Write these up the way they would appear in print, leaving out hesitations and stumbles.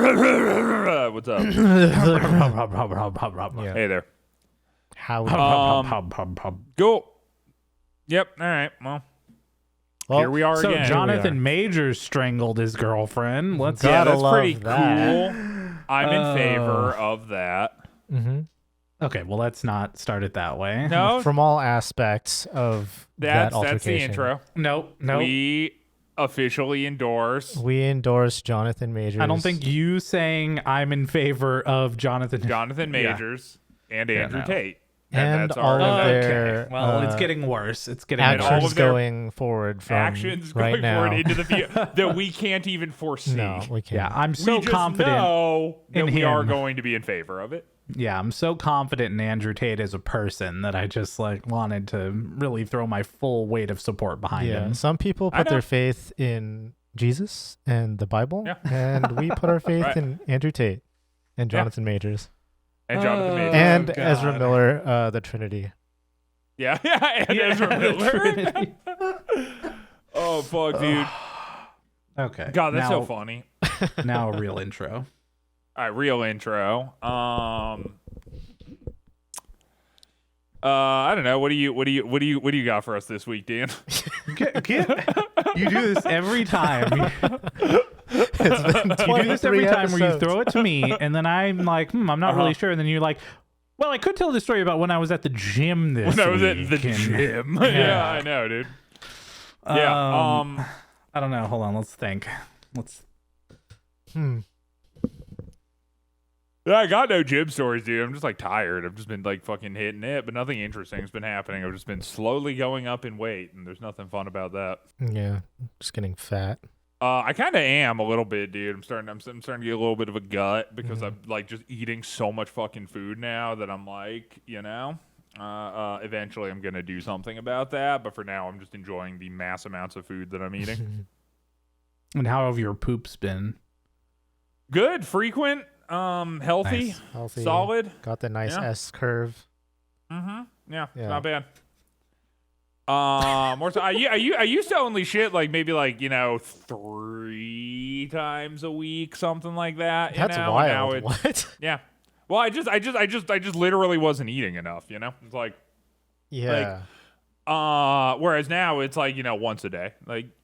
What's up? Yeah. Hey there. How? Cool. Yep. All right. Well, here we are So again. Jonathan Majors strangled his girlfriend. Let's Yeah, Gotta that's love pretty that. cool. I'm in favor of that. Mm-hmm. Okay, well, let's not start it that way. No, From all aspects of that that's altercation. the intro. Nope. We officially endorse We endorse Jonathan Majors. I don't think you saying I'm in favor of Jonathan Majors and Andrew no. Tate. And that's all our of their Okay. Well, it's getting worse. It's getting all actions of their going forward from actions right going now. forward into the future that we can't even foresee. No, we can't. Yeah, I'm so we just confident. know that in we are him. going to be in favor of it. Yeah, I'm so confident in Andrew Tate as a person that I just wanted to really throw my full weight of support behind Yeah, him. some people I put know. their faith in Jesus and the Bible, Yeah. and we put our faith Right. in Andrew Tate and Jonathan Majors And Jonathan Majors. and God. Ezra Miller, the Trinity. Yeah, and Yeah, Ezra the Miller. Trinity. Oh, fuck, dude. Okay. God, that's now, so funny. Now a real intro. All right, real intro. I don't know. What do you got for us this week, Dan? You do this every time. It's been You do this every 23 time where you episodes. throw it to me, and then I'm like, I'm not really sure. And then you're like, well, I could tell the story about when I was at the gym this When I was at week. the And- gym. Yeah, I know, dude. Yeah. I don't know. Hold on. Let's think. Yeah, I got no gym stories, dude. I'm just tired. I've just been fucking hitting it, but nothing interesting has been happening. I've just been slowly going up in weight, and there's nothing fun about that. Yeah, just getting fat. I kind of am a little bit, dude. I'm starting to get a little bit of a gut because I'm just eating so much fucking food now that I'm eventually I'm gonna do something about that. But for now, I'm just enjoying the mass amounts of food that I'm eating. And how have your poops been? Good, frequent, healthy, Nice. Healthy. solid. Got the nice Yeah. S curve. Mm-hmm. Yeah, Yeah. not bad. More so, I used to only shit maybe 3 times a week, something like that. That's and now wild. it's, What? yeah. Well, I just literally wasn't eating enough. It's Yeah. whereas now it's once a day,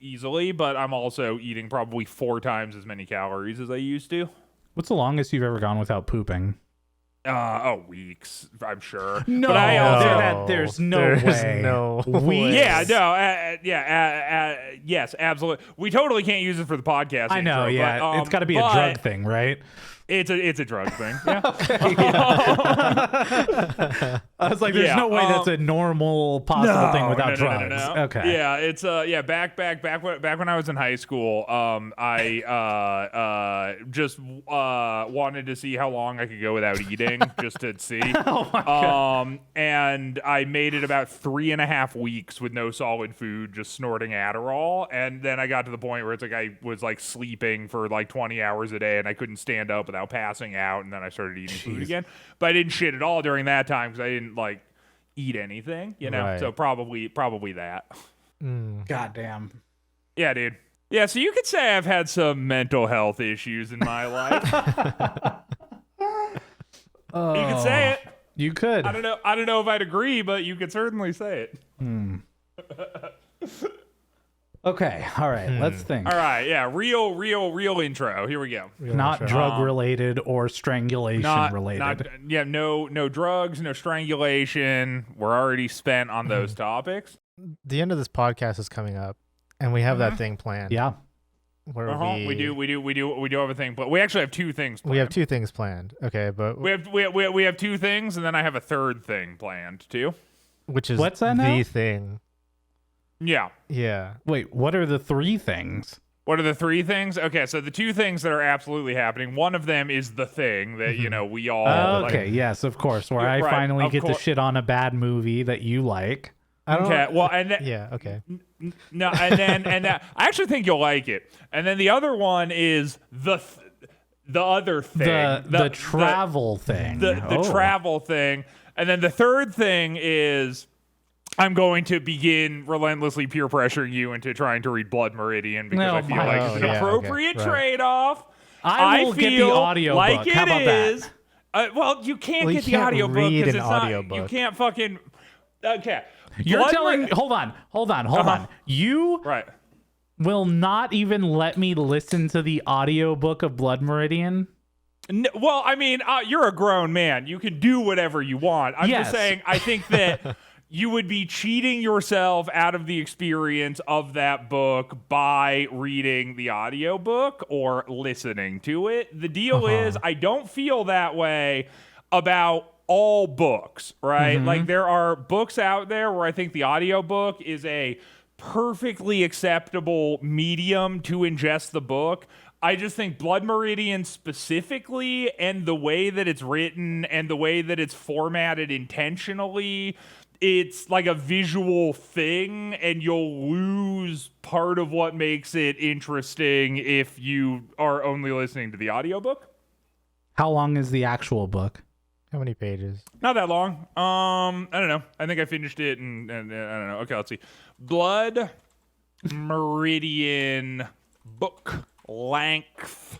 easily. But I'm also eating probably 4 times as many calories as I used to. What's the longest you've ever gone without pooping? Weeks, I'm sure. No, but I also, there's no way. No We- way. yeah, no, yes, absolutely. We totally can't use it for the podcast. I know, intro, yeah. but, It's got to be a drug thing, right? It's a drug thing. Yeah. I was like, there's Yeah, no way that's a normal possible thing without drugs. No. Okay. Yeah, it's back when I was in high school, I just wanted to see how long I could go without eating, just to see. Oh my God. And I made it about 3.5 weeks with no solid food, just snorting Adderall, and then I got to the point where it's I was sleeping for 20 hours a day, and I couldn't stand up without passing out, and then I started eating food again. But I didn't shit at all during that time because I didn't eat anything, Right. So probably that. God damn. Yeah, dude. Yeah, so you could say I've had some mental health issues in my life. You could say it. You could. I don't know if I'd agree, but you could certainly say it. Okay. All right. Let's think. All right, yeah, real intro. Here we go. Not drug related or strangulation related. No drugs, no strangulation. We're already spent on those topics. The end of this podcast is coming up, and we have that thing planned. Yeah. Where We do have a thing, but we actually have 2 things planned. We have 2 things planned. Okay, but We have 2 things, and then I have a 3rd thing planned too. which is What's that the now? thing. Yeah. Yeah. Wait, what are the 3 things? What are the 3 things? Okay, so the 2 things that are absolutely happening. One of them is the thing that we all. Okay. Yes, of course. Where I Right, finally of get to course. shit on a bad movie that you like. I don't. Okay. Well, and then, Yeah. Okay. no, and I actually think you'll like it. And then the other one is the other thing, The travel thing. the travel thing, and then the 3rd thing is I'm going to begin relentlessly peer pressuring you into trying to read Blood Meridian because Oh I feel my like God. it's an Oh, yeah, okay, appropriate right. trade-off. I will get the feel audiobook. like How about is, well, you can't Well, get you the can't audiobook read because an it's not. audiobook. You can't fucking. Okay. You're telling hold on. You Right. will not even let me listen to the audiobook of Blood Meridian? Well, I mean, you're a grown man. You can do whatever you want. I'm Yes. just saying, I think that you would be cheating yourself out of the experience of that book by reading the audiobook or listening to it. The deal is, I don't feel that way about all books, right? Like, there are books out there where I think the audiobook is a perfectly acceptable medium to ingest the book. I just think Blood Meridian specifically, and the way that it's written and the way that it's formatted intentionally, it's like a visual thing, and you'll lose part of what makes it interesting if you are only listening to the audiobook. How long is the actual book? How many pages? Not that long. I don't know. I think I finished it, and I don't know. Okay, let's see. Blood Meridian book. Length.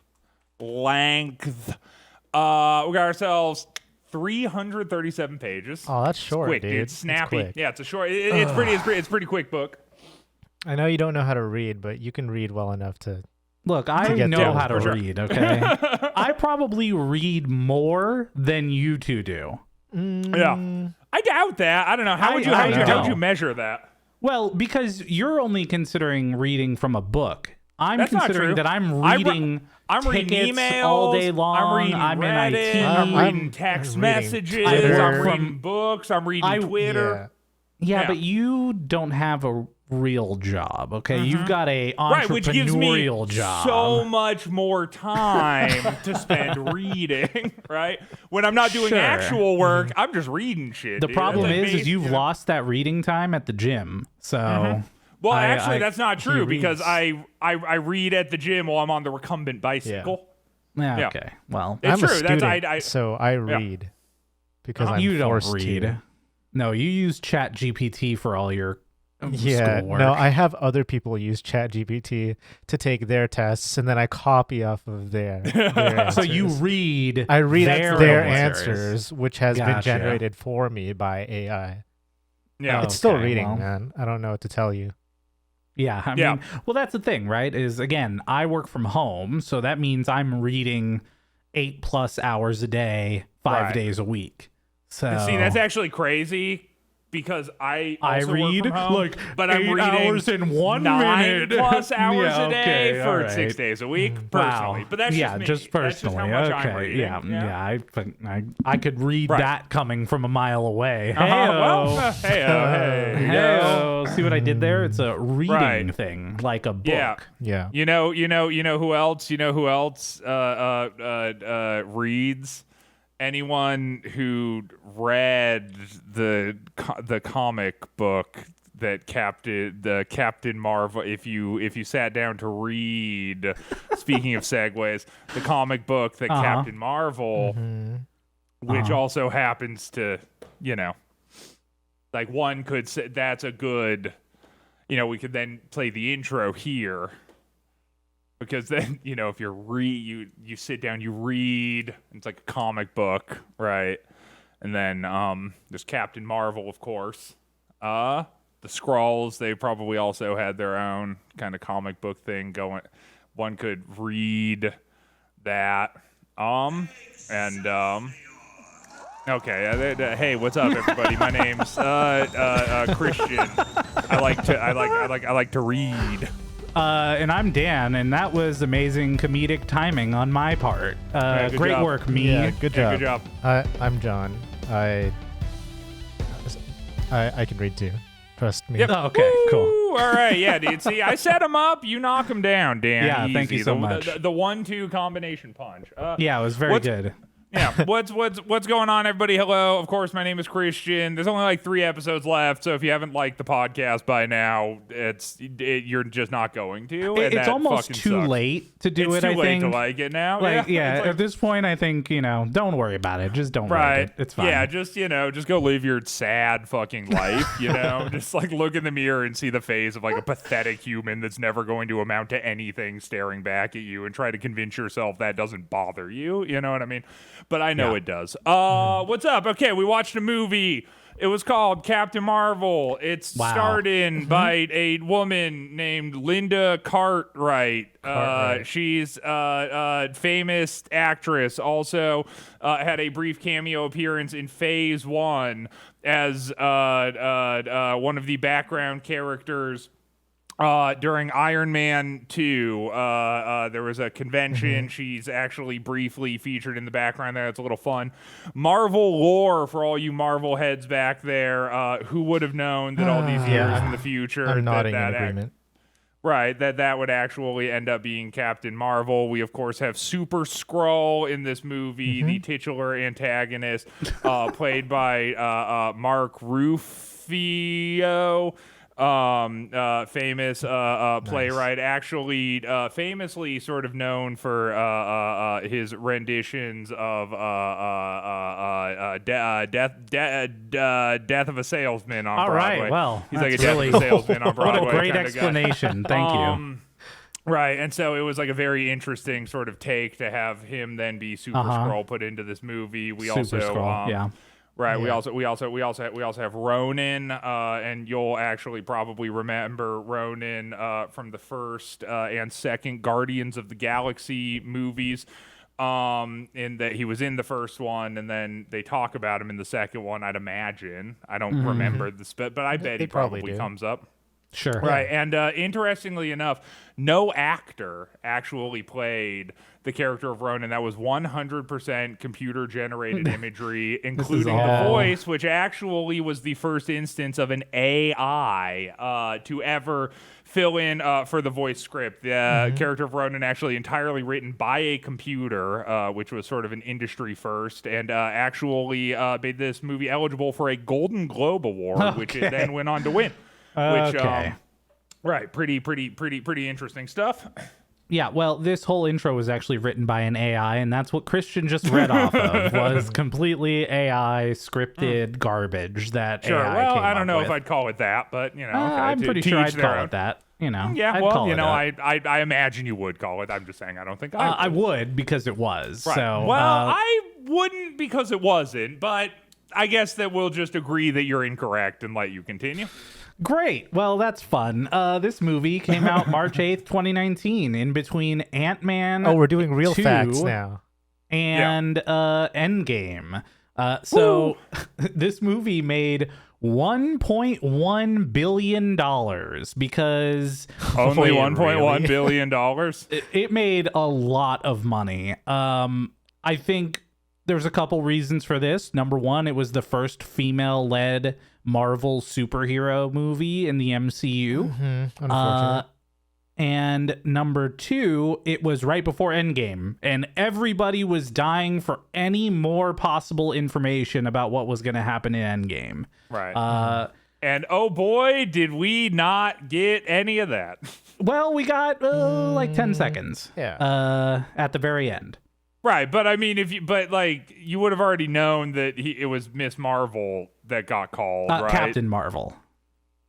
We got ourselves 337 pages. Oh, that's short, Quick, dude. dude. It's Snappy. quick. Yeah, it's a short. It's pretty quick book. I know you don't know how to read, but you can read well enough to. Look, I get know there, how to for sure. read, okay? I probably read more than you two do. Yeah, I doubt that. I don't know. How would I you don't know. measure that? Well, because you're only considering reading from a book. I'm That's not considering true. that I'm I re- reading I'm reading tickets emails all day long. I'm reading I'm Reddit. in IT. I'm reading I'm text reading messages. Twitter. I'm reading books. I'm reading Twitter. Yeah, Yeah. but you don't have a real job, okay? You've got a Right, which gives me entrepreneurial job. so much more time to spend reading, right? When I'm not doing Sure. actual work, I'm just reading shit. The dude. problem That's is amazing, you've you know? lost that reading time at the gym. So Well, I- actually, I- that's not he true because reads. I read at the gym while I'm on the recumbent bicycle. yeah, Yeah. okay. Well, It's I'm true. a student, That's so I read because I'm you don't forced read. to. No, you use Chat GPT for all your Yeah, schoolwork. no, I have other people use ChatGPT to take their tests, and then I copy off of their So you answers. read I read their, their answers. answers, which has been Gotcha. generated for me by AI. Yeah. It's still Okay, reading, well. man. I don't know what to tell you. Yeah, I Yeah. mean, well, that's the thing, right? Is again, I work from home, so that means I'm reading 8+ hours a day, 5 Right. days a week. So See, that's actually crazy because I I also read work from home, like but I'm 8 reading hours in 1 9+ minute. hours Yeah, a day okay, for all 6 right. days a week Wow. personally. But that's yeah, just me. just personally. That's just how much okay, I'm reading. yeah. I could read Right. that coming from a mile away. Well, Heyo. hey, Heyo. See what I did there? It's a reading Right. thing, like a book. Yeah. Yeah. You know who else? You know who else reads? Anyone who read the comic book that Captain Marvel. If you sat down to read, speaking of segues, the comic book that Captain Marvel, which also happens to, like one could say that's a good. We could then play the intro here. Because then, if you sit down, you read, it's like a comic book, right? And then there's Captain Marvel, of course. The Skrulls, they probably also had their own kind of comic book thing going. One could read that. Okay. Hey, what's up, everybody? My name's Christian. I like to read. And I'm Dan, and that was amazing comedic timing on my part. good Great job. work, me. Yeah, good job. Good job. I'm John. I can read too. Trust me. Yep. Oh, okay, cool. Ooh, all right, yeah, dude. See, I set him up. You knock him down, Dan. Yeah, Easy. thank you so The- much. The 1-2 combination punch. Yeah, it was very What's- good. Yeah, what's going on, everybody? Hello. Of course, my name is Christian. There's only like 3 episodes left, so if you haven't liked the podcast by now, you're just not going to. And It's that almost fucking too sucks. late to do It's it. too I late think. to like it now. Like, yeah, it's like, at this point, I think don't worry about it. Just don't right. rate it. It's fine. Yeah, just just go live your sad fucking life. Just like look in the mirror and see the face of like a pathetic human that's never going to amount to anything staring back at you, and try to convince yourself that doesn't bother you. You know what I mean? But I know it does. What's up? Okay, we watched a movie. It was called Captain Marvel. It's starred in by a woman named Linda Cartwright. She's a famous actress. Also had a brief cameo appearance in Phase 1 as one of the background characters during Iron Man 2, there was a convention. She's actually briefly featured in the background there. It's a little fun. Marvel lore for all you Marvel heads back there. Who would have known that all these years in the future I'm nodding in that agreement. Right, that would actually end up being Captain Marvel. We, of course, have Super Skrull in this movie, the titular antagonist, played by Mark Ruffalo. Famous playwright, actually famously sort of known for his renditions of Death of a Salesman on Broadway. All right, well, he's like a that's Death of a Salesman on Broadway. What a great kind of guy. explanation. Thank you. Right, and so it was like a very interesting sort of take to have him then be Super Skrull put into this movie. We Super also Skrull, yeah. Right. Yeah. We also have Ronan, and you'll actually probably remember Ronan from the first and second Guardians of the Galaxy movies. In that he was in the first one, and then they talk about him in the second one. I'd imagine. I don't remember the but I bet he probably probably do. comes up. Sure. Right, and interestingly enough, no actor actually played the character of Ronan. That was 100% computer-generated imagery, including the all- voice, which actually was the first instance of an AI to ever fill in for the voice script. The character of Ronan actually entirely written by a computer, which was sort of an industry first, and actually made this movie eligible for a Golden Globe Award, which it then went on to win. Which, Okay. right, pretty interesting stuff. Yeah, well, this whole intro was actually written by an AI, and that's what Christian just read off of, was completely AI scripted garbage that Sure. AI Well, came I don't up know with. if I'd call it that, but okay, I'm pretty to sure each I'd their call own. it that. Yeah, I'd well, call it that. I imagine you would call it. I'm just saying I don't think I would. I would, because it was. Right. So, well, I wouldn't because it wasn't, but I guess that we'll just agree that you're incorrect and let you continue. great. Well, that's fun. This movie came out March 8th, 2019, in between Ant-Man Oh, we're doing real 2 facts now. and Endgame. So this movie made $1.1 billion because Only Wait, $1.1 really? billion. it made a lot of money. I think there's a couple reasons for this. Number one, it was the first female-led Marvel superhero movie in the MCU. Unfortunate. And number two, it was right before Endgame, and everybody was dying for any more possible information about what was going to happen in Endgame. Right. And oh boy, did we not get any of that. Well, we got like 10 seconds. Yeah. At the very end. Right, but I mean, you would have already known that it was Miss Marvel that got called, right? Captain Marvel.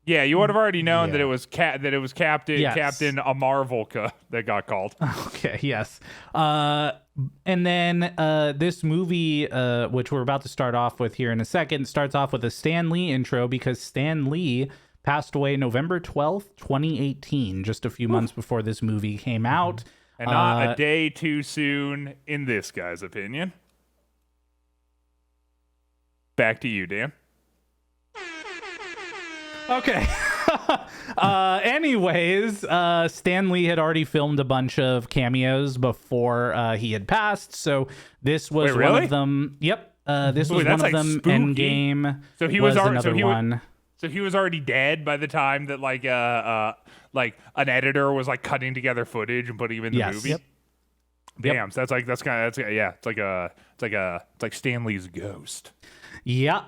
Yeah, you would have already known that Yeah. it was Captain Yes. Captain Amarvelka that got called. Okay, yes. And then this movie, which we're about to start off with here in a second, starts off with a Stan Lee intro because Stan Lee passed away November 12th, 2018, just a few months before this movie came out. And not a day too soon, in this guy's opinion. Back to you, Dan. Okay. Anyways, Stan Lee had already filmed a bunch of cameos before he had passed, so this was Wait, really? one of them. Yep. This was that's one of like them. spooky. Endgame. So he was was another one. So he was already dead by the time that like an editor was like cutting together footage and putting him in the Yes. movie. Yep. Damn, so that's yeah, it's like Stanley's ghost. Yeah,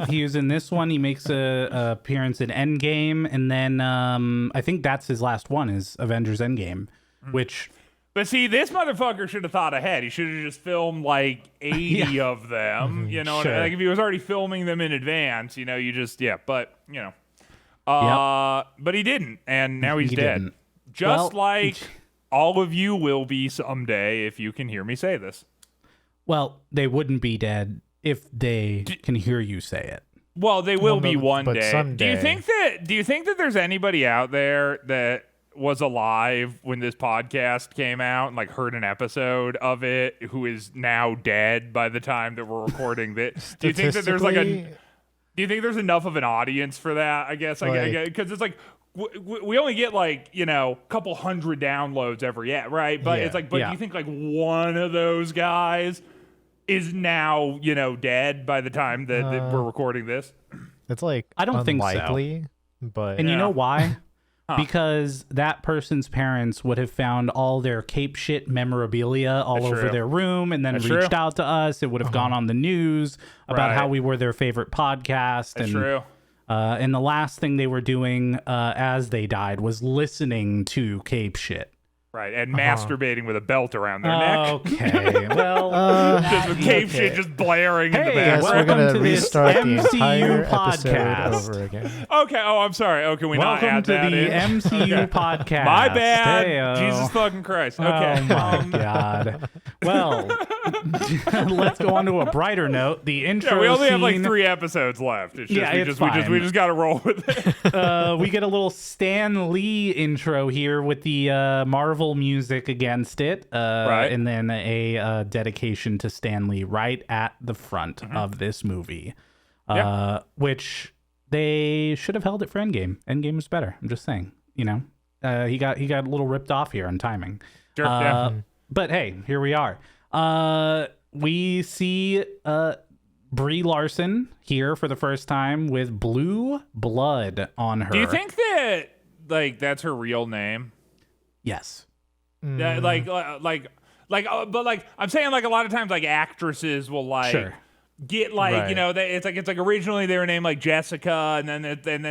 he was in this one. He makes a appearance in Endgame, and then I think that's his last one is Avengers Endgame, which. But see, this motherfucker should have thought ahead. He should have just filmed like 80 of them. You know, Sure. like if he was already filming them in advance, you know, you just But you know, but he didn't, and now he's dead. Didn't. Just Well, like all of you will be someday if you can hear me say this. Well, they wouldn't be dead if they can hear you say it. Well, they will be no, one but day. someday. Do you think that there's anybody out there that was alive when this podcast came out and like heard an episode of it who is now dead by the time that we're recording this? Do you think that there's like do you think there's enough of an audience for that? I guess because it's like we only get like, you know, a couple hundred downloads every right? But it's like, do you think like one of those guys is now, you know, dead by the time that we're recording this? It's like I don't think so. unlikely, but And you know why? Because that person's parents would have found all their Cape shit memorabilia all over their room and then reached out to us. It would have gone on the news about how we were their favorite podcast. That's true. And the last thing they were doing as they died was listening to Cape shit. Right, and masturbating with a belt around their neck. Okay, well, just with Cape shit just blaring in the I guess background. we're welcome gonna to this restart the entire MCU episode podcast. over again. Okay, oh, I'm sorry. Oh, can we not welcome add to that the in? MCU podcast. My bad. Heyo. Jesus fucking Christ. Okay. Oh my god. Well, let's go on to a brighter note. The intro. Yeah, we only have like scene- 3 episodes left. It's just, Yeah, it's we just got to roll with it. We get a little Stan Lee intro here with the Marvel music against it, and then a dedication to Stan Lee right at the front of this movie, which they should have held it for Endgame. Endgame was better. I'm just saying, you know, he got a little ripped off here on timing. Sure, yeah. But hey, here we are. We see Brie Larson here for the first time with blue blood on her. Do you think that like that's her real name? Yes. Yeah, but like I'm saying, like a lot of times, like actresses will like get like you know it's like originally they were named like Jessica, and then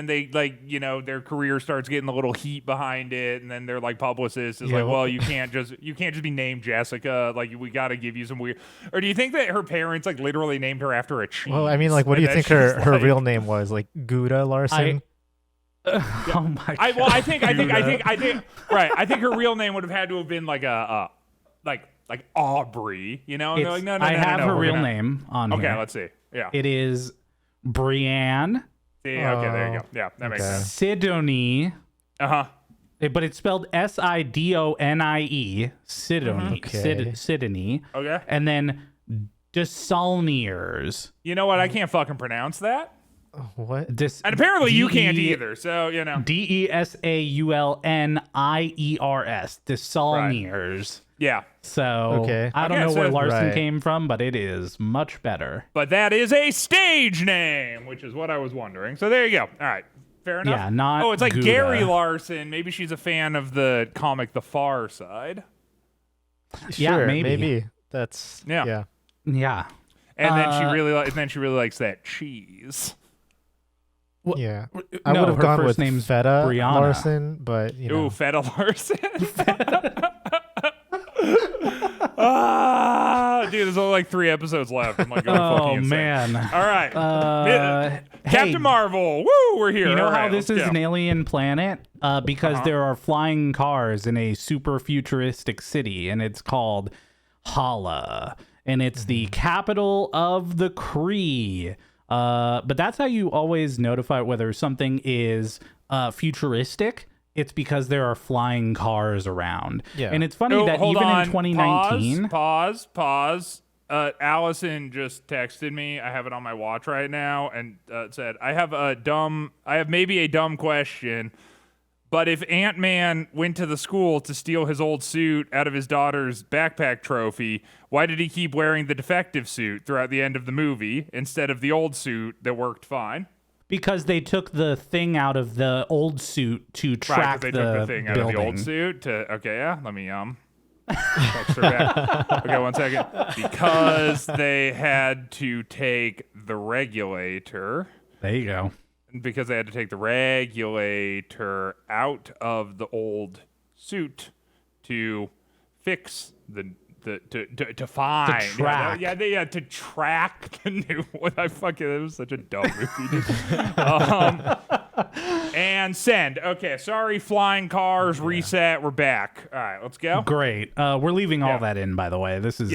they like, you know, their career starts getting a little heat behind it, and then their like publicist is like, well, you can't just be named Jessica, like we got to give you some weird. Or do you think that her parents like literally named her after a cheese? Well, I mean, like, what do you think her real name was? Like Gouda Larson? Oh my god. I think right. I think her real name would have had to have been like like Aubrey, you know? And they're like, no, I have her real gonna... name on here. Okay, let's see. Yeah. It is Brienne. See, okay, there you go. Yeah, that makes sense. Sidonie. Uh-huh. But it's spelled Sidonnie. Sidonie. Okay. Sidonie. Okay. And then Desaulniers. You know what? I can't fucking pronounce that. What? And apparently you can't either, so, you know. Desaulniers. Desaulniers. Yeah. So Okay. I don't know where so- Larson came from, but it is much better. But that is a stage name, which is what I was wondering. So there you go. All right. Fair enough. Yeah, not Oh, it's like Gouda. Gary Larson. Maybe she's a fan of the comic The Far Side. Yeah, Sure, maybe. That's Yeah. Yeah. And then she really likes that cheese. Yeah. I No, would have her gone first with name's Feta Brianna. Larson, but you know. Ooh, Feta Larson. Dude, there's only like 3 episodes left. I'm like, fucking insane. Man. All right. Captain Hey, Marvel. Woo, we're here. you know All how right, this let's is go. an alien planet? Because there are flying cars in a super futuristic city, and it's called Hala. And it's the capital of the Kree. But that's how you always notify whether something is futuristic. It's because there are flying cars around. Yeah. And it's funny Oh, that hold even on. in 2019... Pause. Allison just texted me. I have it on my watch right now, and said, I have maybe a dumb question, but if Ant-Man went to the school to steal his old suit out of his daughter's backpack trophy, why did he keep wearing the defective suit throughout the end of the movie instead of the old suit that worked fine? Because they took the thing out of the old suit to track Right, 'cause they took the thing out building. of the old suit to, okay, yeah, let me, Text her back. Okay, 1 second. Because they had to take the regulator. There you go. Because they had to take the regulator out of the old suit to fix to find track. to track the new one. It was such a dumb movie. And send. Okay, sorry, flying cars, reset, we're back. All right, let's go. Great. We're leaving all that in, by the way. This is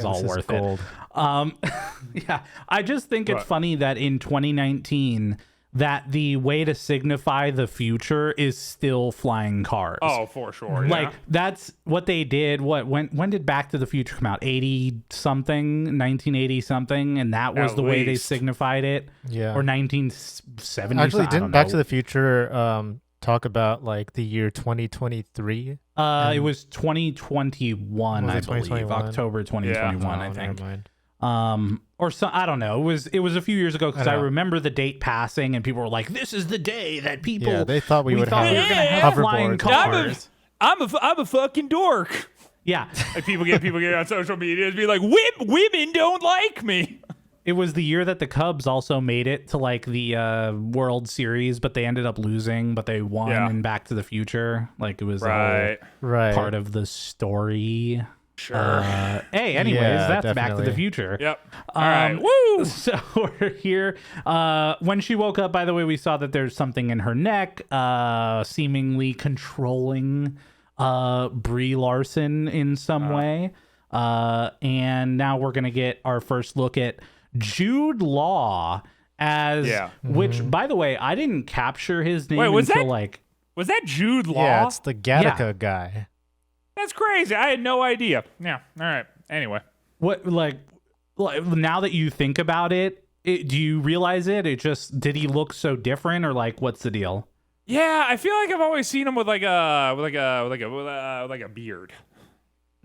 all worth gold. it. Yeah, I just think it's funny that in 2019 that the way to signify the future is still flying cars. Oh, for sure. Like that's what they did. When did Back to the Future come out? 80 something, 1980 something, and that was At the way they least. signified it. Yeah. Or 1970. Actually, didn't Back to the Future talk about like the year 2023? It was 2021, Was I it believe. 2021? October 2021, I Oh, think. never mind. Or so I don't know. It was a few years ago because I I know. remember the date passing and people were like, "This is the day that people." Yeah, they thought we would thought have we were gonna have flying hoverboards. cars. I'm a fucking dork. Yeah, Like people get on social media and be like, women don't like me. it was the year that the Cubs also made it to like the World Series, but they ended up losing, but they won in Back to the Future. Like it was a Right. Right. whole part of the story. Sure. Hey, anyways, Yeah, that's Back to definitely. the Future. Yep. All right. Woo. So we're here. When she woke up, by the way, we saw that there's something in her neck, seemingly controlling Brie Larson in some way. And now we're gonna get our first look at Jude Law as which, by the way, I didn't capture his name was until that- like Was that Jude Law? Yeah, it's the Gattaca guy. That's crazy. I had no idea. Yeah. All right. Anyway. what like now that you think about it, do you realize it? It just did he look so different or like what's the deal? Yeah, I feel like I've always seen him with like a beard.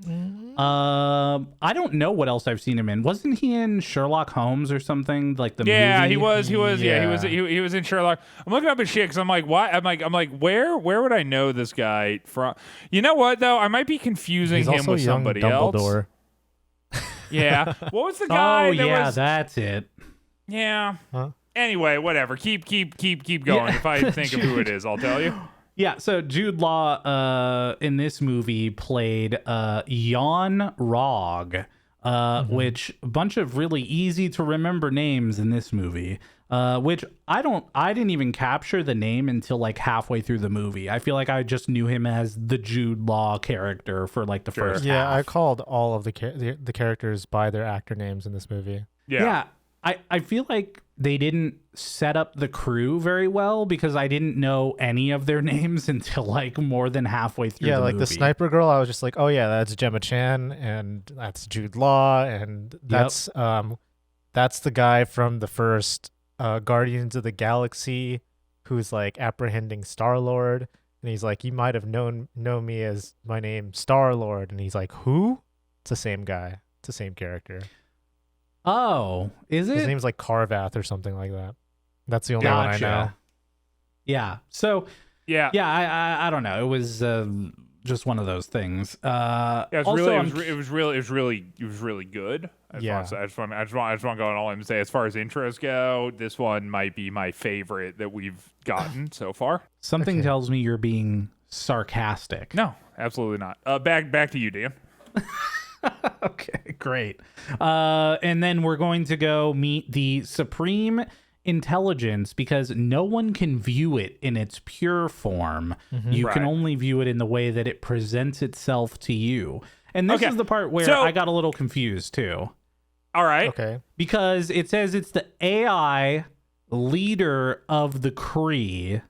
I don't know what else I've seen him in. Wasn't he in Sherlock Holmes or something like the Yeah, movie? he was. Yeah, Yeah. he was in Sherlock. I'm looking up his shit because I'm like, why? I'm like, where would I know this guy from? You know what though? I might be confusing He's him also with young somebody Dumbledore. else. Yeah. What was the guy? Oh yeah, was, that's it. yeah. Huh? Anyway, whatever. Keep going. If I think of who it is, I'll tell you. Yeah, so Jude Law in this movie played Jan Rog, which a bunch of really easy to remember names in this movie. Which I didn't even capture the name until like halfway through the movie. I feel like I just knew him as the Jude Law character for like the first Yeah, half. I called all of the characters by their actor names in this movie. Yeah. I feel like they didn't set up the crew very well because I didn't know any of their names until like more than halfway through the Like movie. the sniper girl, I was just like, oh yeah, that's Gemma Chan, and that's Jude Law, and that's the guy from the first Guardians of the Galaxy who's like apprehending Star-Lord, and he's like, you might have known me as my name Star-Lord, and he's like, who? It's the same guy. It's the same character. Oh, is His it? name's like Carvath or something like that. That's the only one I know. Yeah. So Yeah. I don't know. It was just one of those things. Yeah, it was really good. I just want to go on all I'm say. As far as intros go, this one might be my favorite that we've gotten so far. Something tells me you're being sarcastic. No, absolutely not. Back to you, Dan. Okay, great. And then we're going to go meet the Supreme Intelligence because no one can view it in its pure form. You can Right. only view it in the way that it presents itself to you. And this Okay, is the part where so- I got a little confused too. All right. Okay. Because it says it's the AI leader of the Kree,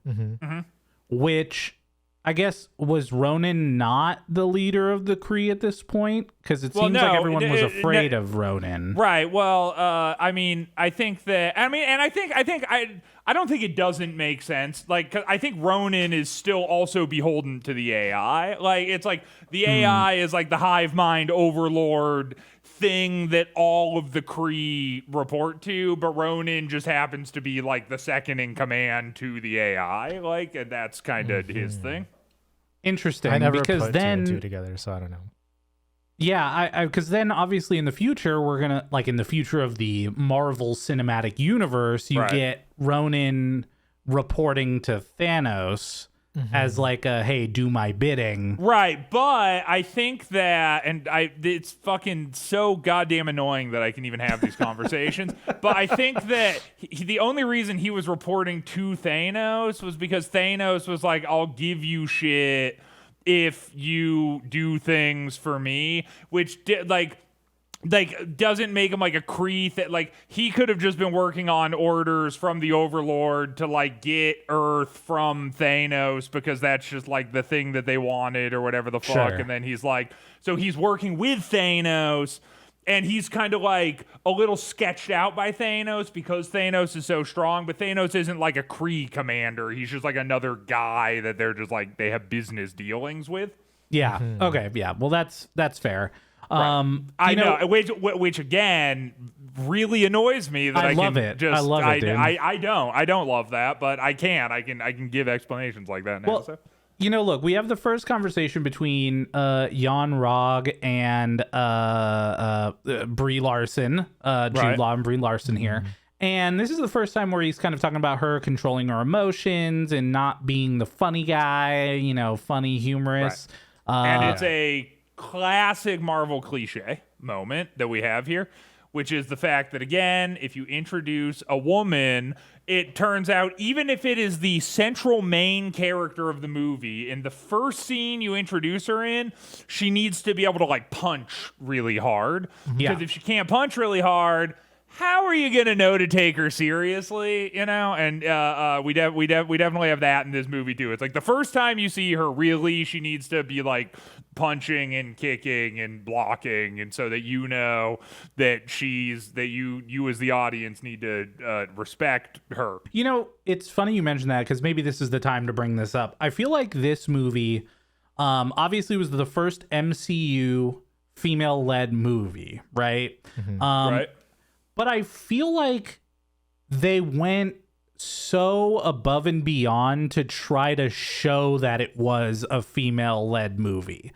which I guess was Ronan not the leader of the Kree at this point? Because it Well, seems no, like everyone was no, afraid of Ronan. Right. Well, I mean, I think that. I mean, and I don't think it doesn't make sense. Like, 'cause I think Ronan is still also beholden to the AI. Like, it's like the AI is like the hive mind overlord thing that all of the Kree report to, but Ronan just happens to be like the second in command to the AI. Like, and that's kind of his thing. interesting. I never because put then, 2 and 2 together, so I don't know. Yeah, because then obviously in the future we're gonna in the future of the Marvel Cinematic Universe, you Right. get Ronan reporting to Thanos as like a hey, do my bidding. Right, but I think that, and it's fucking so goddamn annoying that I can even have these conversations. But I think that the only reason he was reporting to Thanos was because Thanos was like, "I'll give you shit if you do things for me," which doesn't make him like a Kree that he could have just been working on orders from the Overlord to get Earth from Thanos because that's just the thing that they wanted or whatever the fuck. Sure. And then he's so he's working with Thanos and he's kind of a little sketched out by Thanos because Thanos is so strong, but Thanos isn't like a Kree commander. He's just another guy that they're just they have business dealings with. Yeah. Okay. Yeah. Well, that's fair. Right. I know, which again really annoys me that I I love can it. just I love it, dude. I don't love that, but I can give explanations like that now. Well, so. Look, we have the first conversation between Jan Rog and Brie Larson, Jude Law and Brie Larson here. And this is the first time where he's kind of talking about her controlling her emotions and not being the funny guy, funny, humorous. Right. And it's a classic Marvel cliche moment that we have here, which is the fact that, again, if you introduce a woman, it turns out, even if it is the central main character of the movie, in the first scene you introduce her in, she needs to be able to punch really hard. Because if she can't punch really hard, how are you gonna know to take her seriously? And we definitely have that in this movie too. It's the first time you see her, really, she needs to be punching and kicking and blocking, and so that that you as the audience need to respect her. It's funny you mentioned that because maybe this is the time to bring this up. I feel like this movie, obviously, was the first MCU female-led movie, right? Right. But I feel like they went so above and beyond to try to show that it was a female-led movie.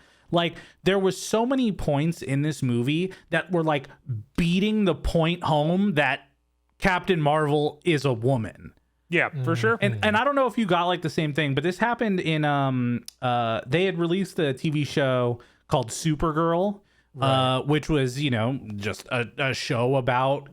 There was so many points in this movie that were beating the point home that Captain Marvel is a woman. Yeah, for sure. And I don't know if you got the same thing, but this happened in they had released a TV show called Supergirl. Which was, just a show about,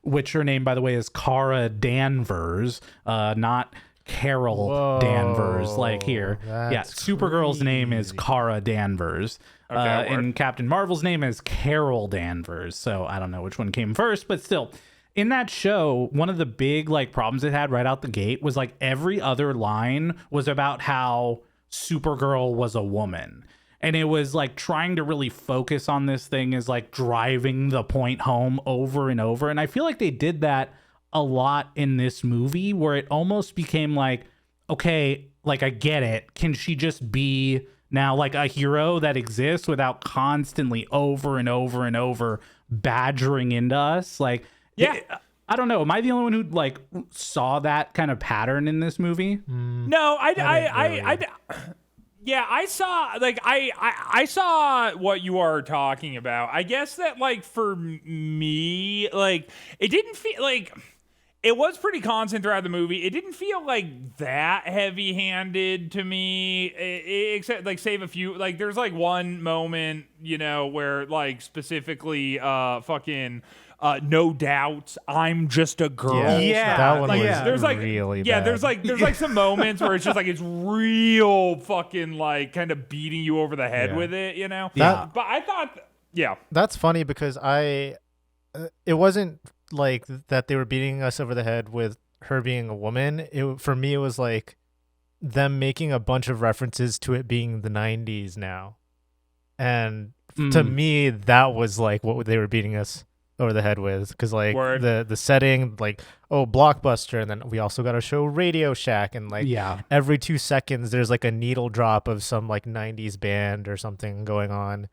which her name, by the way, is Kara Danvers, not Carol Danvers, here. Yeah, Supergirl's name is Kara Danvers. And Captain Marvel's name is Carol Danvers. So I don't know which one came first, but still. In that show, one of the big problems it had right out the gate was every other line was about how Supergirl was a woman. And it was trying to really focus on this thing as driving the point home over and over. And I feel like they did that a lot in this movie where it almost became okay, I get it. Can she just be now a hero that exists without constantly over and over and over badgering into us? Yeah. I don't know. Am I the only one who saw that kind of pattern in this movie? No, yeah, I saw I saw what you are talking about. I guess that for me, it didn't feel it was pretty constant throughout the movie. It didn't feel that heavy-handed to me, except save a few. There's one moment, where specifically fucking no doubts, I'm just a girl. Yeah, that one was there's really yeah, bad. there's some moments where it's just it's real fucking kind of beating you over the head with it, That- But I thought, yeah, That's funny because it wasn't that they were beating us over the head with her being a woman. For me, it was them making a bunch of references to it being the 90s now. And to me, that was what they were beating us over the head with, because Word. the setting, Blockbuster, and then we also got to show Radio Shack, and every 2 seconds there's a needle drop of some 90s band or something going on,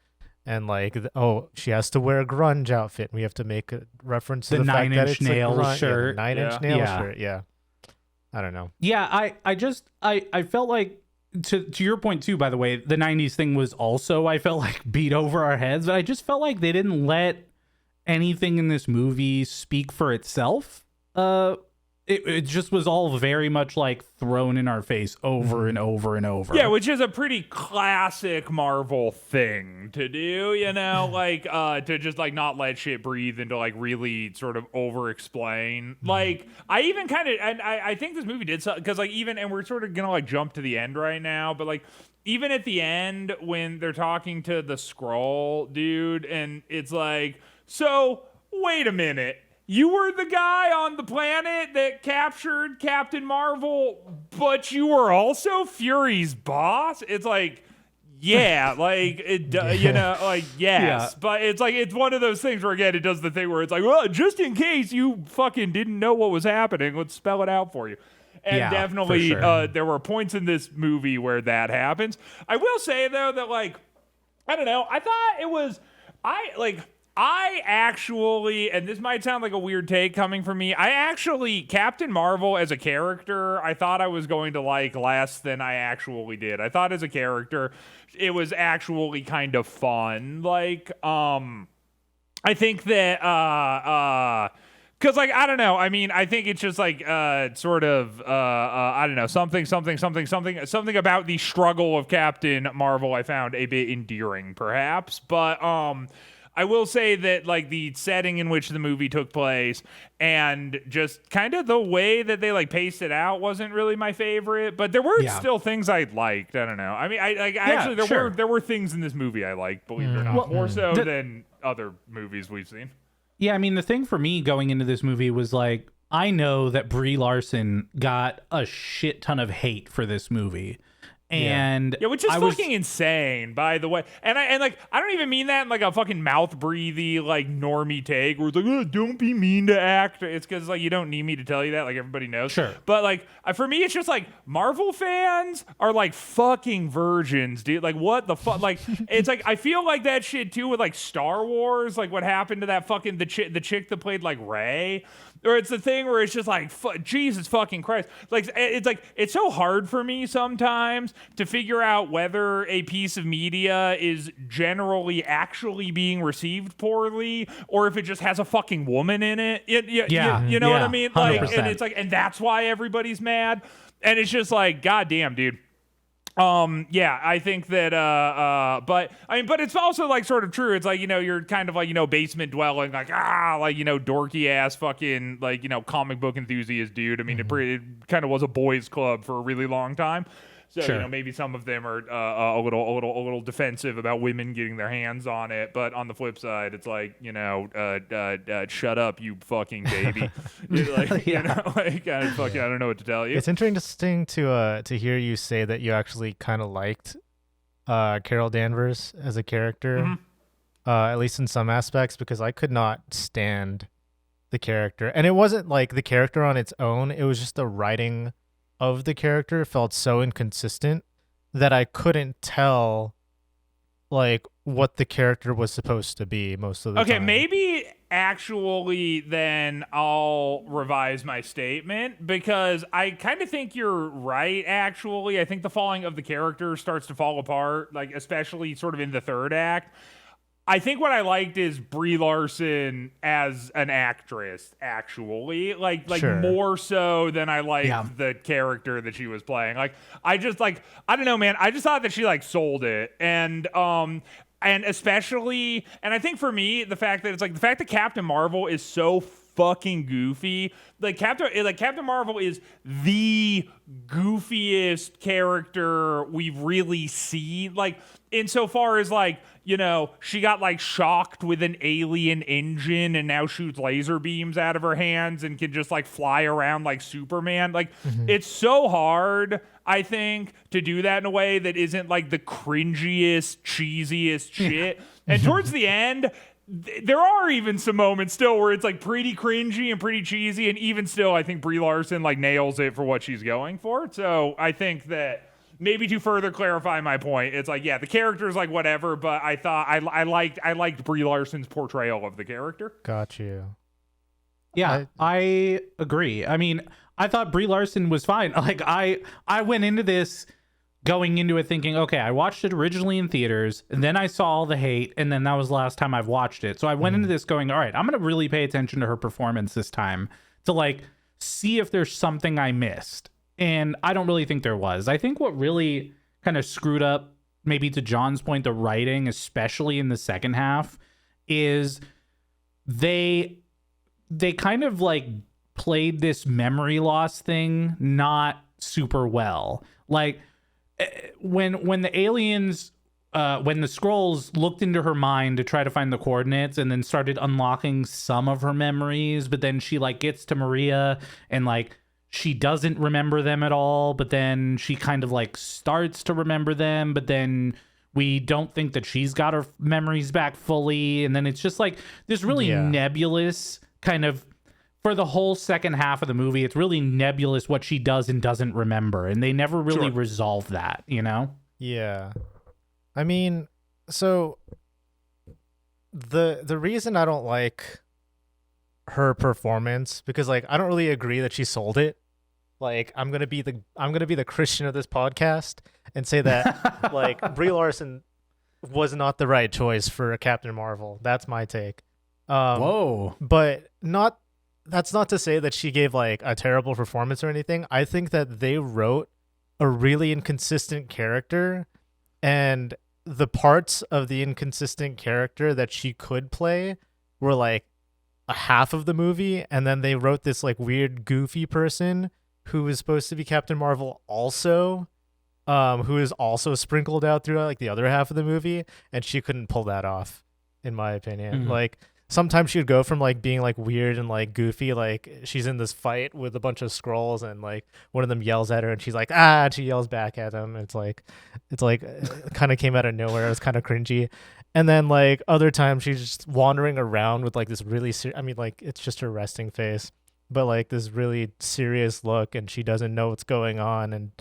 and she has to wear a grunge outfit, and we have to make a reference to the fact that it's Nail shirt. Nine Inch Nail shirt. Yeah, I don't know. Yeah, I felt like to your point too, by the way, the 90s thing was also, I felt like, beat over our heads, but I just felt like they didn't let anything in this movie speak for itself. It just was all very much like thrown in our face over and over and over. Yeah, which is a pretty classic Marvel thing to do, you know, like to just like not let shit breathe and to like really sort of over explain. Like I even kind of, and I think this movie did something, because like even, and we're sort of gonna like jump to the end right now, but like even at the end when they're talking to the Skrull dude, and it's like, so wait a minute. You were the guy on the planet that captured Captain Marvel, but you were also Fury's boss? It's like, yeah, like, you know, like, yes. Yeah. But it's like, it's one of those things where, again, it does the thing where it's like, well, just in case you fucking didn't know what was happening, let's spell it out for you. And Yeah, definitely, for sure. there were points in this movie where that happens. I will say, though, that, like, I don't know, I thought it was, I actually, and this might sound like a weird take coming from me, Captain Marvel as a character, I thought I was going to like less than I actually did. I thought as a character, it was actually kind of fun. Like, I think that, because, like, I don't know. I mean, I think it's just like sort of I don't know, something about the struggle of Captain Marvel I found a bit endearing, perhaps. But I will say that, like, the setting in which the movie took place and just kind of the way that they like paced it out wasn't really my favorite. But there were still things I liked. I don't know. I mean, there were things in this movie I liked, believe it or not, more so than other movies we've seen. Yeah, I mean, the thing for me going into this movie was like, I know that Brie Larson got a shit ton of hate for this movie. And yeah, which is fucking insane, by the way. And I don't even mean that in like a fucking mouth breathy, like normie take where it's like, oh, don't be mean to act. It's because like you don't need me to tell you that, like everybody knows. Sure. But like for me, it's just like Marvel fans are like fucking virgins, dude. Like what the fuck? Like it's like I feel like that shit too with like Star Wars, like what happened to that fucking the chick that played like Rey. Or it's the thing where it's just like, Jesus fucking Christ. Like, it's so hard for me sometimes to figure out whether a piece of media is generally actually being received poorly or if it just has a fucking woman in it. You know what I mean? Like, 100%. and it's like, and that's why everybody's mad. And it's just like, goddamn, dude. Yeah, I think that, but it's also like sort of true. It's like, you know, you're kind of like, you know, basement dwelling, like, like, you know, dorky ass fucking, like, you know, comic book enthusiast dude. I mean, it kind of was a boys club for a really long time. So, Sure. you know, maybe some of them are a little defensive about women getting their hands on it. But on the flip side, it's like, you know, shut up, you fucking baby. Like, you know, like, I don't know what to tell you. It's interesting to hear you say that you actually kind of liked Carol Danvers as a character, at least in some aspects, because I could not stand the character. And it wasn't like the character on its own. It was just the writing of the character felt so inconsistent that I couldn't tell like what the character was supposed to be most of the time. Okay, maybe actually then I'll revise my statement because I kind of think you're right, actually. I think the falling of the character starts to fall apart, like especially sort of in the third act. I think what I liked is Brie Larson as an actress, actually, like Sure. more so than I liked the character that she was playing. Like, I just like, I don't know, man. I just thought that she like sold it, and especially, and I think for me, the fact that Captain Marvel is so fucking goofy. Like Captain Marvel is the goofiest character we've really seen. Like insofar as like, you know, she got like shocked with an alien engine and now shoots laser beams out of her hands and can just like fly around like Superman. Like it's so hard, I think, to do that in a way that isn't like the cringiest, cheesiest shit. And towards the end, there are even some moments still where it's like pretty cringy and pretty cheesy, and even still I think Brie Larson like nails it for what she's going for. So I think that maybe to further clarify my point, it's like, yeah, the character's like whatever, but I thought I liked Brie Larson's portrayal of the character. Got you. Yeah, I agree. I mean, I thought Brie Larson was fine. Like I went into this going into it thinking, okay, I watched it originally in theaters, and then I saw all the hate, and then that was the last time I've watched it. So I went into this going, all right, I'm going to really pay attention to her performance this time to like see if there's something I missed. And I don't really think there was. I think what really kind of screwed up, maybe to John's point, the writing, especially in the second half, is they kind of like played this memory loss thing not super well. Like when the aliens when the Skrulls looked into her mind to try to find the coordinates and then started unlocking some of her memories, but then she like gets to Maria and like she doesn't remember them at all, but then she kind of like starts to remember them, but then we don't think that she's got her memories back fully, and then it's just like this really nebulous kind of, for the whole second half of the movie, it's really nebulous what she does and doesn't remember, and they never really resolve that, you know? Yeah. I mean, so the reason I don't like her performance, because like I don't really agree that she sold it. Like I'm gonna be the Christian of this podcast and say that like Brie Larson was not the right choice for Captain Marvel. That's my take. Whoa. But that's not to say that she gave like a terrible performance or anything. I think that they wrote a really inconsistent character, and the parts of the inconsistent character that she could play were like a half of the movie, and then they wrote this like weird goofy person who was supposed to be Captain Marvel also, who is also sprinkled out throughout like the other half of the movie, and she couldn't pull that off, in my opinion. Like sometimes she would go from like being like weird and like goofy, like she's in this fight with a bunch of Skrulls and like one of them yells at her and she's like and she yells back at them. It's like it kind of came out of nowhere. It was kind of cringy. And then like other times she's just wandering around with like this really I mean like it's just her resting face, but like this really serious look, and she doesn't know what's going on, and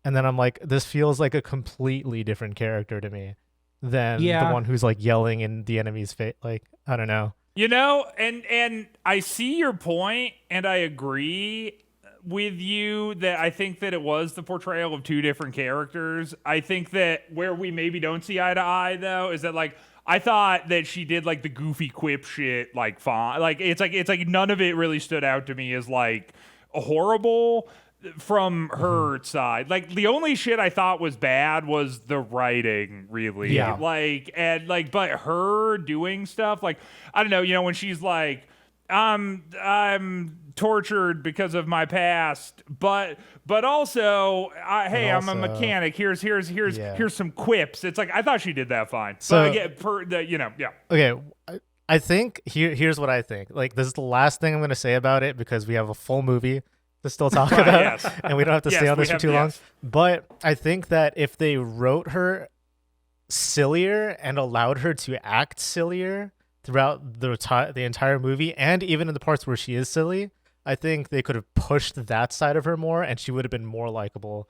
then I'm like, this feels like a completely different character to me than the one who's like yelling in the enemy's face. Like, I don't know. You know, and I see your point, and I agree with you that I think that it was the portrayal of two different characters. I think that where we maybe don't see eye to eye, though, is that like I thought that she did like the goofy quip shit like fine. Like it's like none of it really stood out to me as like horrible from her side. Like the only shit I thought was bad was the writing, really. Yeah. Like, and like, but her doing stuff like, I don't know, you know, when she's like, I'm tortured because of my past, but also, hey, I'm a mechanic. Here's some quips. It's like I thought she did that fine. So, but again, yeah. Okay, I think here's what I think. Like this is the last thing I'm gonna say about it because we have a full movie to still talk about, and we don't have to stay on this for too long. But I think that if they wrote her sillier and allowed her to act sillier throughout the entire movie, and even in the parts where she is silly, I think they could have pushed that side of her more, and she would have been more likable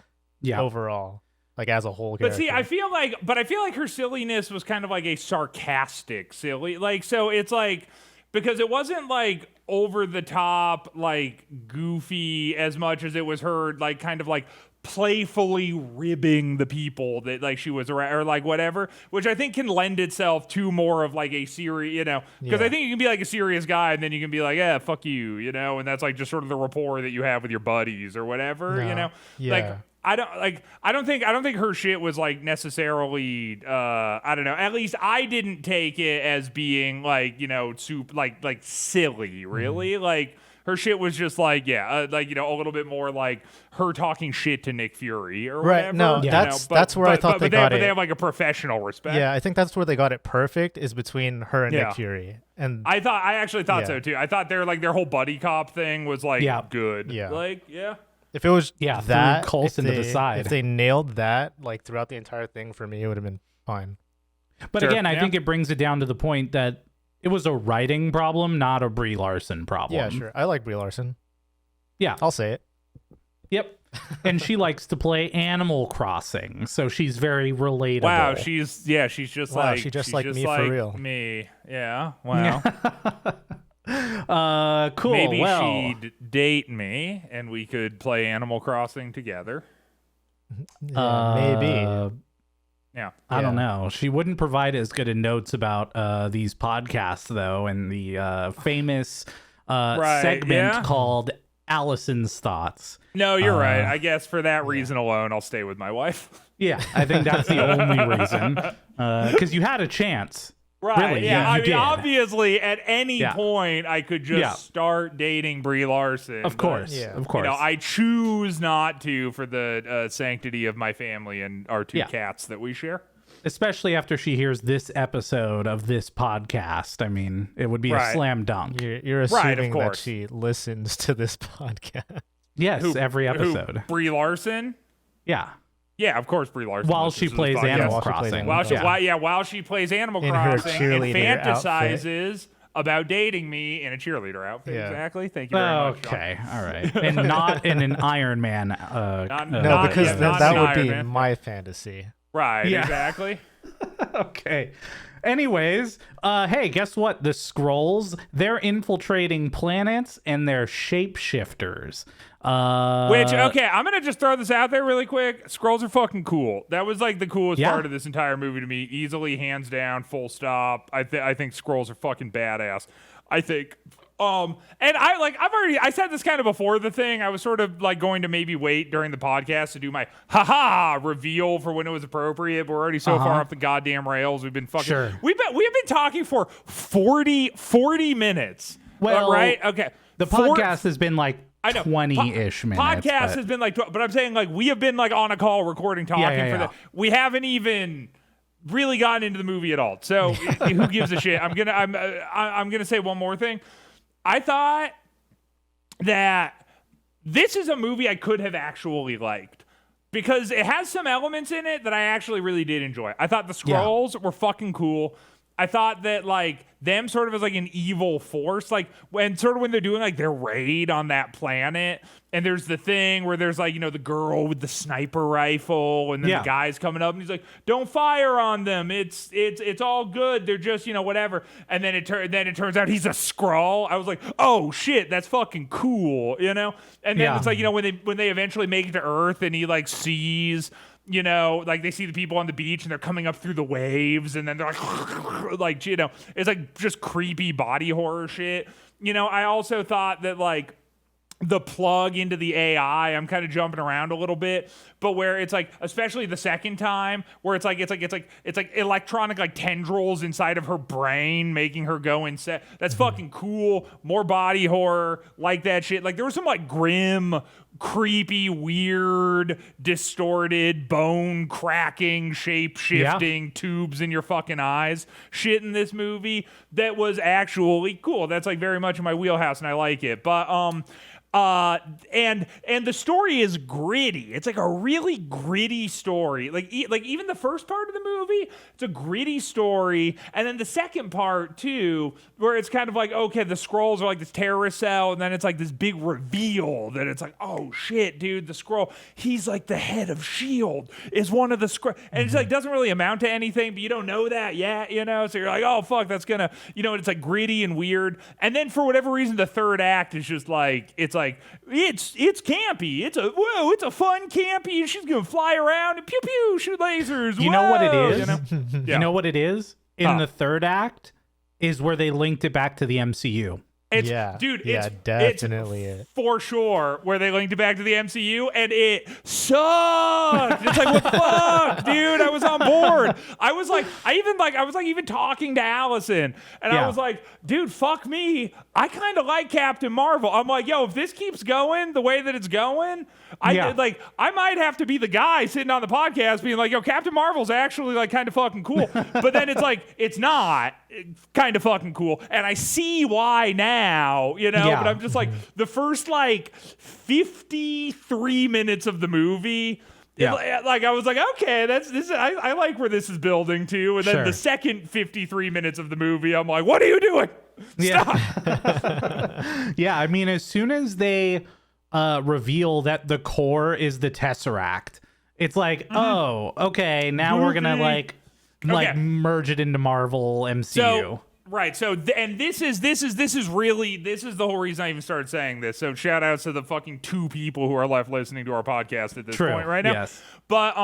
overall, like as a whole character. But see, I feel like her silliness was kind of like a sarcastic silly. Like, so it's like, because it wasn't like over the top, like goofy as much as it was her like kind of like playfully ribbing the people that like she was around or like whatever, which I think can lend itself to more of like a serious, you know, because I think you can be like a serious guy and then you can be like, yeah, fuck you, you know, and that's like just sort of the rapport that you have with your buddies or whatever, you know, like I don't think her shit was like necessarily I don't know, at least I didn't take it as being like, you know, like silly, really. Like her shit was just like, like, you know, a little bit more like her talking shit to Nick Fury or whatever. Right. No, that's where I thought they got it. But they have like a professional respect. Yeah, I think that's where they got it perfect, is between her and Nick Fury. And I actually thought so too. I thought their whole buddy cop thing was like good. Yeah. Like, if it was that, Coulson to the side. If they nailed that like throughout the entire thing, for me, it would have been fine. But again, I think it brings it down to the point that it was a writing problem, not a Brie Larson problem. Yeah, sure. I like Brie Larson. Yeah. I'll say it. Yep. And she likes to play Animal Crossing, so she's very relatable. Wow, she's just like she's just she's like just me like for real. Me. Yeah. Wow. Cool. Maybe she'd date me and we could play Animal Crossing together. Yeah, maybe. Yeah. I don't Yeah. know. She wouldn't provide as good of notes about these podcasts, though, and the famous Right, segment yeah. called Allison's Thoughts. No, you're right. I guess for that reason alone, I'll stay with my wife. Yeah, I think that's the only reason. Because you had a chance. Right. Really, yeah. you I mean, did. obviously, at any Yeah. point, I could just Yeah. start dating Brie Larson. Of course. Yeah. Of course. You know, I choose not to for the sanctity of my family and our two Yeah. cats that we share. Especially after she hears this episode of this podcast. I mean, it would be a Right. slam dunk. You're Right, of assuming that course. she listens to this podcast. Yes, every episode. Brie Larson? Yeah. Yeah, of course, Brie Larson. While listens she to this plays podcast. Animal While she plays Crossing. Animal While she, Yeah. while she plays Animal In her Crossing and cheerleader fantasizes about dating me in a cheerleader outfit. Yeah. Exactly. Thank you very much. Sean. Okay, all right. And not in an Iron Man. Not- No, Not- because yeah, then not that an would Iron be Man. my fantasy. Right. Yeah. Exactly. Okay. Anyways, hey, guess what? The Skrulls, they're infiltrating planets and they're shapeshifters. Which, okay, I'm going to just throw this out there really quick. Skrulls are fucking cool. That was like the coolest Yeah. part of this entire movie to me. Easily, hands down, full stop. I think Skrulls are fucking badass. I think. And I said this kind of before the thing. I was sort of like going to maybe wait during the podcast to do my haha reveal for when it was appropriate, but we're already so far off the goddamn rails. We've been fucking Sure. we have been talking for 40 minutes. Well, right? Okay. The Four- podcast has been like I know. 20-ish minutes. Podcast but- has been like, but I'm saying like we have been like on a call recording, talking yeah, for yeah. that. We haven't even really gotten into the movie at all. So who gives a shit? I'm gonna say one more thing. I thought that this is a movie I could have actually liked because it has some elements in it that I actually really did enjoy. I thought the Skrulls were fucking cool. I thought that like them sort of as like an evil force, like when they're doing like their raid on that planet, and there's the thing where there's like, you know, the girl with the sniper rifle, and then Yeah. the guy's coming up and he's like, "Don't fire on them. It's all good. They're just, you know, whatever." And then it turns out he's a Skrull. I was like, "Oh shit, that's fucking cool," you know. And then Yeah. it's like, you know, when they eventually make it to Earth and he like sees, you know, like they see the people on the beach and they're coming up through the waves and then they're like, you know, it's like just creepy body horror shit. You know, I also thought that like the plug into the AI, I'm kind of jumping around a little bit, but where it's like, especially the second time, where it's like electronic like tendrils inside of her brain making her go insane. That's fucking cool. More body horror, like that shit. Like there was some like grim, creepy, weird, distorted, bone cracking, shape shifting tubes in your fucking eyes shit in this movie that was actually cool. That's like very much in my wheelhouse and I like it. But and the story is gritty. It's like a really gritty story. Like even the first part of the movie, it's a gritty story, and then the second part too, where it's kind of like, okay, the Skrulls are like this terrorist cell, and then it's like this big reveal that it's like, oh shit, dude, the Skrull, he's like the head of S.H.I.E.L.D. is one of the Skrull, and it's like doesn't really amount to anything, but you don't know that yet, you know, so you're like, oh fuck, that's gonna, you know, it's like gritty and weird, and then for whatever reason, the third act is just like, it's campy. It's a fun campy. She's gonna fly around and pew pew shoot lasers. You know what it Whoa, is? You know? Yeah. You know what it is? In the third act is where they linked it back to the MCU. It's, Yeah. dude, Yeah, it's definitely it. for sure where they linked it back to the MCU, and it sucked. It's like, what the fuck, dude? I was on board. I was even talking to Allison, and I Yeah. was like, dude, fuck me. I kind of like Captain Marvel. I'm like, yo, if this keeps going the way that it's going, I might have to be the guy sitting on the podcast being like, yo, Captain Marvel's actually like kind of fucking cool. But then it's like, it's not kind of fucking cool. And I see why now, you know, Yeah. but I'm just like, the first like 53 minutes of the movie, Yeah. like I was like, okay, I like where this is building to. And then Sure. the second 53 minutes of the movie, I'm like, what are you doing? Stop. Yeah, I mean, as soon as they reveal that the core is the Tesseract, it's like, oh, okay, now we're gonna Okay. like Okay. merge it into Marvel MCU. So Right. So, and this is the whole reason I even started saying this. So, shout outs to the fucking 2 people who are left listening to our podcast at this True. point right now. Yes. But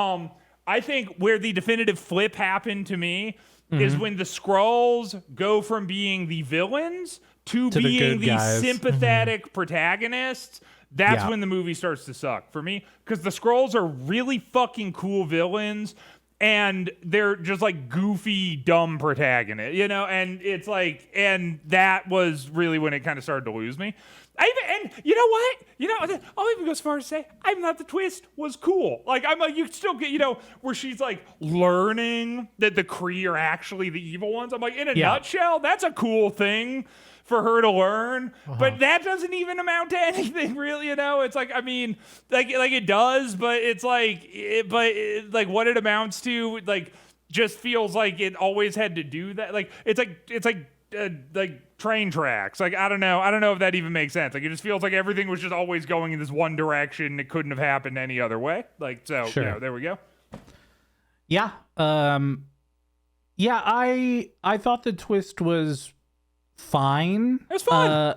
I think where the definitive flip happened to me is when the Skrulls go from being the villains to the being good the guys. sympathetic protagonists. That's Yeah. when the movie starts to suck for me, because the Skrulls are really fucking cool villains. And they're just like goofy, dumb protagonists, and it's like, and that was really when it kind of started to lose me. And you know what? I'll even go as far as to say, I thought the twist was cool. Like, I'm like, you still get, where she's like learning that the Kree are actually the evil ones. I'm like, in a nutshell, that's a cool thing for her to learn, but that doesn't even amount to anything, really. It's like, I mean, like it does, but it's like, like what it amounts to, like, just feels like it always had to do that. Like it's like train tracks. Like I don't know if that even makes sense. Like it just feels like everything was just always going in this one direction. It couldn't have happened any other way. Like so, Sure. There we go. Yeah. Yeah. I thought the twist was fine. It was fun. I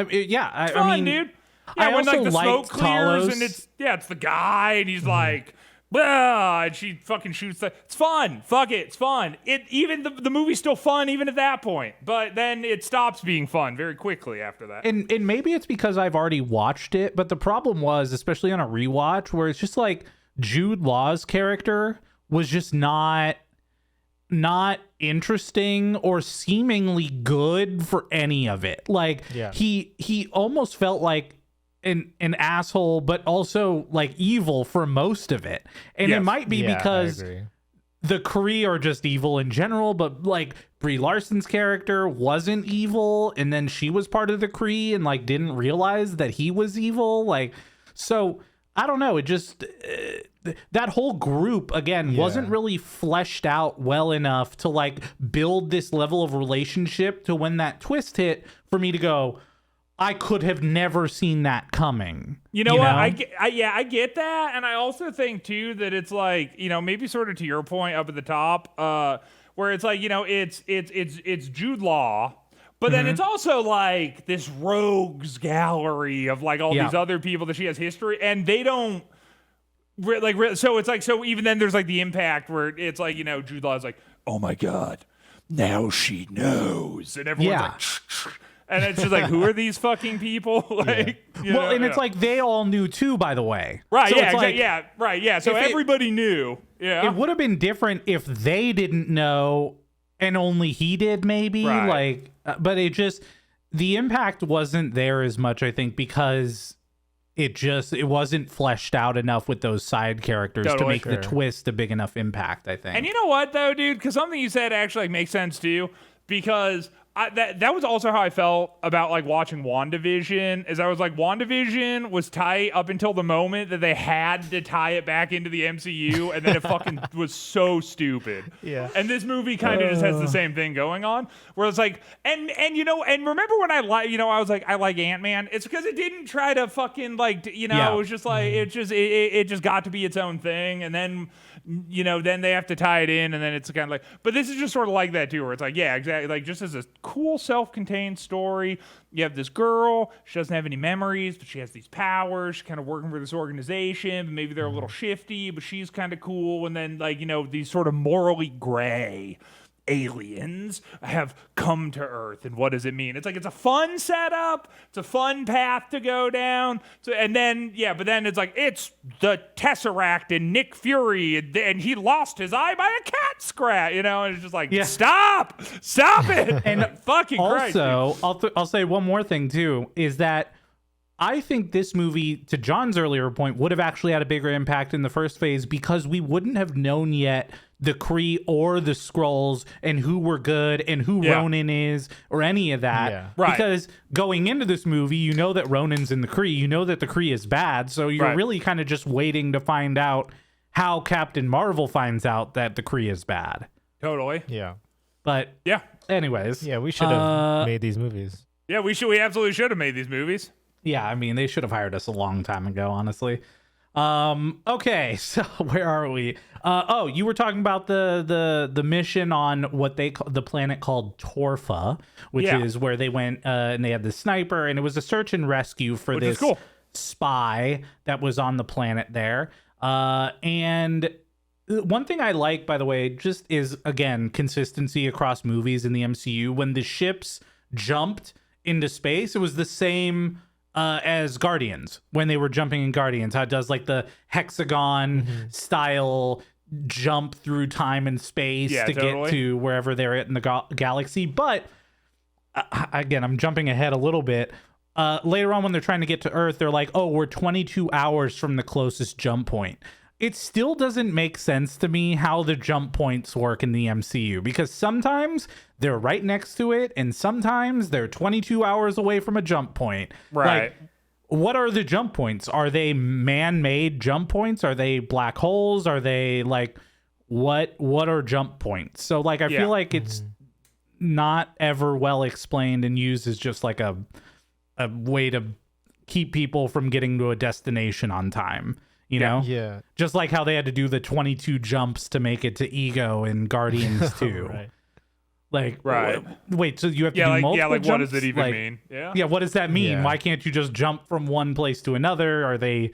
Fun, mean, dude. I Yeah, when like also the smoke liked clears Talos. and it's the guy and he's like, well, and she fucking shoots it's fun. Fuck it, it's fun. Even the movie's still fun even at that point, but then it stops being fun very quickly after that. And maybe it's because I've already watched it, but the problem was, especially on a rewatch, where it's just like Jude Law's character was just not interesting or seemingly good for any of it. Like he almost felt like an asshole, but also like evil for most of it. And it might be because the Kree are just evil in general, but like Brie Larson's character wasn't evil, and then she was part of the Kree and like didn't realize that he was evil. Like, so I don't know. It just that whole group again wasn't really fleshed out well enough to like build this level of relationship to when that twist hit for me to go, I could have never seen that coming. You know what? I get that, and I also think too that it's like, maybe sort of to your point up at the top, where it's like, it's Jude Law, but then it's also like this rogues gallery of like all these other people that she has history, and they don't so it's like, so even then there's like the impact where it's like, Jude Law is like, oh my god, now she knows, and everyone's like. And it's just like, who are these fucking people? Like, it's like they all knew too, by the way. Right? So yeah, it's exactly. like, Yeah, right. Yeah. So everybody knew. Yeah. It would have been different if they didn't know and only he did, maybe. Right. Like, but it just, the impact wasn't there as much, I think, because it wasn't fleshed out enough with those side characters to make the twist a big enough impact, I think. And you know what, though, dude? Because something you said actually like, makes sense too. Because that was also how I felt about like watching WandaVision. Is I was like, WandaVision was tight up until the moment that they had to tie it back into the MCU, and then it fucking was so stupid. Yeah. And this movie kind of just has the same thing going on, where it's like, and remember when I was like, I like Ant-Man. It's because it didn't try to fucking like, it was just like it just got to be its own thing, and then. Then they have to tie it in, and then it's kind of like, but this is just sort of like that too, where it's like, yeah, exactly, like just as a cool self-contained story, you have this girl, she doesn't have any memories, but she has these powers, she's kind of working for this organization, but maybe they're a little shifty, but she's kind of cool, and then like, these sort of morally gray aliens have come to Earth, and what does it mean? It's like, it's a fun setup, it's a fun path to go down. So, and then but then it's like, it's the Tesseract and Nick Fury, and he lost his eye by a cat scratch, and it's just like, stop it. And fucking Christ, also, I'll say one more thing too, is that I think this movie, to John's earlier point, would have actually had a bigger impact in the first phase because we wouldn't have known yet the Kree or the Skrulls and who were good and who Ronan is or any of that. Yeah. Right. Because going into this movie, you know that Ronan's in the Kree. You know that the Kree is bad. So you're really kind of just waiting to find out how Captain Marvel finds out that the Kree is bad. Totally. Yeah. But anyways. Yeah, we should have made these movies. Yeah, we absolutely should have made these movies. Yeah, I mean, they should have hired us a long time ago, honestly. Okay, so where are we? Oh, you were talking about the mission on what they call the planet called Torfa, which Yeah. is where they went and they had the sniper, and it was a search and rescue for Which is this cool. spy that was on the planet there. And one thing I like, by the way, just is again consistency across movies in the MCU. When the ships jumped into space, it was the same as Guardians when they were jumping in Guardians. How it does like the hexagon style jump through time and space to totally. get to wherever they're at in the galaxy. But again, I'm jumping ahead a little bit. Later on, when they're trying to get to Earth, they're like, "Oh, we're 22 hours from the closest jump point." It still doesn't make sense to me how the jump points work in the MCU, because sometimes they're right next to it and sometimes they're 22 hours away from a jump point. Right. Like, what are the jump points? Are they man-made jump points? Are they black holes? Are they like what are jump points? So like I feel like it's not ever well explained and used as just like a way to keep people from getting to a destination on time. You know? Yeah. Just like how they had to do the 22 jumps to make it to Ego in Guardians 2. Right. Like, Right. wait, so you have to do like multiple what jumps? does it even Like, mean? Yeah. Yeah, what does that mean? Yeah. Why can't you just jump from one place to another? Are they...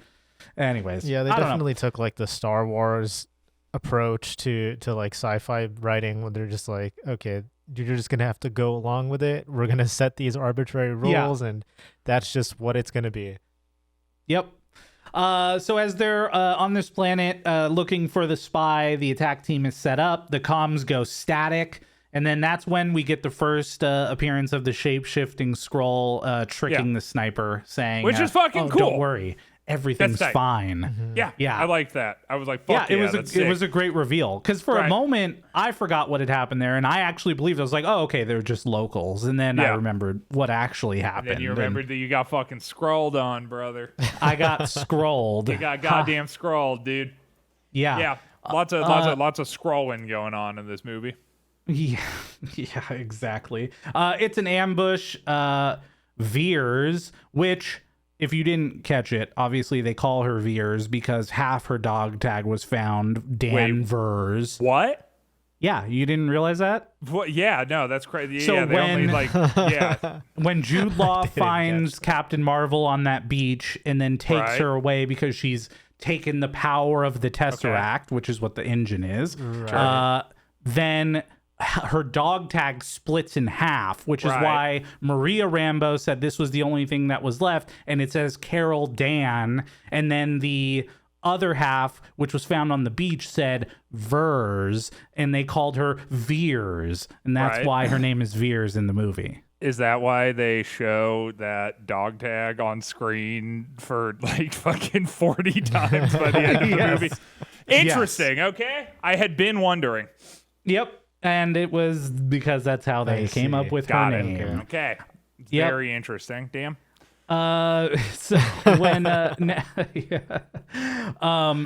Anyways. Yeah, they I don't know. definitely took like the Star Wars approach to like sci-fi writing, where they're just like, okay, you're just gonna have to go along with it. We're gonna set these arbitrary rules, and that's just what it's gonna be. Yep. So as they're on this planet looking for the spy, the attack team is set up. The comms go static. And then that's when we get the first appearance of the shape-shifting scroll tricking the sniper, saying... Which is fucking cool. Don't worry. Everything's That's tight. fine. Yeah. Yeah. I liked that. I was like, fuck Yeah, yeah, it was that's it sick. was a great reveal. Because for a Right. moment, I forgot what had happened there. And I actually believed, I was like, oh, okay, they're just locals. And then I Yeah. remembered what actually happened. Then you remembered that you got fucking scrolled on, brother. I got scrolled. You got goddamn scrolled, dude. Yeah. Yeah. Lots of scrolling going on in this movie. Yeah, yeah, exactly. It's an ambush. Veers, which, if you didn't catch it, obviously they call her Veers because half her dog tag was found. Danvers. What? Yeah, you didn't realize that? What? Yeah, no, that's crazy. So yeah, they only when- like yeah. When Jude Law finds Captain Marvel on that beach and then takes Right. her away because she's taken the power of the Tesseract, which is what the engine is, then her dog tag splits in half, which is Right. why Maria Rambo said this was the only thing that was left, and it says Carol Dan, and then the other half, which was found on the beach, said Vers, and they called her Veers, and that's Right. why her name is Veers in the movie. Is that why they show that dog tag on screen for like fucking 40 times by the end of the Yes. movie? Interesting, okay? I had been wondering. Yep. And it was because that's how they I came see. up with Got her it. name. Okay. It's Yep. very interesting. Damn. So when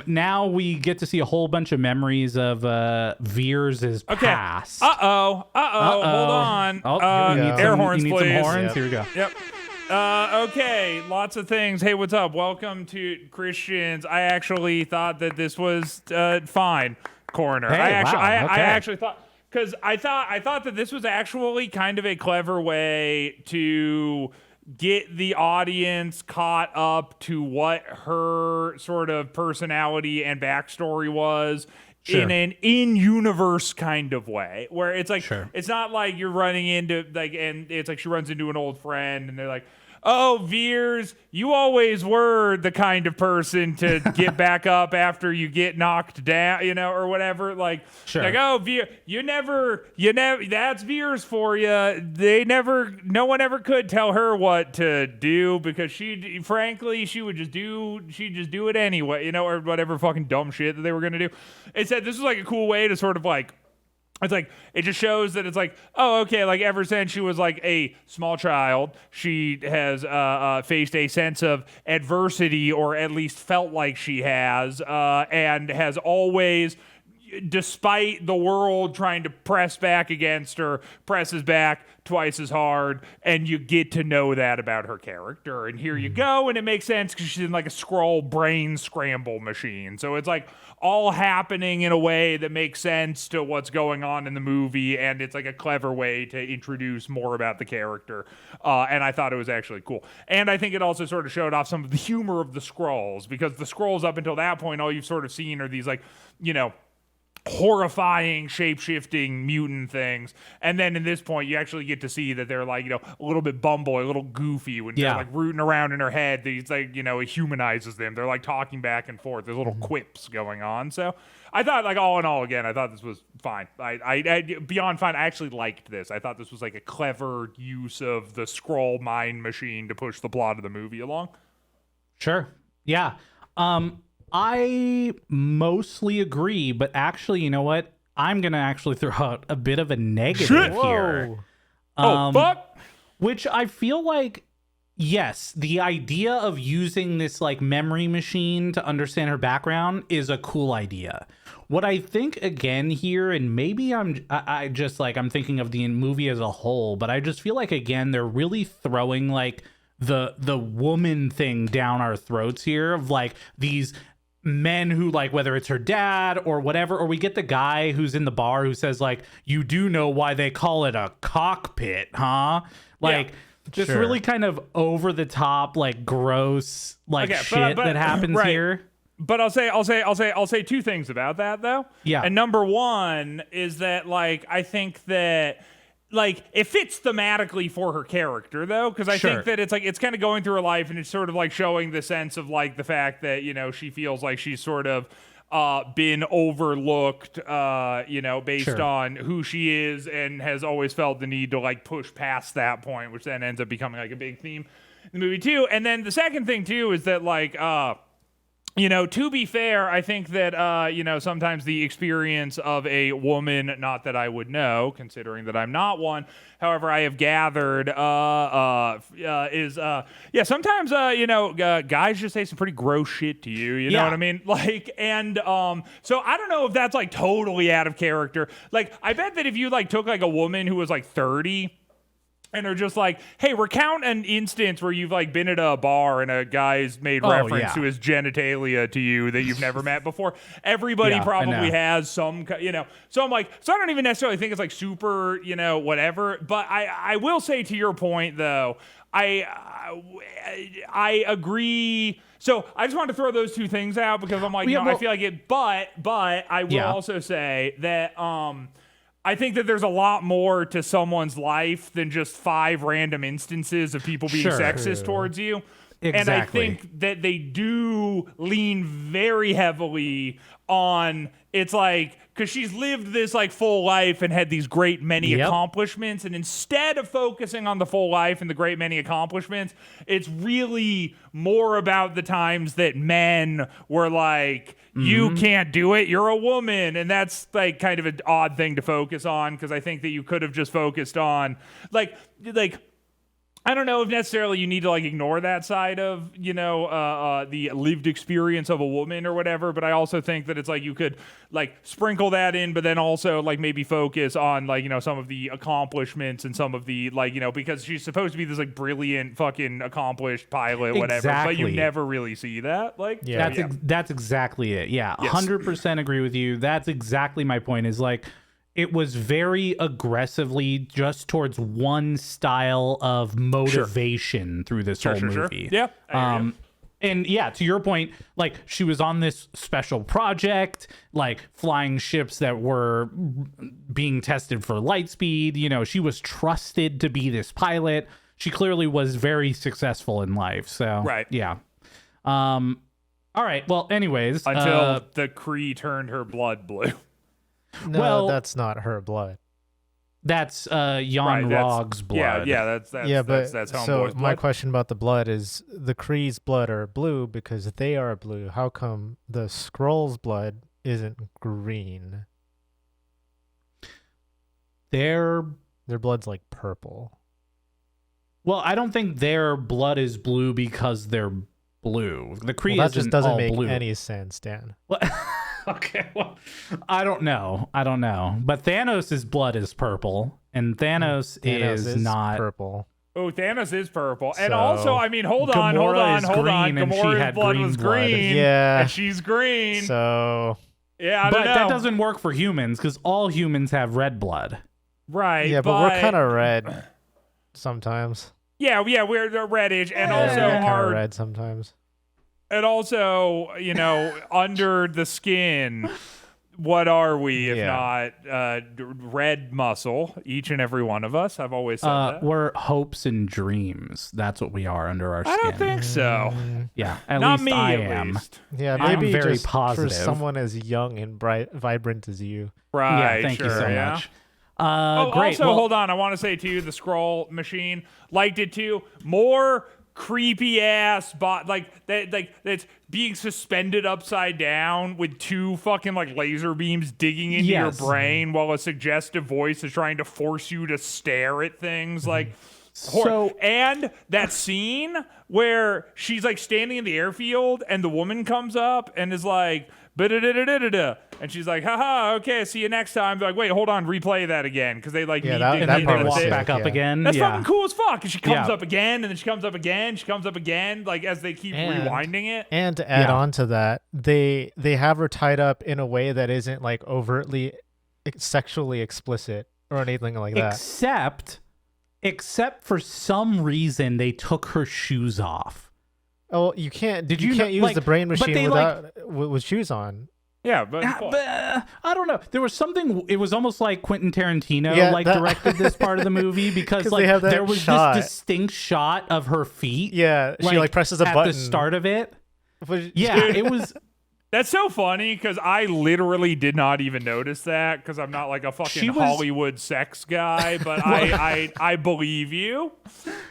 now we get to see a whole bunch of memories of Veers' Okay. past. Hold on. Oh, you need air some, horns, you need please. some horns. Yep. Here we go. Yep. Okay, lots of things. Hey, what's up? Welcome to Christians. I actually thought that this was fine. Corner. Hey, I actually, wow, I okay. actually thought because I thought that this was actually kind of a clever way to get the audience caught up to what her sort of personality and backstory was. Sure. In an in-universe kind of way, where it's like Sure. it's not like you're running into like, and it's like she runs into an old friend, and they're like, "Oh, Veers, you always were the kind of person to get back up after you get knocked down, you know, or whatever." Like, Sure. like, "Oh, Veer, you never, that's Veers for you." No one ever could tell her what to do because frankly, she'd just do it anyway, you know, or whatever fucking dumb shit that they were gonna do. It said this was like a cool way to sort of like. It's like, it just shows that it's like, oh, okay, like ever since she was like a small child, she has faced a sense of adversity, or at least felt like she has, and has always despite the world trying to press back against her, presses back twice as hard, and you get to know that about her character. And here you go, and it makes sense because she's in like a Skrull brain scramble machine. So it's like all happening in a way that makes sense to what's going on in the movie, and it's like a clever way to introduce more about the character. And I thought it was actually cool. And I think it also sort of showed off some of the humor of the Skrulls, because the Skrulls up until that point, all you've sort of seen are these like, horrifying shape-shifting mutant things, and then in this point you actually get to see that they're like a little bit bumbly, a little goofy when they're like rooting around in her head. He's like it humanizes them. They're like talking back and forth. There's little quips going on. So I thought, like, all in all, again, I thought this was fine. I beyond fine. I actually liked this. I thought this was like a clever use of the Skrull mind machine to push the plot of the movie along. Sure. Yeah. I mostly agree, but actually, you know what? I'm going to actually throw out a bit of a negative here. Fuck! Which I feel like, yes, the idea of using this like memory machine to understand her background is a cool idea. What I think again here, and maybe I'm thinking of the movie as a whole, but I just feel like, again, they're really throwing like the woman thing down our throats here, of like these men who, like, whether it's her dad or whatever, or we get the guy who's in the bar who says like, you do know why they call it a cockpit, huh? Like, just really kind of over the top, like, gross, like, shit that happens here. But I'll say two things about that, though. Yeah. And number one is that, like, I think that, like, it fits thematically for her character, though, because I think that it's like, it's kind of going through her life, and it's sort of like showing the sense of like the fact that she feels like she's sort of been overlooked, based on who she is, and has always felt the need to like push past that point, which then ends up becoming like a big theme in the movie too. And then the second thing too is that, like, to be fair, I think that, sometimes the experience of a woman, not that I would know, considering that I'm not one, however, I have gathered, sometimes, guys just say some pretty gross shit to you, you know what I mean? Like, and, so I don't know if that's, like, totally out of character. Like, I bet that if you, like, took, like, a woman who was, like, 30... and are just like, hey, recount an instance where you've like been at a bar and a guy's made reference to his genitalia to you that you've never met before. Everybody probably has some, So I'm like, so I don't even necessarily think it's like super, whatever. But I will say, to your point though, I agree. So I just wanted to throw those two things out because I'm like, I feel like it. But I will also say that I think that there's a lot more to someone's life than just 5 random instances of people being sexist towards you. Exactly. And I think that they do lean very heavily on, it's like, because she's lived this like full life and had these great many accomplishments, and instead of focusing on the full life and the great many accomplishments, it's really more about the times that men were like, you can't do it, you're a woman. And that's like kind of an odd thing to focus on, because I think that you could have just focused on like I don't know if necessarily you need to like ignore that side of, the lived experience of a woman or whatever, but I also think that it's like you could like sprinkle that in, but then also like maybe focus on like, some of the accomplishments and some of the like, because she's supposed to be this like brilliant fucking accomplished pilot, whatever, but you never really see that. Like, that's exactly it. Yeah. 100% agree with you. That's exactly my point, is like, it was very aggressively just towards one style of motivation through this whole movie. Yeah. And yeah, to your point, like, she was on this special project, like flying ships that were being tested for light speed. She was trusted to be this pilot. She clearly was very successful in life. So, yeah. All right. Well, anyways. Until the Kree turned her blood blue. No, that's not her blood. That's Jan Rog's blood. That's Homeboy's blood. My question about the blood is, the Kree's blood are blue because they are blue. How come the Skrull's blood isn't green? Their blood's like purple. Well, I don't think their blood is blue because they're blue. The Kree that just doesn't make blue. any sense, Dan. Okay, well, I don't know. But Thanos' blood is purple, and Thanos is not purple. Oh, Thanos is purple. And So, also, I mean, hold on. Gamora is green, and she Gamora's had blood green was blood. green. Yeah. And she's green. So yeah, I But don't know. that doesn't work for humans because all humans have red blood. Right. yeah, but we're kind of red sometimes. Yeah, we're reddish, and Yeah, also we're kind of our red sometimes. and also, under the skin, what are we if Yeah. not red muscle? Each and every one of us. I've always said that. We're hopes and dreams. That's what we are under our skin. I don't think so. Yeah, at Not least me, I at am. least. Yeah, I'm maybe very just positive. for someone as young and bright, vibrant as you. Right. Yeah, thank you sure, so yeah. much. Great. Also, well, hold on. I want to say too, the scroll machine liked it too. More creepy ass that's being suspended upside down with two fucking like laser beams digging into your Yes. brain while a suggestive voice is trying to force you to stare at things like. So And that scene where she's like standing in the airfield and the woman comes up and is like, "Ba-da-da-da-da-da-da," and she's like, haha, okay, see you next time. They're like, wait, hold on, replay that again. Because they like Yeah, need that- to and that then part they was walk sick, back up yeah. again. That's yeah. fucking cool as fuck. And she comes Yeah. up again, and then she comes up again, she comes up again, like as they keep And- rewinding it. And to add Yeah. on to that, they have her tied up in a way that isn't like overtly sexually explicit or anything like that. Except for some reason they took her shoes off. Oh, you can't. Did you you can't know- use like- the brain but machine they, without with shoes on. Yeah, but I don't know. There was something. It was almost like Quentin Tarantino Yeah, like that- directed this part of the movie because 'Cause like they have that there was shot. this distinct shot of her feet. Yeah, she like presses a at button the start of it. Which- Yeah, it was. that's so funny because I literally did not even notice that because I'm not like a fucking She was- Hollywood sex guy, but I believe you.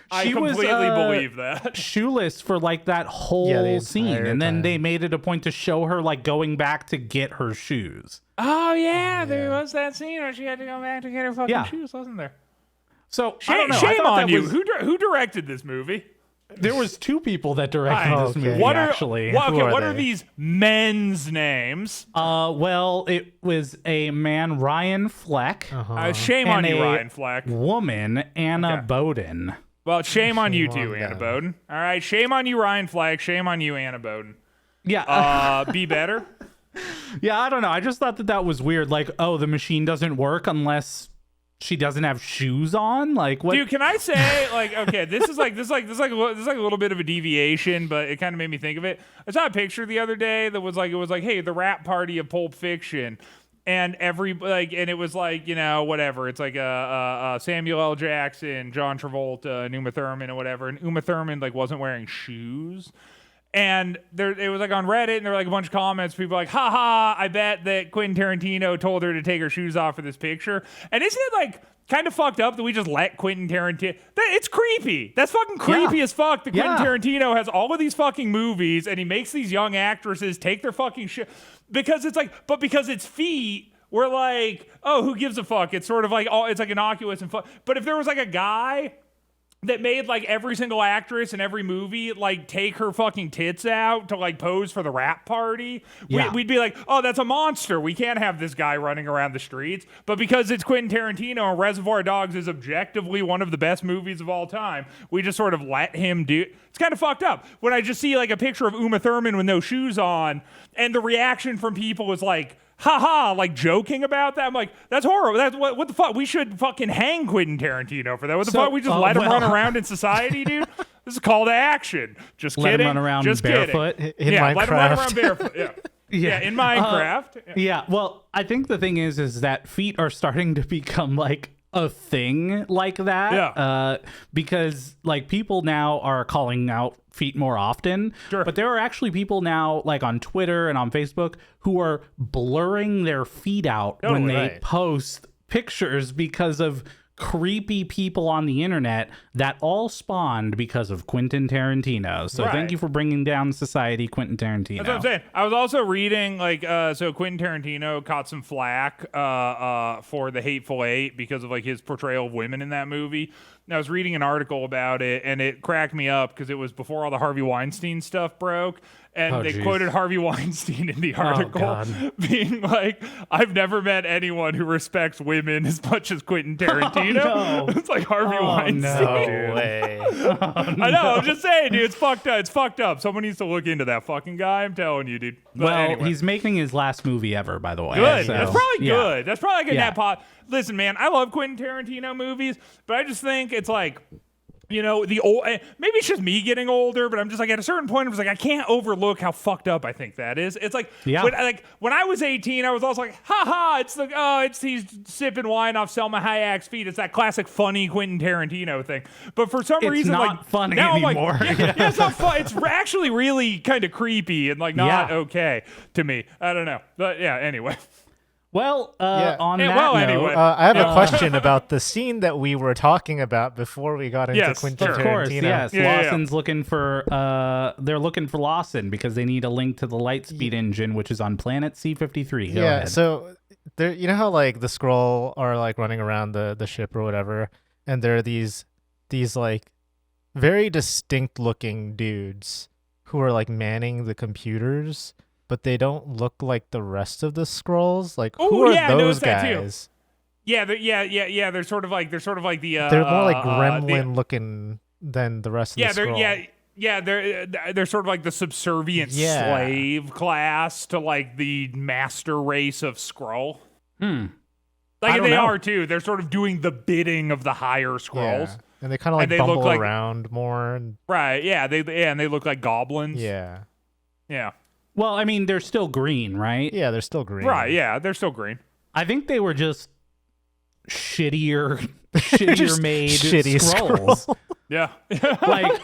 I She was, completely believe that. shoeless for like that whole Yeah, the scene, entire and then time. they made it a point to show her like going back to get her shoes. Oh yeah, there was that scene where she had to go back to get her fucking Yeah. shoes, wasn't there? So I don't know. I Shame thought on that you. was- Who directed this movie? There was two people that directed Hi. this Okay. movie. What are actually? What, Who okay, are what are they? these men's names? Well, it was a man, Ryan Fleck, Shame and on you, a Ryan Fleck. woman, Anna Okay. Bowden. Well, shame on you Shame too, on Anna them. Bowden. All right, shame on you, Ryan Fleck. Shame on you, Anna Bowden. Yeah, Be better. yeah. I don't know. I just thought that was weird. Like, oh, the machine doesn't work unless she doesn't have shoes on. Like, what? Dude, can I say like okay, this is like a little bit of a deviation, but it kind of made me think of it. I saw a picture the other day that was like, hey, the rap party of Pulp Fiction, and and it was like whatever. It's like Samuel L. Jackson, John Travolta, and Uma Thurman or whatever, and Uma Thurman like wasn't wearing shoes. And it was like on Reddit, and there were like a bunch of comments. People were like, haha, I bet that Quentin Tarantino told her to take her shoes off for this picture. And isn't it like kind of fucked up that we just let Quentin Tarantino? It's creepy. That's fucking creepy Yeah. as fuck that Quentin Yeah. Tarantino has all of these fucking movies and he makes these young actresses take their fucking shit. Because it's like, but because it's feet, we're like, oh, who gives a fuck? It's sort of like, oh, it's like innocuous and fun. But if there was like a guy that made like every single actress in every movie like take her fucking tits out to like pose for the rap party, Yeah. we'd be like, oh, that's a monster. We can't have this guy running around the streets. But because it's Quentin Tarantino and Reservoir Dogs is objectively one of the best movies of all time, we just sort of let him do. It's kind of fucked up when I just see like a picture of Uma Thurman with no shoes on, and the reaction from people is like, haha, like joking about that. I'm like, that's horrible. That's what the fuck? We should fucking hang Quentin Tarantino for that. What the So, fuck? We just let him well- run around in society, dude? This is a call to action. Just Let him kidding. run around just barefoot? Kidding. In yeah, let him run Minecraft. around barefoot. Yeah. Yeah, in Minecraft. Yeah, well, I think the thing is that feet are starting to become like a thing like that. Yeah. Because like people now are calling out feet more often. Sure. But there are actually people now like on Twitter and on Facebook who are blurring their feet out when Totally. they Right. post pictures because of creepy people on the internet that all spawned because of Quentin Tarantino. So Right. thank you for bringing down society, Quentin Tarantino. That's what I'm saying. I was also reading so Quentin Tarantino caught some flack for The Hateful Eight because of like his portrayal of women in that movie. I was reading an article about it, and it cracked me up because it was before all the Harvey Weinstein stuff broke. And they quoted Harvey Weinstein in the article being like, I've never met anyone who respects women as much as Quentin Tarantino. No. It's like Harvey Weinstein. No way. I know, I'm just saying, dude, it's fucked up. It's fucked up. Someone needs to look into that fucking guy. I'm telling you, dude. But Well, anyway. he's making his last movie ever, by the way. Good. So, That's probably yeah. good. That's probably like a Yeah. net pot. Listen, man, I love Quentin Tarantino movies, but I just think it's like, you know, the old. Maybe it's just me getting older, but I'm just like at a certain point, I was like, I can't overlook how fucked up I think that is. It's like, when I was 18, I was also like, haha, it's he's sipping wine off Selma Hayek's feet. It's that classic funny Quentin Tarantino thing. But for some reason, not like funny now anymore. I'm like, yeah, it's not fun. It's actually really kind of creepy and like not okay to me. I don't know, but yeah. Anyway. Well, on Yeah, that well, note, anyway. I have a question about the scene that we were talking about before we got into Yes, Quentin of Tarantino. course, yes. Yeah. Lawson's looking for they're looking for Lawson because they need a link to the Lightspeed engine, which is on planet C53. Go ahead. So there, you know how like the Skrull are like running around the ship or whatever, and there are these like very distinct looking dudes who are like manning the computers, but they don't look like the rest of the Skrulls. Like, who are I those noticed that too. guys? Yeah, They're sort of like the. They're more like gremlin looking than the rest of the Skrull. They're sort of like the subservient slave class to like the master race of Skrull. Like I don't they know. are too. They're sort of doing the bidding of the higher Skrulls. Yeah. And they kind of like they look bumble like- around more. And, Right? Yeah. And they look like goblins. yeah. Yeah. Well, I mean, they're still green, right? Yeah, they're still green. Right. Yeah. They're still green. I think they were just shittier Just made shitty Skrulls. Yeah. Like,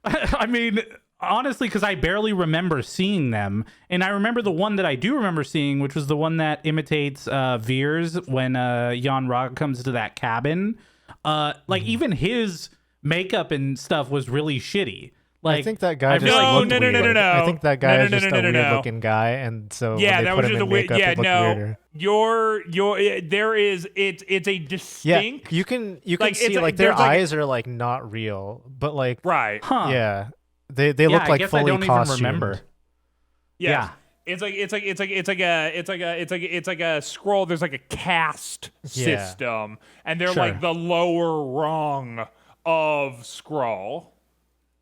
I mean, honestly, because I barely remember seeing them, and I remember the one that I do remember seeing, which was the one that imitates Veers when Jan Rog comes to that cabin. Like even his makeup and stuff was really shitty. Like I think that guy just No, looked no, no, no, weird. no, no. I think that guy No, is no, just no, a no, no, weird no. looking guy, and so Yeah, when they that put was him just in a weird. makeup, Yeah, it looked no. weirder. There is. It's a Yeah, distinct. you can Like, see it's like their there's like eyes are like not real, but like Right. huh? yeah, they Yeah, look I like guess fully I don't costumed. even remember. Yes. Yeah. It's like a scroll. There's like a caste Yeah. system, and they're Sure. like the lower rung of scroll.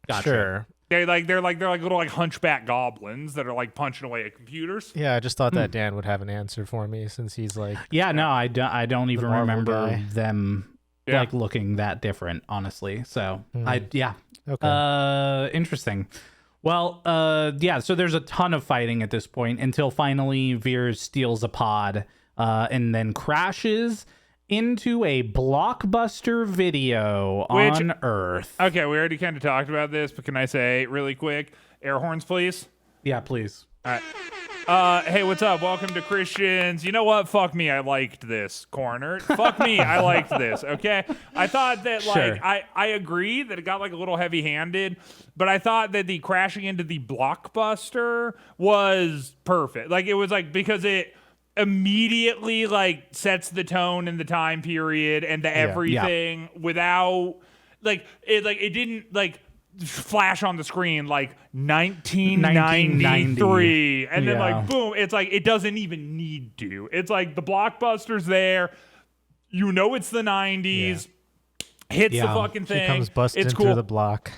Gotcha. Sure. They're like little like hunchback goblins that are like punching away at computers. Yeah, I just thought that Dan would have an answer for me since he's like Yeah, no, I don't even Marvel remember guy. them Yeah. like looking that different, honestly. So okay. interesting. Well, so there's a ton of fighting at this point until finally Veers steals a pod and then crashes into a Blockbuster Video on Earth. Okay, we already kind of talked about this, but can I say really quick, air horns, please? Yeah, please. All right. Hey, what's up? Welcome to Christians. You know what? Fuck me. I liked this corner. Fuck me. I liked this. Okay. I thought that Sure. I agree that it got like a little heavy handed, but I thought that the crashing into the Blockbuster was perfect. Like it was like because it immediately like sets the tone and the time period and the everything without it didn't like flash on the screen like 1993 and then like boom, it's like it doesn't even need to. It's like the Blockbuster's there, you know, it's the 90s, hits the fucking thing. She comes busting it's cool. through the block.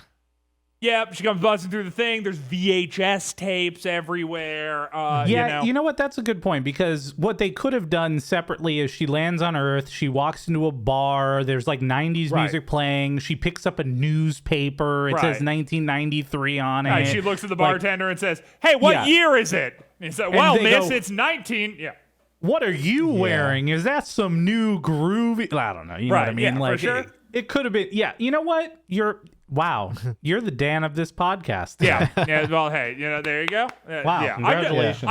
Yep, she comes busting through the thing. There's VHS tapes everywhere. You know what? That's a good point, because what they could have done separately is she lands on Earth, she walks into a bar, there's like 90s music playing, she picks up a newspaper, it says 1993 on it. Right, she looks at the bartender and says, "Hey, what year is it?" And he said, "Well, miss, it's 19." Yeah. What are you wearing? Is that some new groovy? I don't know. You know what I mean? Yeah, like for sure. it could have been. Yeah. You know what? You're the Dan of this podcast. Yeah. Yeah. Well, hey, there you go. Wow. Yeah. Congratulations.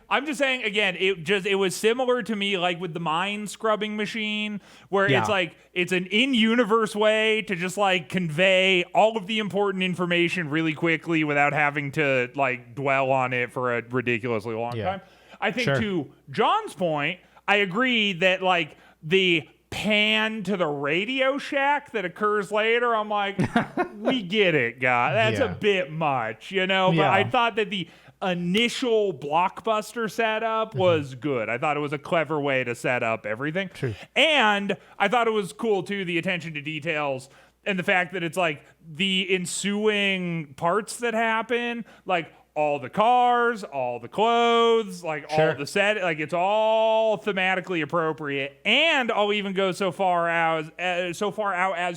I'm just saying again. It was similar to me like with the mind scrubbing machine, where it's like it's an in-universe way to just like convey all of the important information really quickly without having to like dwell on it for a ridiculously long time. I think to John's point, I agree that like the pan to the Radio Shack that occurs later, I'm like, we get it, guy. That's a bit much, you know? But Yeah. I thought that the initial blockbuster setup was good. I thought it was a clever way to set up everything. True. And I thought it was cool, too, the attention to details and the fact that it's like the ensuing parts that happen, like all the cars, all the clothes, like all the set, like it's all thematically appropriate. And I'll even go so far out as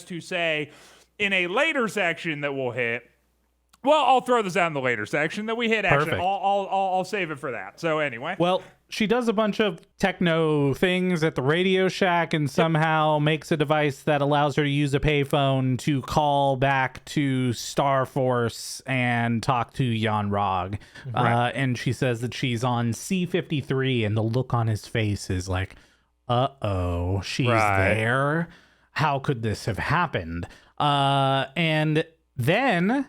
to say, in a later section that we'll hit. Well, I'll throw this out in the later section that we hit. Actually, Perfect. I'll save it for that. So anyway, Well, she does a bunch of techno things at the Radio Shack and somehow makes a device that allows her to use a payphone to call back to Star Force and talk to Jan Rog. And she says that she's on C-53, and the look on his face is like, uh-oh, she's there? How could this have happened? And then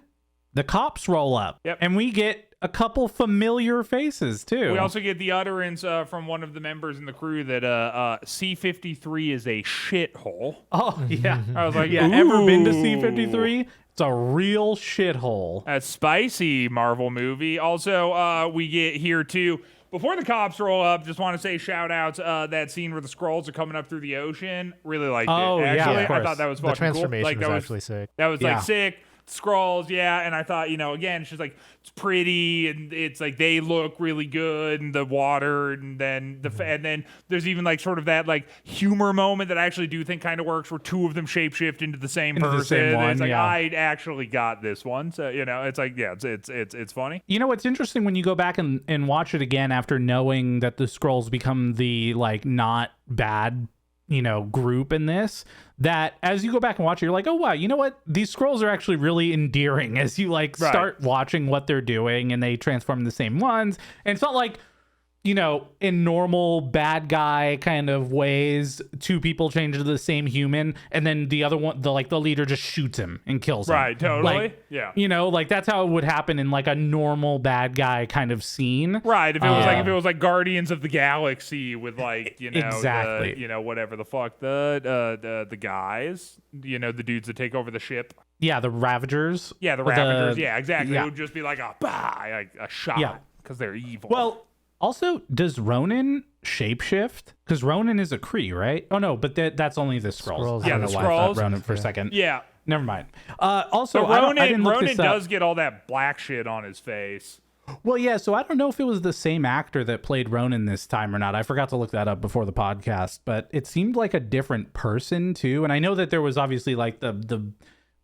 the cops roll up, and we get a couple familiar faces too. we also get the utterance from one of the members in the crew that C-53 is a shithole. Oh yeah, I was like, yeah. Ever been to ooh. C-53? It's a real shithole. A spicy Marvel movie. Also, we get here too. Before the cops roll up, just want to say shout outs that scene where the Skrulls are coming up through the ocean. Really liked Oh, it. yeah, Actually, of course. I thought that was The fucking transformation cool. Like, was that actually sick. That was Yeah. like sick. Skrulls, yeah, and I thought, you know, again, it's just like it's pretty, and it's like they look really good, and the water, and then and then there's even like sort of that like humor moment that I actually do think kind of works, where two of them shapeshift into the same Into person. the same And one, it's like yeah. I actually got this one, so you know, it's like it's funny. You know what's interesting when you go back and watch it again after knowing that the Skrulls become the like not bad, you know, group in this, that as you go back and watch it, you're like, oh wow, you know what? These Skrulls are actually really endearing as you like start watching what they're doing, and they transform into the same ones. And it's not like, you know, in normal bad guy kind of ways, two people change into the same human, and then the other one, the leader just shoots him and kills him. Right, totally. Like, yeah. You know, like that's how it would happen in like a normal bad guy kind of scene. Right, if it was like Guardians of the Galaxy with like, you know, Exactly. you know, whatever the fuck the guys, you know, the dudes that take over the ship. Yeah, the Ravagers. Yeah, the Or Ravagers. Yeah, exactly. yeah. It would just be like a shot. Yeah. Because they're evil. Well, also, does Ronan shapeshift? Because Ronan is a Kree, right? Oh no, but that's only the Skrulls. Skrulls, I don't yeah, know the why I thought Skrulls. Ronan for a second. yeah. Never mind. Also, But I didn't look Ronan this up. does get all that black shit on his face. Well, yeah, so I don't know if it was the same actor that played Ronan this time or not. I forgot to look that up before the podcast, but it seemed like a different person too. And I know that there was obviously like the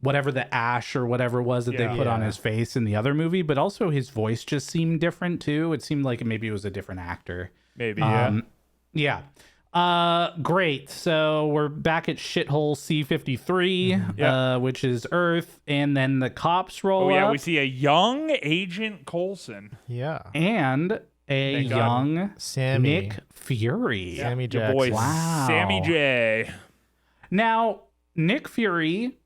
whatever the ash or whatever it was that they put on his face in the other movie, but also his voice just seemed different too. It seemed like maybe it was a different actor. Maybe, yeah. Yeah. Great. So we're back at shithole C-53, which is Earth, and then the cops roll Oh, yeah, up, we see a young Agent Coulson. Yeah. and a Thank God. young Sammy. Nick Fury. Sammy Your Jackson. boy, Wow. Sammy J. Now, Nick Fury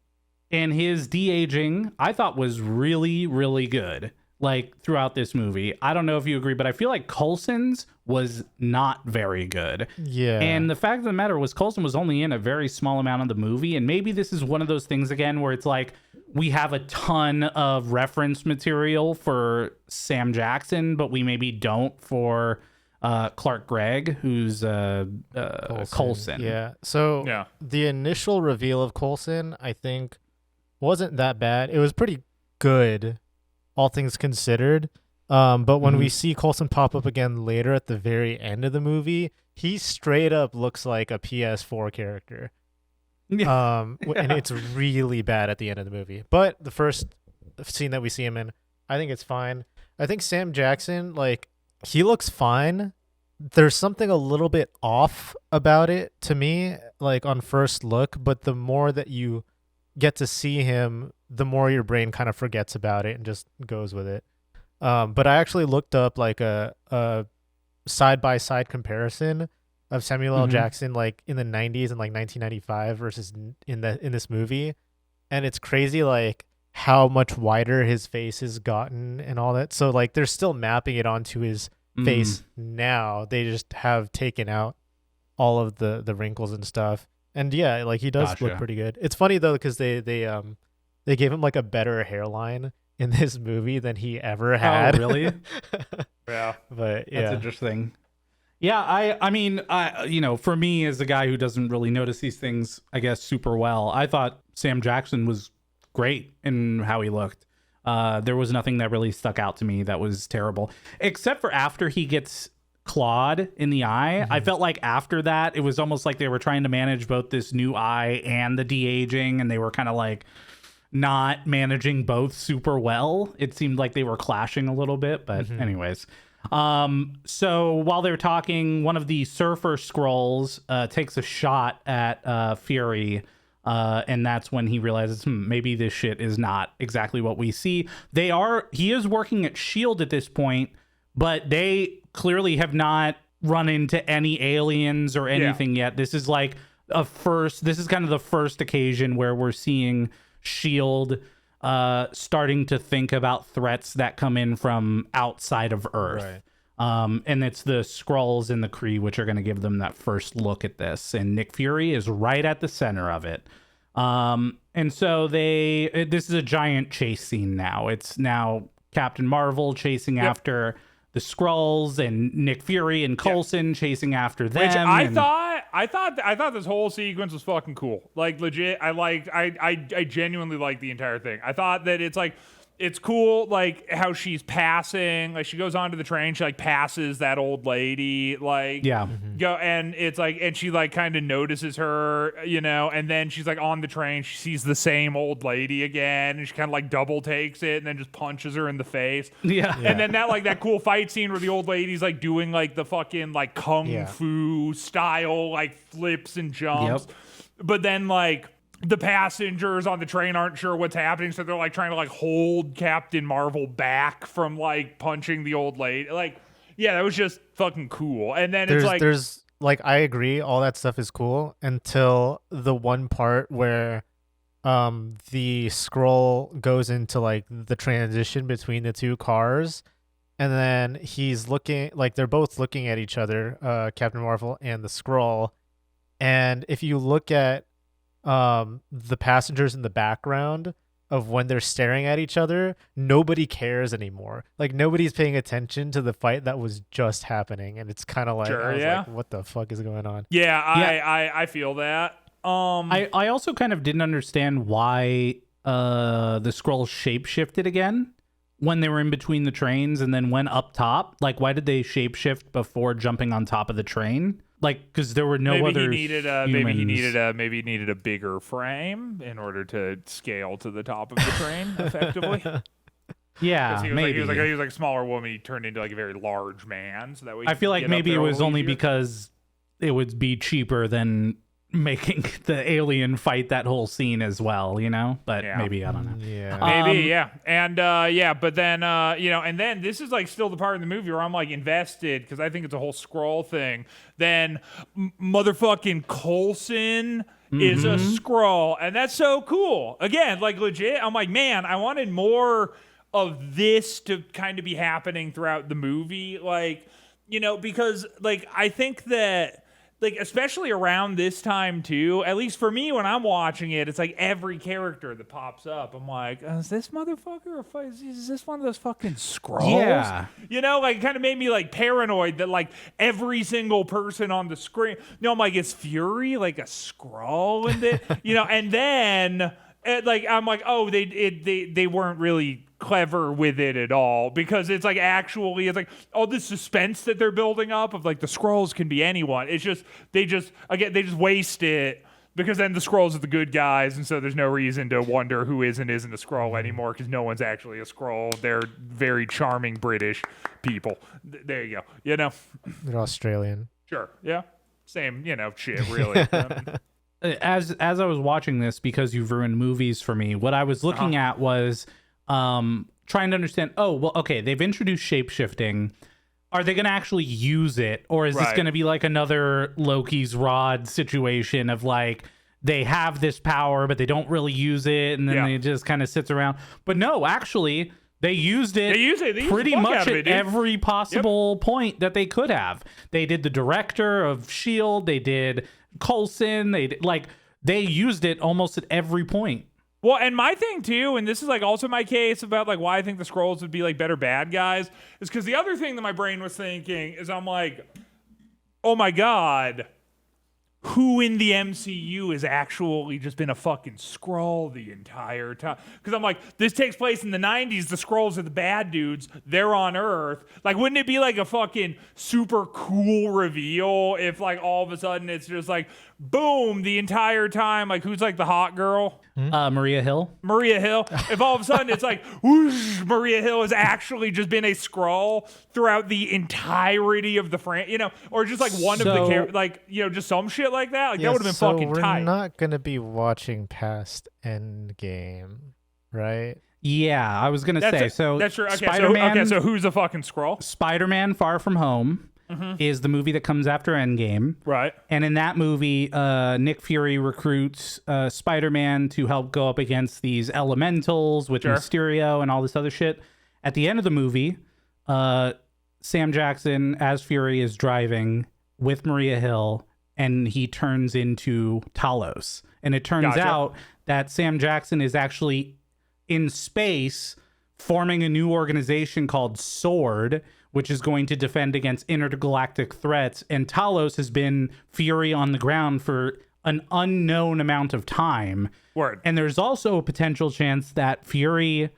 and his de-aging, I thought was really, really good. Like throughout this movie, I don't know if you agree, but I feel like Coulson's was not very good. Yeah. And the fact of the matter was Coulson was only in a very small amount of the movie. And maybe this is one of those things again where it's like we have a ton of reference material for Sam Jackson, but we maybe don't for Clark Gregg, who's Coulson. Yeah. So Yeah. the initial reveal of Coulson, I think, wasn't that bad. It was pretty good, all things considered. But when we see Coulson pop up again later at the very end of the movie, he straight up looks like a PS4 character. And it's really bad at the end of the movie. But the first scene that we see him in, I think it's fine. I think Sam Jackson, like, he looks fine. There's something a little bit off about it to me, like on first look, but the more that you get to see him, the more your brain kind of forgets about it and just goes with it. But I actually looked up like a side-by-side comparison of Samuel L. Jackson like in the 90s and like 1995 versus in this movie, and it's crazy like how much wider his face has gotten and all that. So like they're still mapping it onto his face now. They just have taken out all of the wrinkles and stuff. And yeah, like he does look Gotcha. pretty good. It's funny though because they gave him like a better hairline in this movie than he ever had. Oh, really? Yeah. But That's yeah, interesting. Yeah, I mean, for me as a guy who doesn't really notice these things, I guess, super well, I thought Sam Jackson was great in how he looked. There was nothing that really stuck out to me that was terrible, except for after he gets clawed in the eye. I felt like after that, it was almost like they were trying to manage both this new eye and the de-aging, and they were kind of like not managing both super well. It seemed like they were clashing a little bit, but anyways. So while they're talking, one of the Surfer Scrolls takes a shot at Fury, and that's when he realizes maybe this shit is not exactly what we see. He is working at SHIELD at this point, but they clearly have not run into any aliens or anything yet. This is like this is kind of the first occasion where we're seeing SHIELD starting to think about threats that come in from outside of Earth. Right. And it's the Skrulls and the Kree which are going to give them that first look at this. And Nick Fury is right at the center of it. And so this is a giant chase scene now. It's now Captain Marvel chasing after the Skrulls and Nick Fury and Coulson chasing after them. Which I thought this whole sequence was fucking cool. Like legit, I genuinely liked the entire thing. I thought that it's cool, like how she's passing, like she goes onto the train, she like passes that old lady, like go, and it's like, and she like kind of notices her, and then she's like on the train, she sees the same old lady again, and she kind of like double takes it, and then just punches her in the face. And then that cool fight scene where the old lady's like doing like the fucking like kung fu style like flips and jumps, but then like the passengers on the train aren't sure what's happening, so they're like trying to like hold Captain Marvel back from like punching the old lady. Like, yeah, that was just fucking cool. And then there's I agree, all that stuff is cool until the one part where the scroll goes into like the transition between the two cars, and then he's looking, like they're both looking at each other, Captain Marvel and the scroll. And if you look at the passengers in the background of when they're staring at each other, nobody cares anymore. Like nobody's paying attention to the fight that was just happening, and it's kind of like, like, what the fuck is going on? I feel that. I also kind of didn't understand why the Skrulls shape-shifted again when they were in between the trains and then went up top. Like, why did they shape-shift before jumping on top of the train? Like, because there were no other humans. Maybe he needed a bigger frame in order to scale to the top of the train effectively. Yeah, maybe he was like a smaller woman. He turned into like a very large man, so that way. I feel like maybe it was only because it would be cheaper than making the alien fight that whole scene as well, but maybe, I don't know. But then and then this is like still the part of the movie where I'm like invested because I think it's a whole Skrull thing. Then motherfucking Coulson is a Skrull, and that's so cool. Again, like legit, I'm like, man, I wanted more of this to kind of be happening throughout the movie, like, because like I think that, like, especially around this time too, at least for me when I'm watching it, it's like every character that pops up, I'm like, is this motherfucker is this one of those fucking Skrulls? Yeah. Like it kind of made me like paranoid that like every single person on the screen, I'm like, is Fury like a Skrull in it? And then like I'm like, oh, they weren't really clever with it at all, because it's like actually it's like all this suspense that they're building up of like the Skrulls can be anyone. It's just they just waste it, because then the Skrulls are the good guys, and so there's no reason to wonder who is and isn't a Skrull anymore, because no one's actually a Skrull. They're very charming British people. There you go. They're Australian. Sure. Yeah. Same. Shit. Really. As I was watching this, because you've ruined movies for me, what I was looking at was trying to understand, they've introduced shape-shifting. Are they going to actually use it? Or is this going to be like another Loki's rod situation of like, they have this power, but they don't really use it, and then it just kind of sits around? But no, actually, they used it. They used pretty much at every possible point that they could have. They did the director of SHIELD. They did Coulson. They used it almost at every point. Well, and my thing too, and this is like also my case about like why I think the Skrulls would be like better bad guys, is because the other thing that my brain was thinking is I'm like, oh my God, who in the MCU has actually just been a fucking Skrull the entire time? Because I'm like, this takes place in the 90s. The Skrulls are the bad dudes. They're on Earth. Like, wouldn't it be like a fucking super cool reveal if like all of a sudden it's just like, boom, the entire time, like who's like the hot girl? Maria Hill. Maria Hill. If all of a sudden it's like, whoosh, Maria Hill has actually just been a Skrull throughout the entirety of the franchise, or just like one of the just some shit like that. Like that would have been fucking tight. We're not gonna be watching past Endgame, right? Yeah, I was gonna say. So that's true. Okay, Spider-Man, so who's a fucking Skrull? Spider-Man: Far From Home is the movie that comes after Endgame. Right. And in that movie, Nick Fury recruits Spider-Man to help go up against these elementals with Mysterio and all this other shit. At the end of the movie, Sam Jackson, as Fury, is driving with Maria Hill, and he turns into Talos. And it turns out that Sam Jackson is actually in space forming a new organization called SWORD, which is going to defend against intergalactic threats. And Talos has been Fury on the ground for an unknown amount of time. Word. And there's also a potential chance that Fury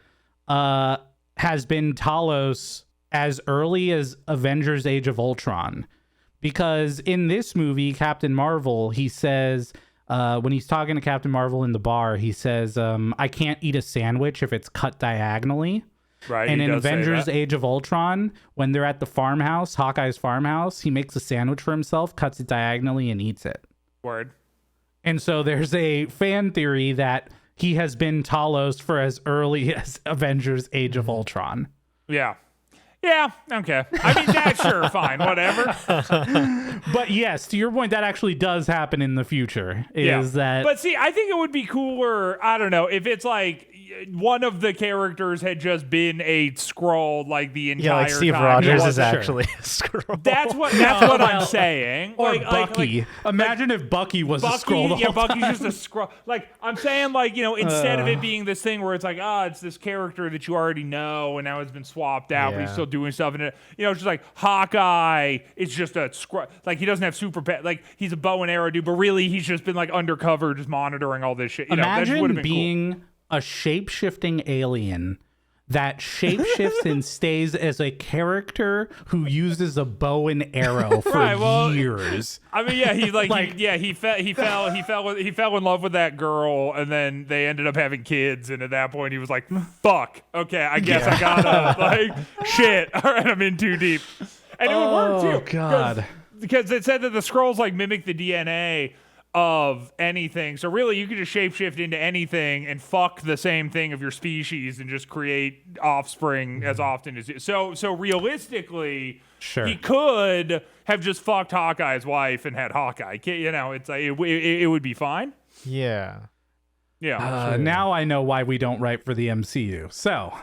has been Talos as early as Avengers Age of Ultron. Because in this movie, Captain Marvel, he says, when he's talking to Captain Marvel in the bar, he says, I can't eat a sandwich if it's cut diagonally. Right. And in Avengers Age of Ultron, when they're at the farmhouse, Hawkeye's farmhouse, he makes a sandwich for himself, cuts it diagonally, and eats it. Word. And so there's a fan theory that he has been Talos for as early as Avengers Age of Ultron. Yeah. Yeah, okay. I mean, that's sure, fine, whatever. But yes, to your point, that actually does happen in the future. But see, I think it would be cooler, I don't know, if it's like one of the characters had just been a Skrull like the entire time. Yeah, like Steve Rogers is actually a Skrull. That's what I'm saying. Or like, Bucky. Imagine if Bucky was a Skrull the whole Bucky's time. just a Skrull. Like, I'm saying, like, instead of it being this thing where it's like, it's this character that you already know and now it's been swapped out, but he's still doing stuff in it. It's just like Hawkeye is just a Skrull. Like, he doesn't have super pet. Like, he's a bow and arrow dude, but really he's just been like undercover, just monitoring all this shit. Imagine being a shape-shifting alien that shapeshifts and stays as a character who uses a bow and arrow for years. I mean, yeah, he fell in love with that girl, and then they ended up having kids, and at that point he was like, "Fuck, okay, I guess I gotta shit. All right, I'm in too deep," and it would work too. Oh God, because it said that the Skrulls like mimic the DNA of anything, so really you could just shapeshift into anything and fuck the same thing of your species and just create offspring as often as so realistically he could have just fucked Hawkeye's wife and had Hawkeye. It's like it would be fine. Yeah. Now I know why we don't write for the MCU. So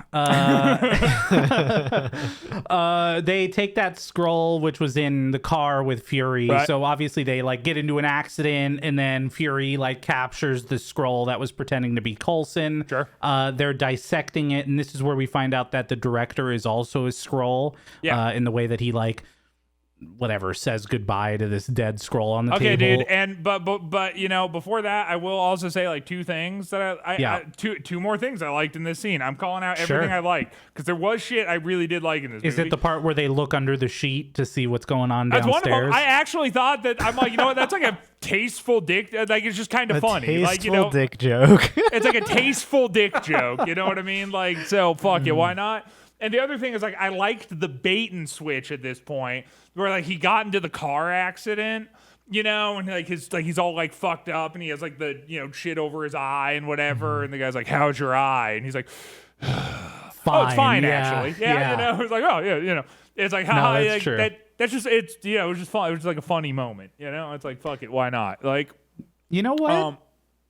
they take that Skrull, which was in the car with Fury. Right. So obviously they get into an accident, and then Fury captures the Skrull that was pretending to be Coulson. Sure. They're dissecting it, and this is where we find out that the director is also a Skrull. Yeah. In the way that he says goodbye to this dead Skrull on the table. Okay, dude, and but before that, I will also say two things that two more things I liked in this scene. I'm calling out everything I liked because there was shit I really did like in this movie. Is it the part where they look under the sheet to see what's going on downstairs? That's one of them. I actually thought that I'm like, that's like a tasteful dick. Like, it's just kind of funny. Tasteful dick joke. It's like a tasteful dick joke. You know what I mean? Like, so fuck it, why not? And the other thing is I liked the bait and switch at this point where he got into the car accident, and he's all fucked up and he has the shit over his eye and whatever, and the guy's like, "How's your eye?" And he's like, "Fine." Oh, it's fine actually. Yeah. It's like, oh yeah, it's like, no, that's true. That's just it was just fun. It was just like a funny moment, It's like, fuck it, why not? Like, you know what?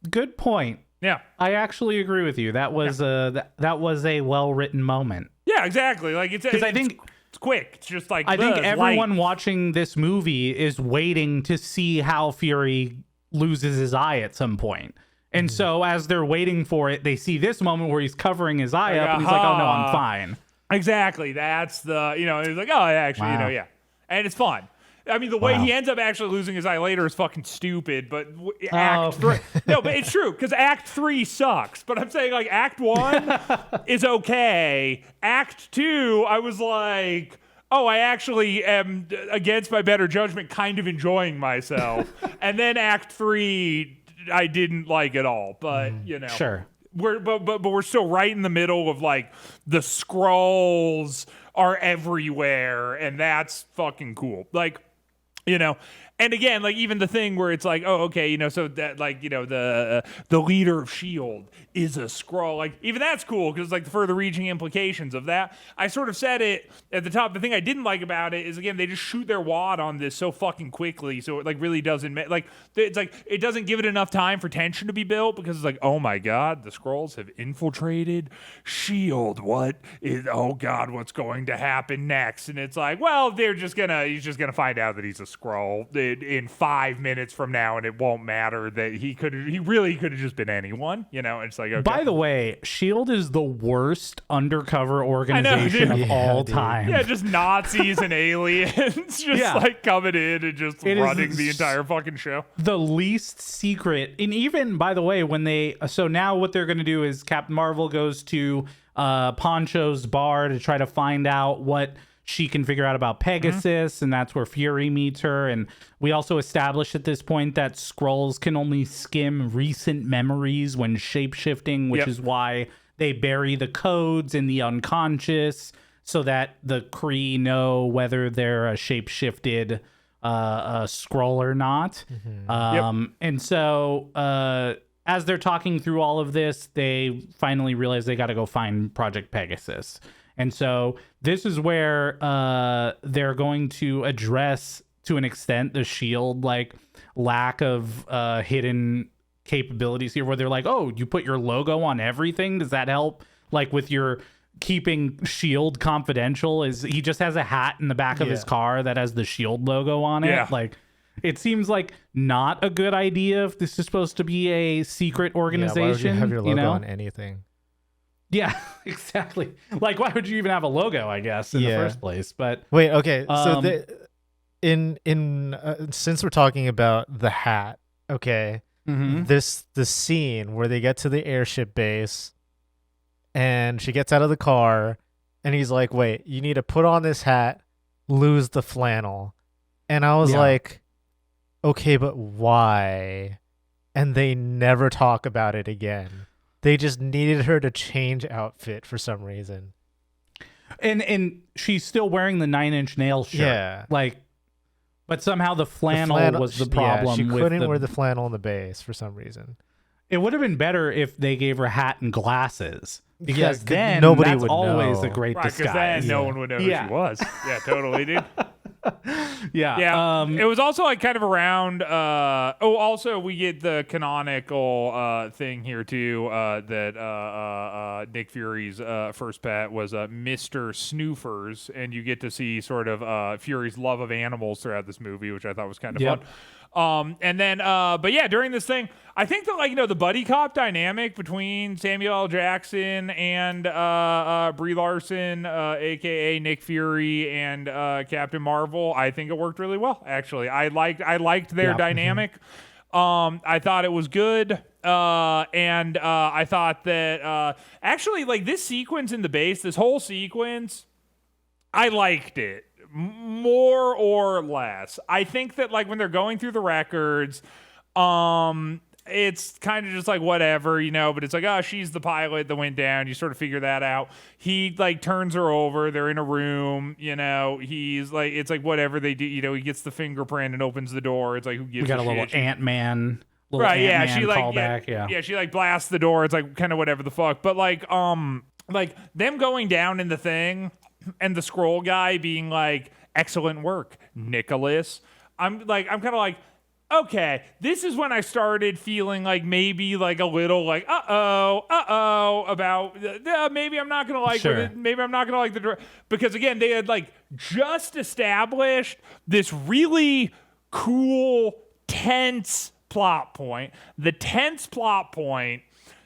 Good point. Yeah, I actually agree with you. That was that was a well-written moment. Yeah, exactly. Like, because I think It's quick. It's just like I think it's everyone light. watching this movie is waiting to see how Fury loses his eye at some point. And so as they're waiting for it, they see this moment where he's covering his eye up and he's like, oh no, I'm fine. Exactly. That's the, he's like, oh, actually, Wow. yeah. And it's fun. I mean, the way Wow. he ends up actually losing his eye later is fucking stupid, but Act 3... No, but it's true, because Act 3 sucks. But I'm saying, like, Act 1 is okay. Act 2, I was like... Oh, I actually am, against my better judgment, kind of enjoying myself. And then Act 3, I didn't like at all. But, Sure. But we're still right in the middle of, like, the scrolls are everywhere, and that's fucking cool. Like, and again, like, even the thing where it's like, oh, okay, so that, like, the leader of S.H.I.E.L.D. is a Skrull. Like, even that's cool, because, like, the further-reaching implications of that. I sort of said it at the top. The thing I didn't like about it is, again, they just shoot their wad on this so fucking quickly, so it, like, really doesn't... Like, it's like, it doesn't give it enough time for tension to be built, because it's like, oh, my God, the Skrulls have infiltrated S.H.I.E.L.D. Oh, God, what's going to happen next? And it's like, well, he's just gonna find out that he's a Skrull in 5 minutes from now, and it won't matter that he really could have just been anyone, and it's like, okay. By the way, S.H.I.E.L.D. is the worst undercover organization dude. of all dude. time. Yeah, just Nazis and aliens just like coming in and just running the entire fucking show. The least secret. And even, by the way, so now what they're going to do is Captain Marvel goes to Poncho's bar to try to find out what she can figure out about Pegasus, and that's where Fury meets her. And we also established at this point that Skrulls can only skim recent memories when shapeshifting, which is why they bury the codes in the unconscious so that the Kree know whether they're a shapeshifted a Skrull or not. And so as they're talking through all of this, they finally realize they got to go find Project Pegasus. And so this is where they're going to address, to an extent, the S.H.I.E.L.D. like lack of hidden capabilities here, where they're like, oh, you put your logo on everything? Does that help? Like with your keeping S.H.I.E.L.D. confidential? Is he just has a hat in the back of his car that has the S.H.I.E.L.D. logo on it? Yeah. Like, it seems like not a good idea if this is supposed to be a secret organization. Why would you have your logo on anything? Yeah, exactly. Like, why would you even have a logo, I guess, in the first place? But wait, okay. So since we're talking about the hat, okay, the scene where they get to the airship base and she gets out of the car and he's like, wait, you need to put on this hat, lose the flannel. And I was like, okay, but why? And they never talk about it again. They just needed her to change outfit for some reason. And she's still wearing the 9-inch nail shirt. Yeah. Like, but somehow the flannel was the problem. She with couldn't wear the flannel on the base for some reason. It would have been better if they gave her a hat and glasses. Because then nobody that's would always know. a great Right, because disguise. then no one would know who she was. Yeah, totally, dude. Yeah. It was also like kind of around. Also we get the canonical thing here too. That Nick Fury's first pet was Mr. Snoofers, and you get to see sort of Fury's love of animals throughout this movie, which I thought was kind of fun. And then, but yeah, during this thing, I think that, like, the buddy cop dynamic between Samuel L. Jackson and Brie Larson, aka Nick Fury, and Captain Marvel, I think it worked really well. Actually, I liked their dynamic. I thought it was good. And I thought that actually, like, this sequence in the base, this whole sequence, I liked it. More or less. I think that, like, when they're going through the records, it's kind of just like whatever, but it's like, oh, she's the pilot that went down. You sort of figure that out. He, like, turns her over. They're in a room, he's like, it's like whatever they do, he gets the fingerprint and opens the door. It's like, who gives a shit? We got a little Ant-Man. Right, yeah, she like, callback, yeah, she like blasts the door. It's like kind of whatever the fuck. But like them going down in the thing and the scroll guy being like, excellent work, Nicholas. I'm kind of like, okay, this is when I started feeling like maybe like a little like about maybe I'm not gonna like Sure. maybe I'm not gonna like because again they had like just established this really cool tense plot point. The tense plot point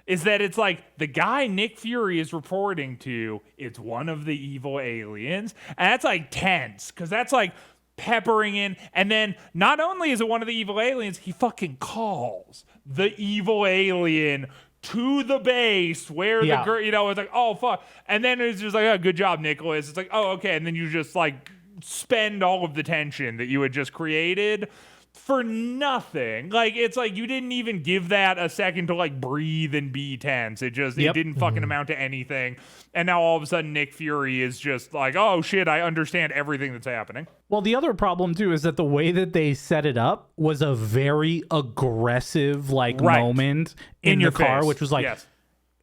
is that it's like the guy Nick Fury is reporting to, it's one of the evil aliens, and that's like tense because that's like peppering in, and then not only is it one of the evil aliens, he fucking calls the evil alien to the base where the girl, it's like, oh fuck, and then it's just like, oh, good job, Nicholas. It's like, oh, okay, and then you just like spend all of the tension that you had just created for nothing. Like, it's like you didn't even give that a second to like breathe and be tense. It didn't fucking amount to anything. And now all of a sudden Nick Fury is just like, oh shit, I understand everything that's happening. Well, the other problem too is that the way that they set it up was a very aggressive moment in your car, which was like, yes.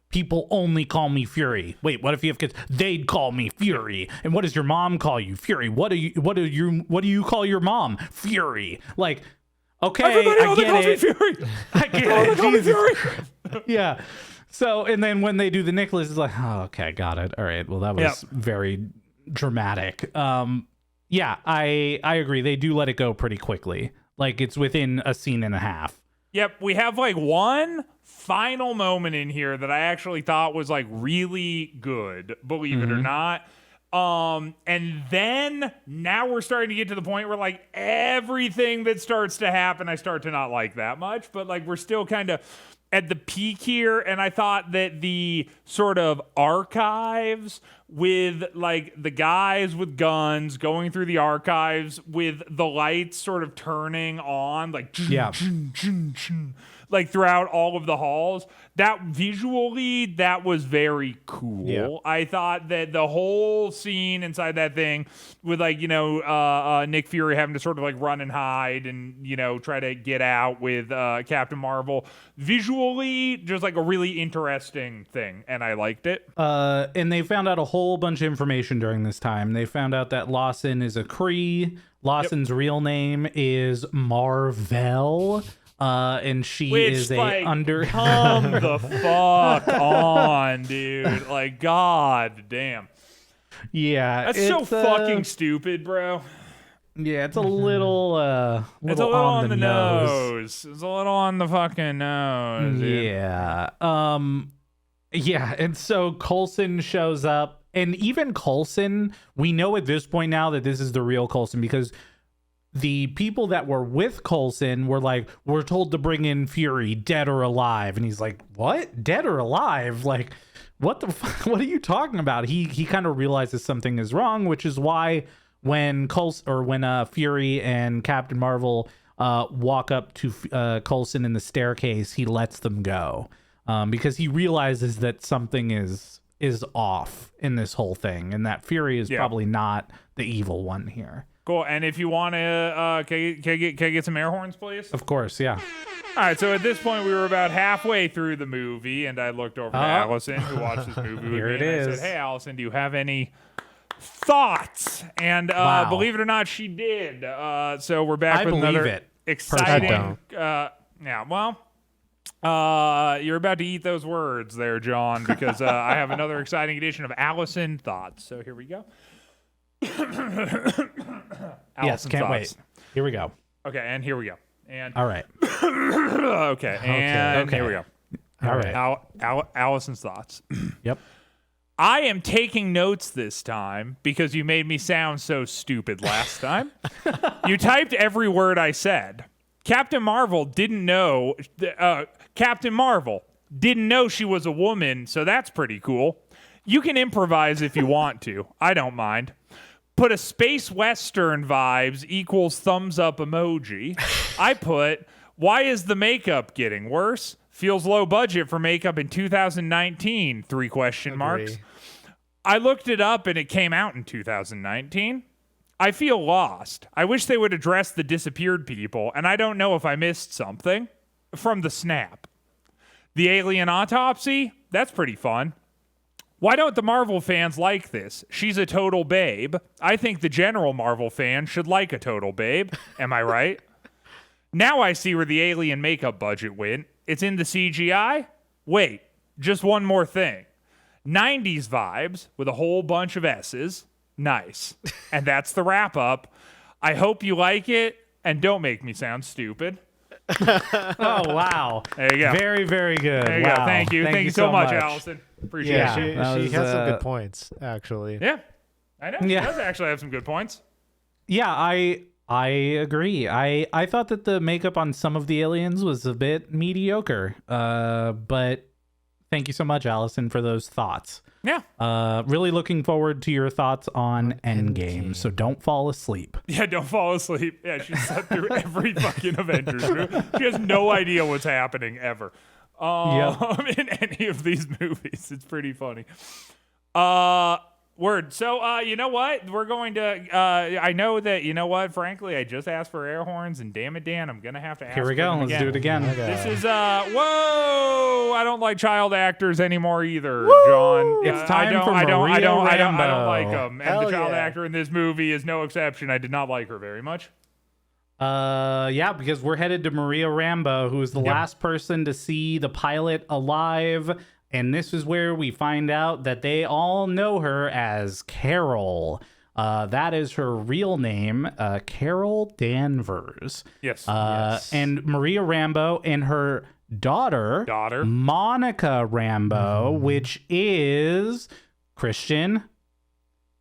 People only call me Fury. Wait, what if you have kids? They'd call me Fury. And what does your mom call you? Fury. What do you call your mom? Fury. Like, okay, everybody I get calls it. me Fury. I get it. Call me Fury. Yeah. So, and then when they do the Nicholas, it's like, oh, okay, got it. All right. Well, that was very dramatic. Yeah, I agree. They do let it go pretty quickly. Like, it's within a scene and a half. Yep, we have like one final moment in here that I actually thought was like really good, believe it or not. And then now we're starting to get to the point where like everything that starts to happen, I start to not like that much, but like we're still kind of at the peak here. And I thought that the sort of archives with like the guys with guns going through the archives with the lights sort of turning on, like, like throughout all of the halls, that visually, that was very cool. Yeah. I thought that the whole scene inside that thing with like, Nick Fury having to sort of like run and hide and, try to get out with Captain Marvel, visually just like a really interesting thing. And I liked it. And they found out a whole bunch of information during this time. They found out that Lawson is a Kree. Lawson's real name is Marvel. And she is come the fuck on, dude. Like, god damn. Yeah. That's so fucking stupid, bro. Yeah, it's a little it's a little on the nose. It's a little on the fucking nose. Dude. Yeah. Yeah, and so Coulson shows up, and even Coulson, we know at this point now that this is the real Coulson because the people that were with Coulson were like, we're told to bring in Fury, dead or alive. And he's like, what? Dead or alive? Like, what the fuck? What are you talking about? He kind of realizes something is wrong, which is why when Fury and Captain Marvel walk up to Coulson in the staircase, he lets them go because he realizes that something is off in this whole thing, and that Fury is probably not the evil one here. Cool. And if you want to, can I get some air horns, please? Of course, yeah. All right. So at this point, we were about halfway through the movie, and I looked over to Allison, who watched this movie with Here me, it and I is. said, "Hey, Allison, do you have any thoughts?" And Wow. believe it or not, she did. So we're back with believe another it, exciting. personally. Yeah. Well. You're about to eat those words there, John, because I have another exciting edition of Allison Thoughts. So here we go. Yes, can't wait. Here we go. Okay, and here we go. And All right. okay, and okay. here we go. All right. Allison's thoughts. Yep. I am taking notes this time because you made me sound so stupid last time. You typed every word I said. Captain Marvel didn't know she was a woman, so that's pretty cool. You can improvise if you want to. I don't mind. Put a space western vibes equals thumbs up emoji. I put, why is the makeup getting worse? Feels low budget for makeup in 2019, 3 question marks. Agree. I looked it up and it came out in 2019. I feel lost. I wish they would address the disappeared people, and I don't know if I missed something. From the snap. The alien autopsy? That's pretty fun. Why don't the Marvel fans like this? She's a total babe. I think the general Marvel fan should like a total babe. Am I right? Now I see where the alien makeup budget went. It's in the CGI. Wait, just one more thing. 90s vibes with a whole bunch of S's. Nice. And that's the wrap up. I hope you like it, and don't make me sound stupid. Oh, wow. There you go. Very, very good. There you Wow. go. Thank you. Thank you so much, much. Allison. Appreciate Yeah, it. that she was, has some good points, actually. Yeah. I know. Yeah. She does actually have some good points. Yeah, I agree. I thought that the makeup on some of the aliens was a bit mediocre. But thank you so much, Allison, for those thoughts. Yeah. Really looking forward to your thoughts on Endgame. So don't fall asleep. Yeah, don't fall asleep. Yeah, she slept through every fucking Avengers movie. She has no idea what's happening ever. In any of these movies. It's pretty funny. Word. So, you know what? We're going to, I know that, you know what? Frankly, I just asked for air horns, and damn it, Dan, I'm going to have to ask Here we for go. them Let's again. do it again. This is, whoa! I don't like child actors anymore either, John. It's time for I don't Maria like Rambeau. them. And Hell the child yeah. actor in this movie is no exception. I did not like her very much. Yeah, because we're headed to Maria Rambeau, who is the last person to see the pilot alive. And this is where we find out that they all know her as Carol. That is her real name, Carol Danvers. Yes. And Maria Rambeau and her daughter, Monica Rambeau, which is Christian.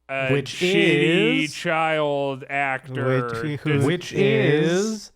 Which shitty is child actor, which is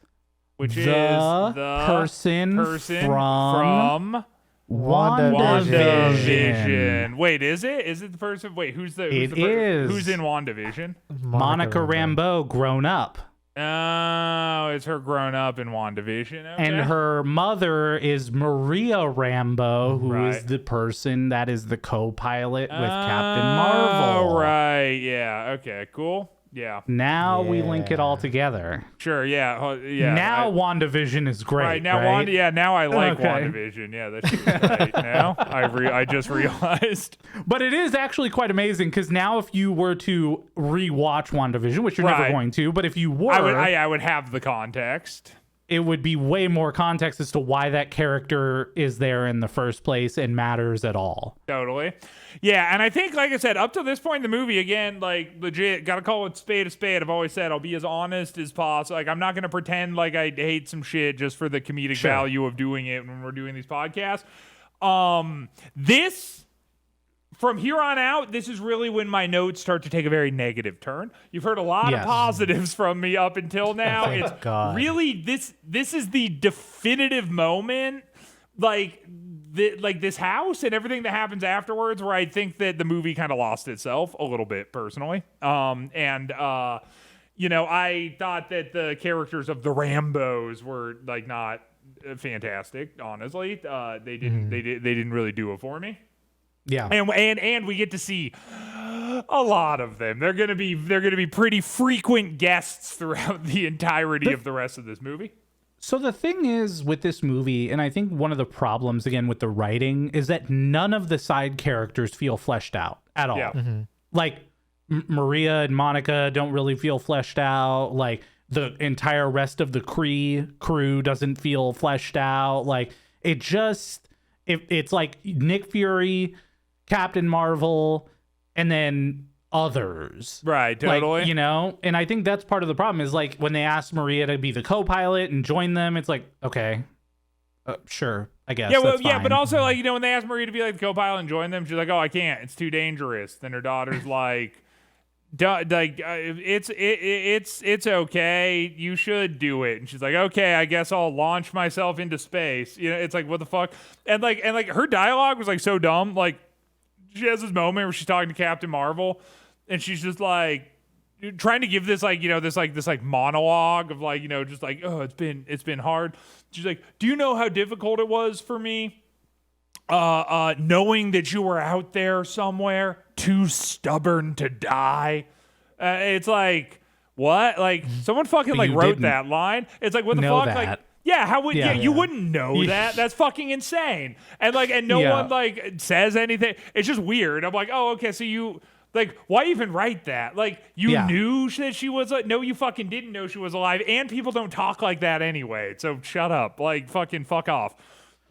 the person from WandaVision. Wait, is it? Is it the person? Wait, who's It the is. who's in WandaVision? Monica Rambeau grown up. Oh, it's her grown up in WandaVision. Okay. And her mother is Maria Rambeau, who is Right. the person that is the co-pilot with Captain Marvel. Oh, right. Yeah. Okay. Cool. Yeah. Now we link it all Yeah. together. Sure. Yeah. Yeah. Now WandaVision is great. Right now, right? now I like Okay. WandaVision. Yeah, that shit was great. Now I just realized. But it is actually quite amazing because now if you were to rewatch WandaVision, which you're never Right. going to, but if you were, I would have the context. it would be way more context as to why that character is there in the first place and matters at all. Totally. Yeah, and I think, like I said, up to this point in the movie, again, like, legit, gotta call it spade a spade. I've always said I'll be as honest as possible. Like, I'm not gonna pretend like I hate some shit just for the comedic value of doing it when we're doing these podcasts. This... From here on out, this is really when my notes start to take a very negative turn. You've heard a lot of positives from me up until now. Thank It's God. really this is the definitive moment, like this house and everything that happens afterwards, where I think that the movie kind of lost itself a little bit personally. I thought that the characters of the Rambos were like not fantastic. Honestly, they didn't really do it for me. Yeah. And we get to see a lot of them. They're gonna be pretty frequent guests throughout the entirety of the rest of this movie. So the thing is with this movie, and I think one of the problems again with the writing is that none of the side characters feel fleshed out at all. Yeah. Like Maria and Monica don't really feel fleshed out. Like the entire rest of the crew doesn't feel fleshed out. Like it's like Nick Fury, Captain Marvel, and then others. Right, totally. Like, and I think that's part of the problem is like when they asked Maria to be the co-pilot and join them, it's like, okay, sure, I guess. Yeah, well, that's yeah, fine. but also like when they asked Maria to be like the co-pilot and join them, she's like, "Oh, I can't. It's too dangerous." Then her daughter's like, "It's okay. You should do it." And she's like, "Okay, I guess I'll launch myself into space." It's like, what the fuck? And her dialogue was like so dumb. Like she has this moment where she's talking to Captain Marvel, and she's just like trying to give this this monologue of just like, "Oh, it's been hard." She's like, "Do you know how difficult it was for me? Knowing that you were out there somewhere, too stubborn to die." It's like, what? Like someone fucking But you wrote didn't that line. It's like, what the know fuck? that. Like, yeah, how would Yeah. you wouldn't know that? That's fucking insane. And no Yeah. one says anything. It's just weird. I'm like, oh, okay, so you Like, why even write that? Like, you Yeah. knew that she was no, you fucking didn't know she was alive, and people don't talk like that anyway. So shut up. Like, fucking fuck off.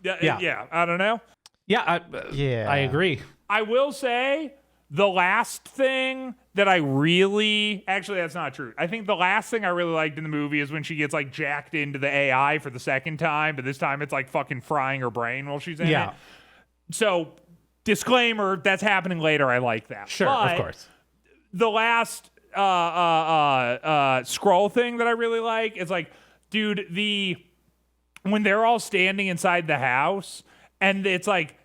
Yeah. I don't know. Yeah, Yeah. I agree. I will say the last thing that I really actually that's not true. I think the last thing I really liked in the movie is when she gets like jacked into the AI for the second time, but this time it's like fucking frying her brain while she's in it. So disclaimer, that's happening later. I like that. Sure, but of course. the last scroll thing that I really like is like, dude, when they're all standing inside the house and it's like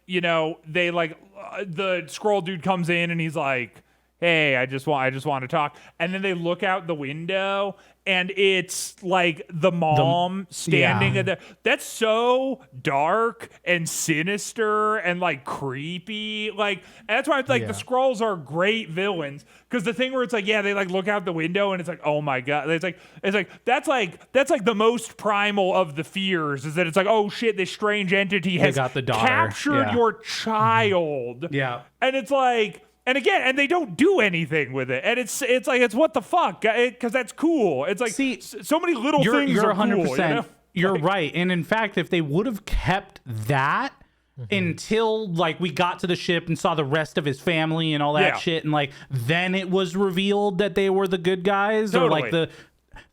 you know, they like the scroll dude comes in and he's like, hey, I just want to talk, and then they look out the window and it's like the mom standing at the. That's so dark and sinister and like creepy. Like, and that's why it's like the Skrulls are great villains, because the thing where it's like, yeah, they like look out the window and it's like, oh my god, it's like that's like the most primal of the fears, is that it's like, oh shit, this strange entity has got the daughter. captured your child. Yeah. And it's like, and again, and they don't do anything with it, and it's like, it's what the fuck, because that's cool. It's like, see, so many little things you're are 100%. cool. You know? You're right, and in fact, if they would have kept that until like we got to the ship and saw the rest of his family and all that shit, and like then it was revealed that they were the good guys, or like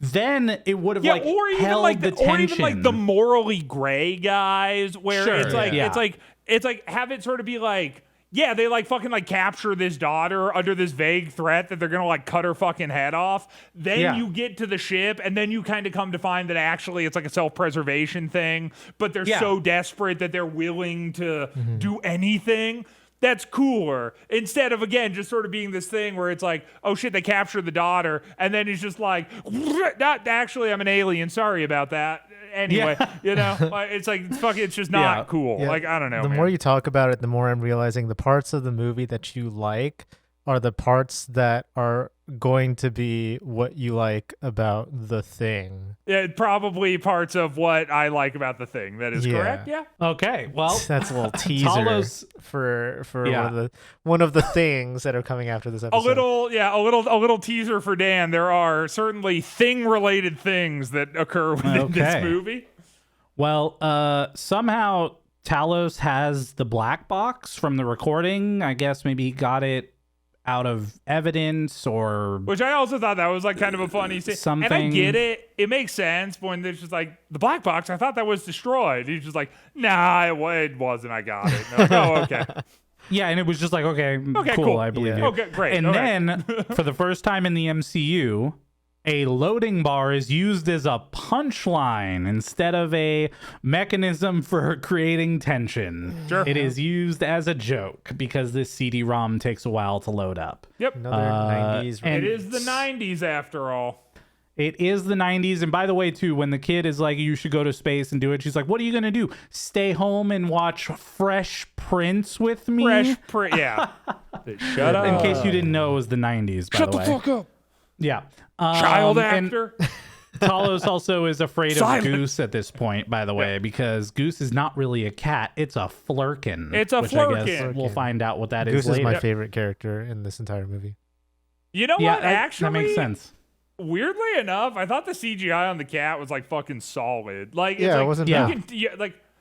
then it would have like or even held like the tension. or even like the morally gray guys, where it's like it's like have it sort of be like, yeah, they like fucking like capture this daughter under this vague threat that they're gonna like cut her fucking head off. Then you get to the ship, and then you kind of come to find that actually it's like a self-preservation thing, but they're so desperate that they're willing to do anything. That's cooler, instead of, again, just sort of being this thing where it's like, oh shit, they captured the daughter, and then he's just like, not actually, I'm an alien, sorry about that. Anyway, you know, it's like, fuck, it's just not cool. Yeah. Like, I don't know. The more you talk about it, the more I'm realizing the parts of the movie that you like are the parts that are going to be what you like about The Thing. Yeah, probably parts of what I like about The Thing. That is correct. Yeah. Okay. Well, that's a little teaser for one of the things that are coming after this episode. A little teaser for Dan. There are certainly thing-related things that occur within this movie. Well, somehow Talos has the black box from the recording. I guess maybe he got it out of evidence, or which I also thought that was like kind of a funny scene. Something. And I get it. It makes sense when there's just like, the black box, I thought that was destroyed. He's just like, nah, it wasn't. I got it. And oh, okay. Yeah, and it was just like, okay, cool. I believe you. Okay, great. And then, for the first time in the MCU, a loading bar is used as a punchline instead of a mechanism for creating tension. Sure. It is used as a joke because this CD-ROM takes a while to load up. Yep. Another 90s. And it is the 90s after all. It is the 90s. And by the way, too, when the kid is like, you should go to space and do it, she's like, what are you going to do? Stay home and watch Fresh Prince with me? Yeah. Shut up. In case you didn't know, it was the 90s, by the way. Shut the fuck up. Yeah. Child actor. Talos also is afraid Silent. of Goose at this point, by the way, because Goose is not really a cat. It's a flurkin. It's a which flurkin. I guess we'll find out what that Goose is later. is my favorite character in this entire movie. You know what? Actually, that makes sense. Weirdly enough, I thought the CGI on the cat was like fucking solid. Like, Yeah, it's like, it wasn't you bad.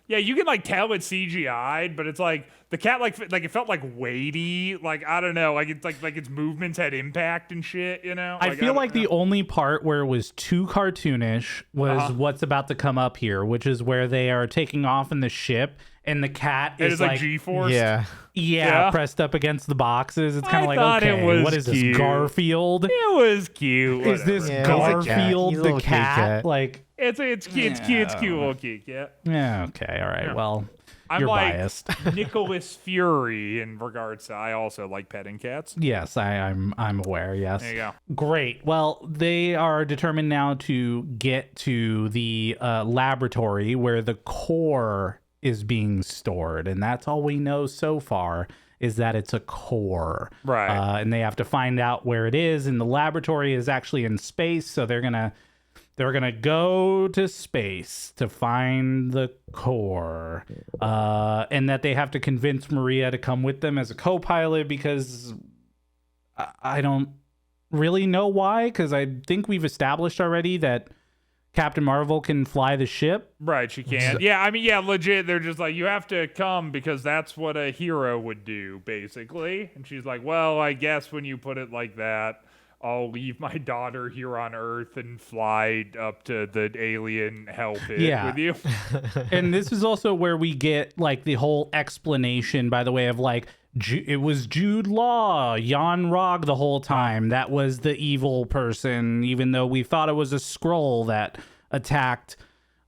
you can like tell it's CGI'd, but it's like the cat like it felt like weighty. Like, I don't know, like it's like its movements had impact and shit. You know, I feel like the only part where it was too cartoonish was what's about to come up here, which is where they are taking off in the ship and the cat is like G-force. Yeah, pressed up against the boxes. It's kind of like, okay, what is cute. this, Garfield? It was cute. Is this Yeah, Garfield he's a the little cat? cute cat. Like, it's cute. It's cute. It's cute little cute. Yeah. yeah, okay, all right. Well, I'm you're like biased. Nicholas Fury in regards to, I also like petting cats. Yes, I'm aware. Yes. There you go. Great. Well, they are determined now to get to the laboratory where the core is being stored, and that's all we know so far, is that it's a core. Right. And they have to find out where it is, and the laboratory is actually in space, so they're gonna go to space to find the core, and that they have to convince Maria to come with them as a co-pilot, because I don't really know why, because I think we've established already that Captain Marvel can fly the ship. Right, she can. Yeah, I mean, yeah, legit. They're just like, you have to come because that's what a hero would do, basically. And she's like, well, I guess when you put it like that, I'll leave my daughter here on Earth and fly up to the alien help it with you. And this is also where we get like the whole explanation, by the way, of like, it was Jude Law, Jan Rog the whole time. That was the evil person, even though we thought it was a Skrull that attacked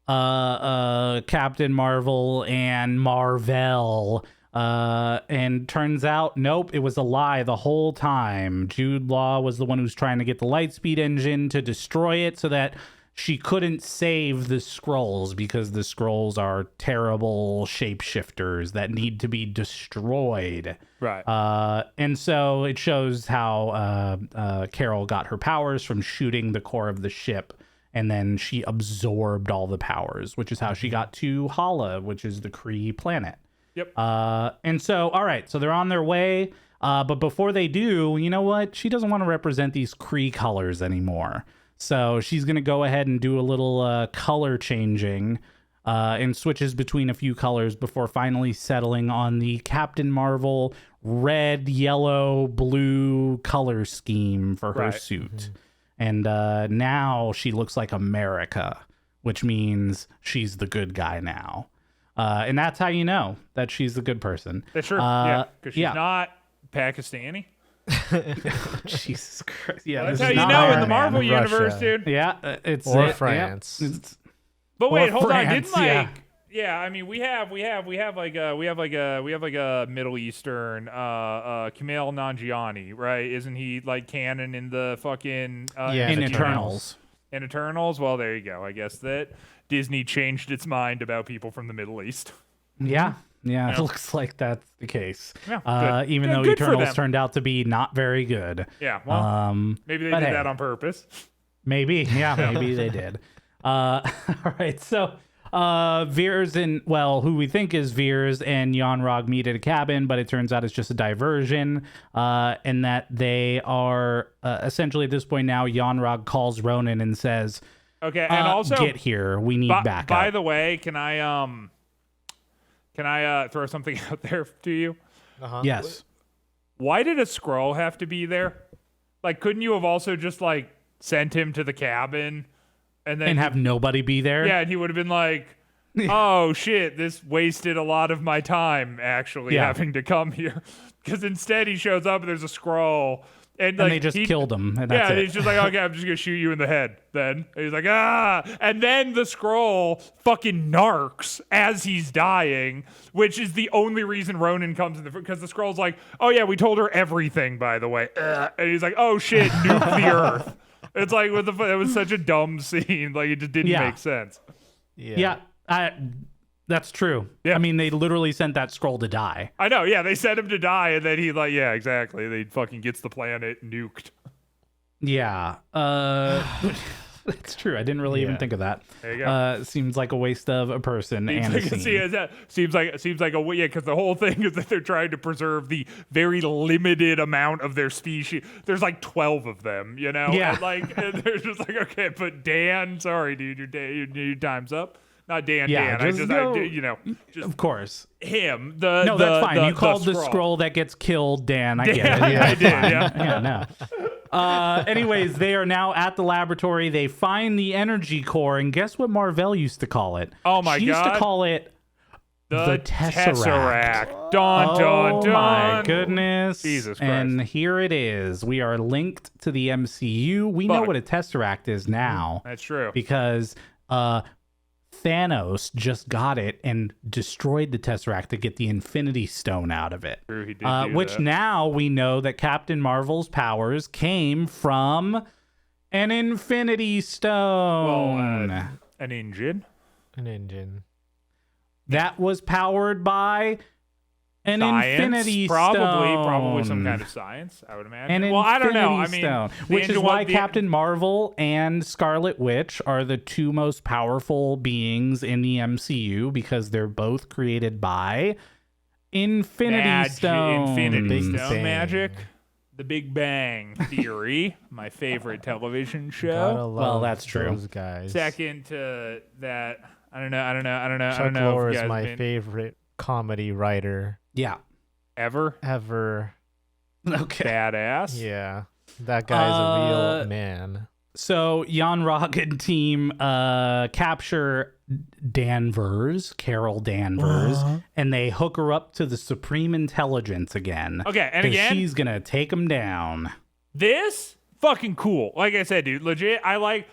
Captain Marvel and Marvel. And turns out, nope, it was a lie the whole time. Jude Law was the one who's trying to get the Lightspeed engine to destroy it so that she couldn't save the Skrulls, because the Skrulls are terrible shapeshifters that need to be destroyed. Right. And so it shows how Carol got her powers from shooting the core of the ship, and then she absorbed all the powers, which is how she got to Hala, which is the Kree planet. Yep. And so, all right, so they're on their way. But before they do, you know what? She doesn't want to represent these Kree colors anymore. So she's going to go ahead and do a little color changing and switches between a few colors before finally settling on the Captain Marvel red, yellow, blue color scheme for her suit. And now she looks like America, which means she's the good guy now. And that's how you know that she's the good person. That's true. Yeah, because she's not Pakistani. Jesus Christ! Yeah, that's how you know in the Marvel universe, Russia. dude. Yeah, it's France. Yeah, but wait, hold on. France, Didn't yeah, I mean, we have like a Middle Eastern Kumail Nanjiani, right? Isn't he like canon in the fucking in Eternals? In Eternals, well, there you go. I guess that Disney changed its mind about people from the Middle East. Yeah, it looks like that's the case. Yeah, even though Eternals turned out to be not very good. Yeah, well, maybe they did that on purpose. Maybe they did. All right, so Veers and, well, who we think is Veers and Jan Rog meet at a cabin, but it turns out it's just a diversion, and that they are essentially at this point now, Jan Rog calls Ronan and says, okay, and also get here, we need backup. By the way, can I throw something out there to you? Yes. Why did a Skrull have to be there? Like, couldn't you have also just like sent him to the cabin and then have nobody be there? Yeah, and he would have been like, oh shit, this wasted a lot of my time actually having to come here. Because instead he shows up and there's a Skrull. And like, they just killed him. And that's it. He's just like, okay, I'm just going to shoot you in the head then. And he's like, ah. And then the Skrull fucking narcs as he's dying, which is the only reason Ronan comes in because the Skrull's like, oh yeah, we told her everything, by the way. And he's like, oh shit, nuke the Earth. It's like, it was such a dumb scene. Like, it just didn't make sense. Yeah. That's true. Yeah. I mean, they literally sent that Skrull to die. I know, yeah. They sent him to die, and then he like, yeah, exactly. They fucking gets the planet nuked. Yeah. That's true. I didn't really even think of that. There you go. Seems like a waste of a person and a scene. Seems like a yeah, because the whole thing is that they're trying to preserve the very limited amount of their species. There's like 12 of them, you know? Yeah. And they're just like, okay, but Dan, sorry, dude, your time's up. Not Dan. Yeah, Dan. just of course. Him. That's fine. You called the Skrull that gets killed Dan. I get it. Yeah, I did. Yeah. No. Anyways, they are now at the laboratory. They find the energy core, and guess what Marvel used to call it? Oh my god! She used to call it the Tesseract. Dun dun dun. Oh my goodness! Jesus Christ! And here it is. We are linked to the MCU. We know what a Tesseract is now. That's true. Because Thanos just got it and destroyed the Tesseract to get the Infinity Stone out of it. True, he did do which that. now we know that Captain Marvel's powers came from an Infinity Stone. Well, an engine. An engine. That was powered by an Science, Infinity probably Stone. some kind of science, I would imagine. An well, I don't know. Infinity I mean, Stone, which is why Captain Marvel and Scarlet Witch are the two most powerful beings in the MCU, because they're both created by Infinity Stone. Infinity Stone Bang. magic. The Big Bang Theory, my favorite television Gotta show. love that's true. those guys. Second to that, I don't know. Chuck I don't know Lorre if you is guys my been favorite comedy writer Yeah. ever. Okay. Badass. Yeah, that guy's a real man. So Jan Rog and team capture Carol Danvers, and they hook her up to the Supreme Intelligence again. Okay, and 'cause again, she's gonna take him down. this fucking cool. Like I said, dude, legit. I like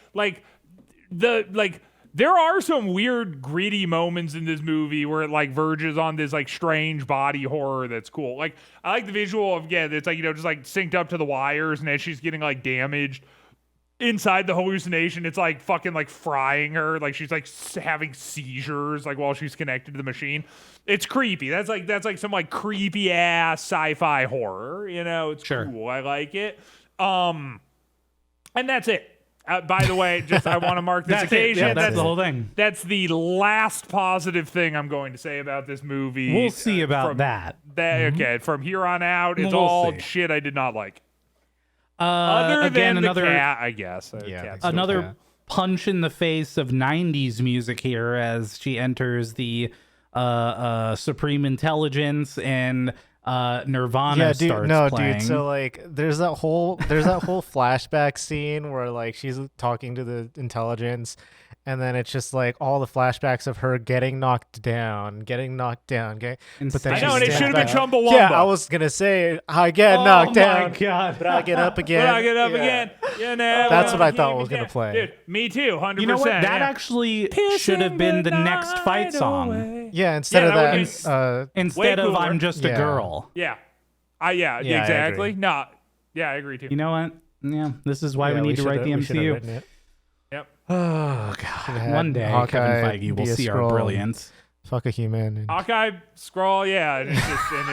there are some weird gritty moments in this movie where it like verges on this like strange body horror that's cool. Like I like the visual of it's like just like synced up to the wires, and as she's getting like damaged inside the hallucination, it's like fucking like frying her, like she's like having seizures like while she's connected to the machine. It's creepy. That's like some like creepy ass sci-fi horror. It's Sure. cool. I like it. And that's it. By the way, just I want to mark this That's occasion. it. Yeah, that's the whole thing. That's the last positive thing I'm going to say about this movie. We'll see about from that. Okay, from here on out, it's We'll all see. shit I did not like. Other Again, than another the cat, I guess. Yeah, Cat's the still another cat. punch in the face of 90s music here as she enters the Supreme Intelligence and Nirvana starts playing. Dude. So like, there's that whole flashback scene where like she's talking to the intelligence, and then it's just like all the flashbacks of her getting knocked down. But then I she know, and it stands should have been back. Chumbawamba. Yeah, I was gonna say I get knocked down, my God. but I get up again. When I get up Yeah. again, That's what I keep thought me was gonna down. play. Dude, me too, 100%. You know what? That yeah. actually should have been the next fight song. Yeah, instead Yeah, of that that, would've Instead Way of cooler. I'm just a Yeah. girl. Yeah. Yeah, I Exactly. agree. No. Yeah, I agree too. You know what? Yeah, this is why yeah, we need to write the we should've MCU. written it. Yep. Oh, God. had One day, Hawkeye Kevin Feige will be a see our Skrull. brilliance. Fuck a human. And Hawkeye scroll, yeah, and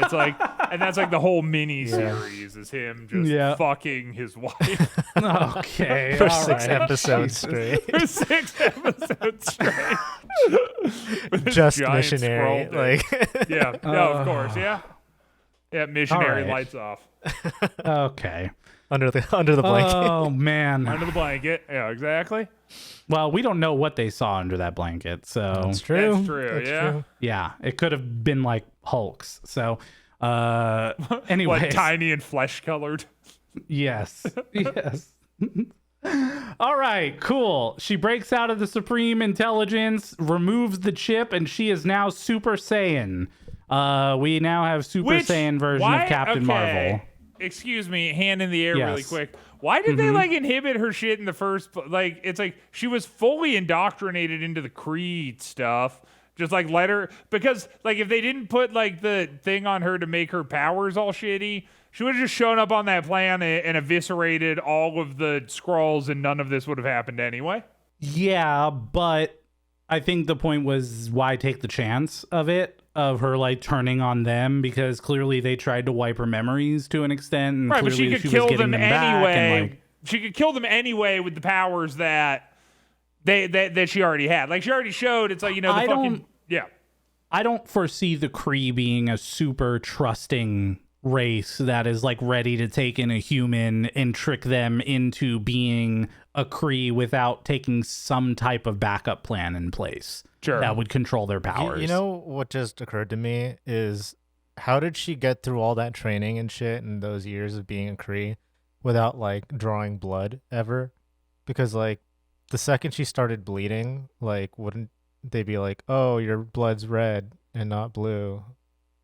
it's like, and that's like the whole mini series is him just Yeah. fucking his wife Okay. for all 6 right. episodes straight. for 6 episodes straight. With this Just giant missionary. scroll thing. Like, Yeah, no, of course, yeah. Yeah, missionary All right. lights off Okay. under the blanket. Oh, man. under the blanket. Yeah, exactly. Well, we don't know what they saw under that blanket, so That's true. That's true. Yeah. true. yeah, it could have been like Hulk's. So, anyways, What, tiny and flesh colored? yes, yes. All right, cool. She breaks out of the Supreme Intelligence, removes the chip, and she is now Super Saiyan. We now have Super Saiyan version of Captain Marvel. Excuse me, hand in the air really Yes. quick. Why did they like inhibit her shit in the first like it's like she was fully indoctrinated into the Creed stuff. Just like let her because like if they didn't put like the thing on her to make her powers all shitty, she would have just shown up on that planet and eviscerated all of the Skrulls and none of this would have happened anyway. Yeah, but I think the point was why take the chance of it, of her like turning on them, because clearly they tried to wipe her memories to an extent, and Right, but she clearly could was kill getting them back, anyway. and, like, She could kill them anyway with the powers that that she already had. Like she already showed. It's like the I fucking don't- yeah. I don't foresee the Kree being a super trusting race that is like ready to take in a human and trick them into being a Kree without taking some type of backup plan in place Sure. that would control their powers. You know what just occurred to me is how did she get through all that training and shit in those years of being a Kree without like drawing blood ever? Because like the second she started bleeding, like wouldn't they be like, "Oh, your blood's red and not blue"?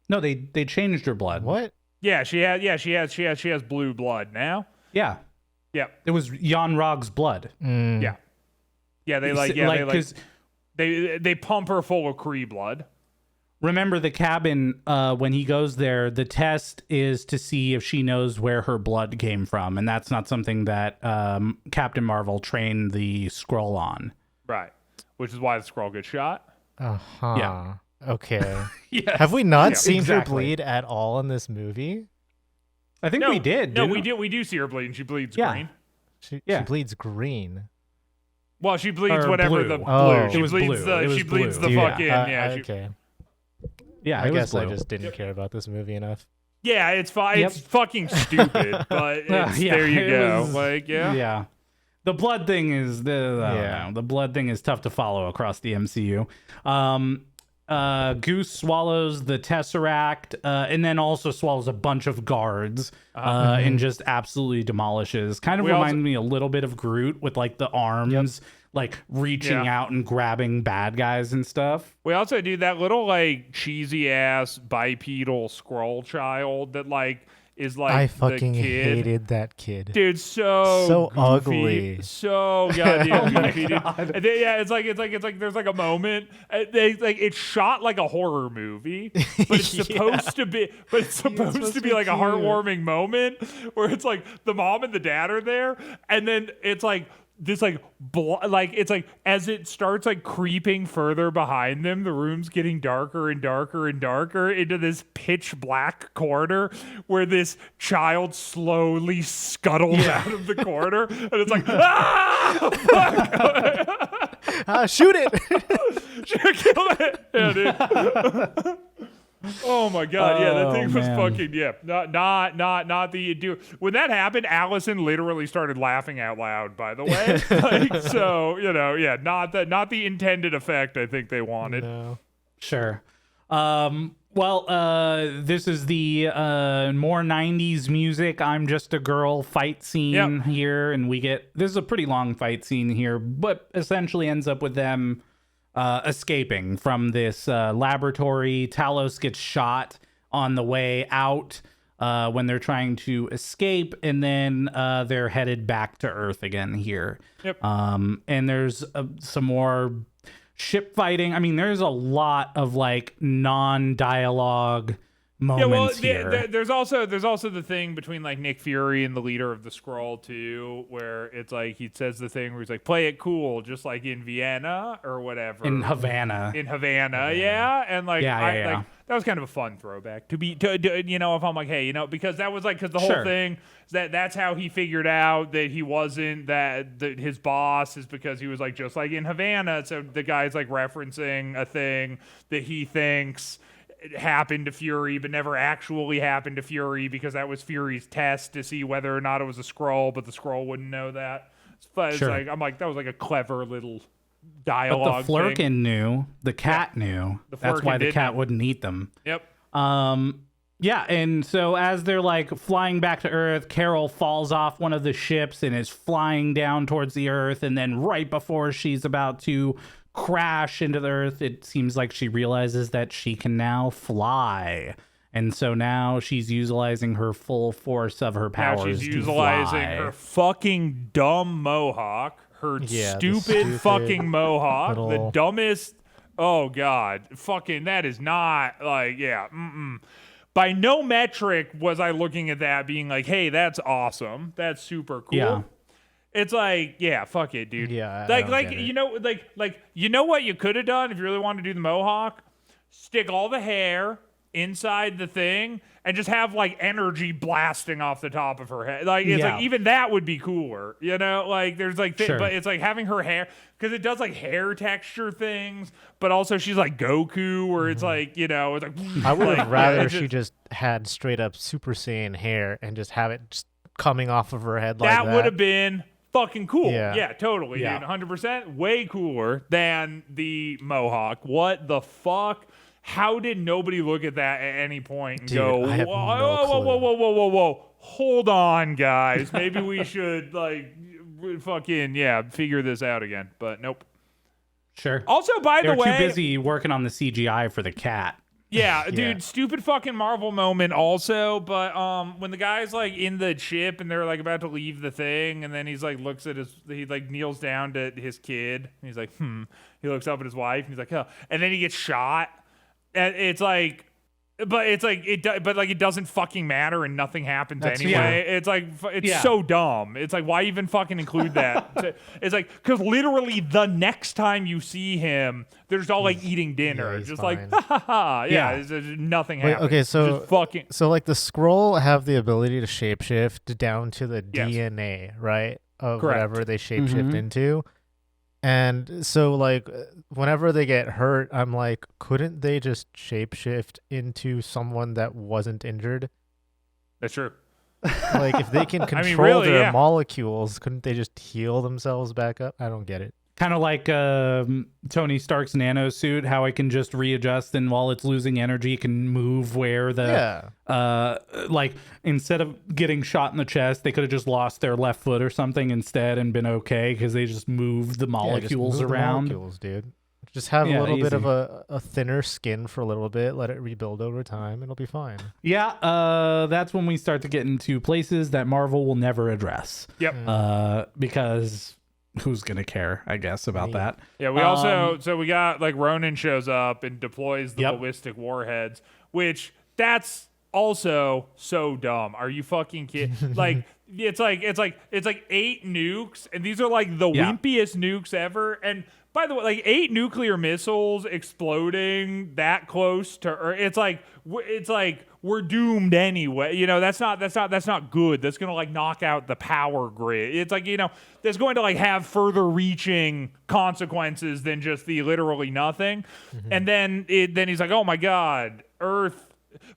No, they changed her blood. What? Yeah, she has blue blood now. Yeah, Yep. it was Jan Rog's blood. Mm. Yeah. Yeah, they they pump her full of Kree blood. Remember the cabin, when he goes there, the test is to see if she knows where her blood came from, and that's not something that Captain Marvel trained the Skrull on. Right. Which is why the Skrull gets shot. Uh-huh. Yeah. Okay. Yes. Have we not Yeah, seen exactly. her bleed at all in this movie? I think we did. No, didn't we do see her bleed, and she bleeds Yeah. green. She Yeah. bleeds green. Well, she bleeds Or whatever blue. the Oh. blue. She It was bleeds blue. the It was she bleeds blue. the Dude, fucking I- she- okay. Yeah, I it was guess I blue. just didn't care about this movie enough. Yeah, it's fine. Yep. It's fucking stupid, but it's, Yeah, there you it go. was- Like, yeah. Yeah. The blood thing is the blood thing is tough to follow across the MCU. Goose swallows the Tesseract, and then also swallows a bunch of guards, and just absolutely demolishes. Kind of reminds me a little bit of Groot with like the arms, like reaching out and grabbing bad guys and stuff. We also do that little like cheesy ass bipedal Skrull child that like is like I fucking the kid. hated that kid. Dude, so goofy, ugly. so goddamn my goofy. Dude. God. And then, it's like there's like a moment. It's shot like a horror movie, but it's supposed to be. But it's supposed to be like a heartwarming moment where it's like the mom and the dad are there, and then it's like. This it's like as it starts like creeping further behind them, the room's getting darker and darker and darker into this pitch black corner where this child slowly scuttles out of the corner, and it's like Shoot it! kill it, yeah, dude. Oh my god, yeah, that thing was fucking not the dude. When that happened, Allison literally started laughing out loud, by the way. Like, so, not the intended effect I think they wanted. No. Sure. This is the more 90s music I'm Just a Girl fight scene here, and this is a pretty long fight scene here, but essentially ends up with them escaping from this laboratory. Talos gets shot on the way out when they're trying to escape, and then they're headed back to Earth again here. Yep. And there's some more ship fighting. I mean, there's a lot of like non-dialogue moments here. There's also the thing between like Nick Fury and the leader of the Skrull too, where it's like he says the thing where he's like, "Play it cool," just like in Vienna or whatever. In Havana, yeah, and like yeah. like that was kind of a fun throwback to if I'm like, hey, because that was like because the whole thing that's how he figured out that he wasn't that his boss is because he was like just like in Havana, so the guy's like referencing a thing that he thinks happened to Fury, but never actually happened to Fury because that was Fury's test to see whether or not it was a Skrull, but the Skrull wouldn't know that. It's like I'm like that was like a clever little dialogue. But the Flurkin knew, the cat knew. That's why the cat wouldn't eat them. Yep. Yeah, and so as they're like flying back to Earth, Carol falls off one of the ships and is flying down towards the Earth, and then right before she's about to crash into the Earth, it seems like she realizes that she can now fly. And so now she's utilizing her full force of her powers. Now she's utilizing her fucking dumb mohawk, her stupid fucking mohawk, the dumbest. Oh god, fucking that is not like By no metric was I looking at that being like, hey, that's awesome, that's super cool. Yeah. It's like, yeah, fuck it, dude. Yeah, you know what you could have done if you really wanted to do the mohawk? Stick all the hair inside the thing and just have like energy blasting off the top of her head. Like it's like even that would be cooler, Like there's like, but it's like having her hair because it does like hair texture things, but also she's like Goku, where it's like it's like I would have rather she just had straight up Super Saiyan hair and just have it just coming off of her head like that. That would have been fucking cool. Yeah, totally, dude. 100%. Way cooler than the mohawk. What the fuck? How did nobody look at that at any point and go, I have whoa, hold on, guys. Maybe we should fucking figure this out again. But nope. Sure. Also, by the way, they're too busy working on the CGI for the cat. Yeah, dude, stupid fucking Marvel moment also, but when the guy's like in the ship and they're like about to leave the thing, and then he's like he like kneels down to his kid, and he's like, he looks up at his wife, and he's like, oh, and then he gets shot, and it's like, but it doesn't fucking matter and nothing happens anyway. It's like it's so dumb. It's like, why even fucking include that? It's like because literally the next time you see him, they're just all like eating dinner, just fine. like ha ha ha. It's nothing happens. Okay, so just fucking like the Skrull have the ability to shapeshift down to the DNA, right? Of Correct. whatever they shapeshift into. And so, like, whenever they get hurt, I'm like, couldn't they just shapeshift into someone that wasn't injured? That's true. Like, if they can control really, their yeah. molecules, couldn't they just heal themselves back up? I don't get it. Kind of like Tony Stark's nano suit, how it can just readjust, and while it's losing energy, it can move where the like instead of getting shot in the chest, they could have just lost their left foot or something instead and been okay because they just moved the molecules just move around. The molecules, dude. Just have a little bit of a thinner skin for a little bit. Let it rebuild over time. It'll be fine. Yeah, that's when we start to get into places that Marvel will never address. Yep. Because who's gonna care, I guess, about that. Yeah, we also so we got like Ronan shows up and deploys the ballistic warheads, which that's also so dumb. Are you fucking kidding? Like it's like 8 nukes, and these are like the wimpiest nukes ever. And by the way, like 8 nuclear missiles exploding that close to Earth. It's like we're doomed anyway. You know, that's not good. That's going to like knock out the power grid. It's like, you know, that's going to like have further reaching consequences than just the literally nothing. Mm-hmm. And then he's like, "Oh my God, Earth."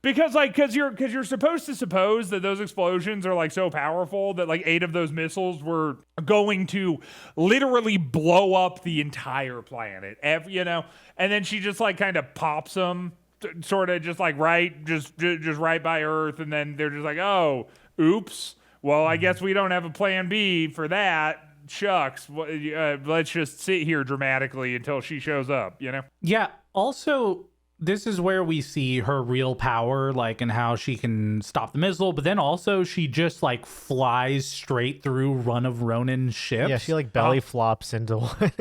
Because you're supposed to suppose that those explosions are like so powerful that like 8 of those missiles were going to literally blow up the entire planet. You know, and then she just like kind of pops them, sort of just like just right by Earth, and then they're just like, oh, oops. Well, I guess we don't have a plan B for that. Shucks. Let's just sit here dramatically until she shows up. You know? Yeah. Also, this is where we see her real power, like, and how she can stop the missile, but then also she just like flies straight through one of Ronan's ships. Yeah, she like belly flops into one.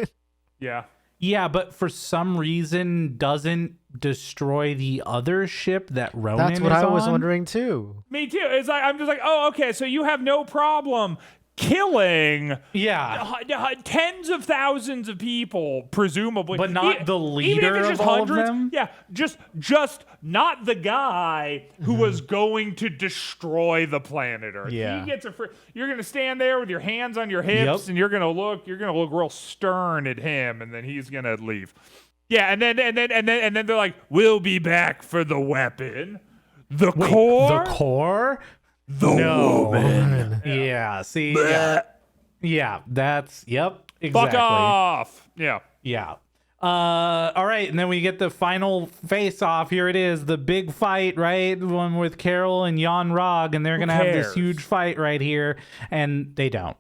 Yeah. Yeah, but for some reason doesn't destroy the other ship that Ronan That's what is I was on. wondering too. Me too. It's like I'm just like, oh, okay, so you have no problem killing tens of thousands of people, presumably, but not the leader even if it's just of all hundreds. of them. Yeah, just not the guy who was going to destroy the planet Earth. Yeah. He gets you're gonna stand there with your hands on your hips, and you're gonna look real stern at him, and then he's gonna leave. Yeah, and then they're like, we'll be back for the weapon, the core. The woman. Yeah, see. Blech. Yeah, that's, yep, exactly. Fuck off. Yeah. Yeah. All right, and then we get the final face-off. Here it is, the big fight, right? The one with Carol and Jan Rog, and they're going to have this huge fight right here, and they don't.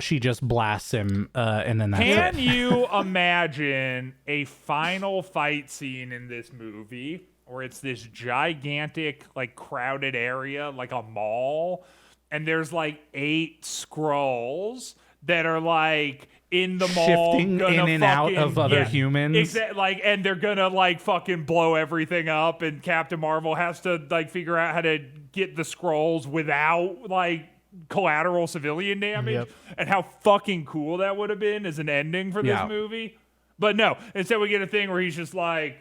She just blasts him, and then that's it. Can you imagine a final fight scene in this movie where it's this gigantic, like, crowded area, like a mall, and there's, like, 8 Skrulls that are, like, in the mall, shifting in and out of other humans, and they're gonna like fucking blow everything up, and Captain Marvel has to like figure out how to get the Skrulls without like collateral civilian damage, and how fucking cool that would have been as an ending for this movie. But no, instead we get a thing where he's just like,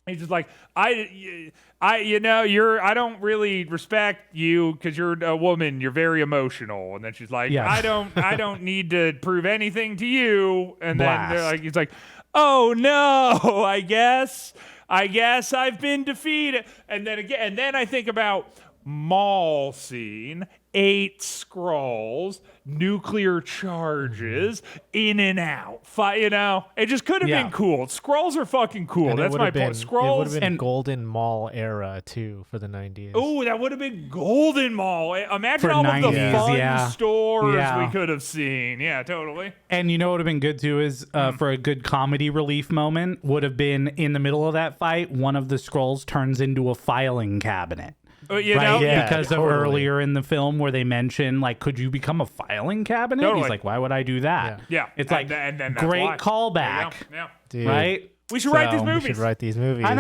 I don't really respect you because you're a woman. You're very emotional. And then she's like, I don't need to prove anything to you. And then he's like, oh no, I guess I've been defeated. And then I think about mall scene, 8 Skrulls, nuclear charges, in and out. You know, it just could have been cool. Skrulls are fucking cool. And that's my point. Skrulls. It would have been golden mall era too for the 90s. Oh, that would have been golden mall. Imagine for all 90s, of the fun stores Yeah. we could have seen. Yeah, totally. And you know what would have been good too is for a good comedy relief moment would have been in the middle of that fight, one of the Skrulls turns into a filing cabinet. You know? Because of earlier in the film where they mention, like, could you become a filing cabinet? Totally. He's like, why would I do that? Yeah. It's like, and then great why. callback. Yeah. Dude, Right? We should write these we movies. should write these movies. I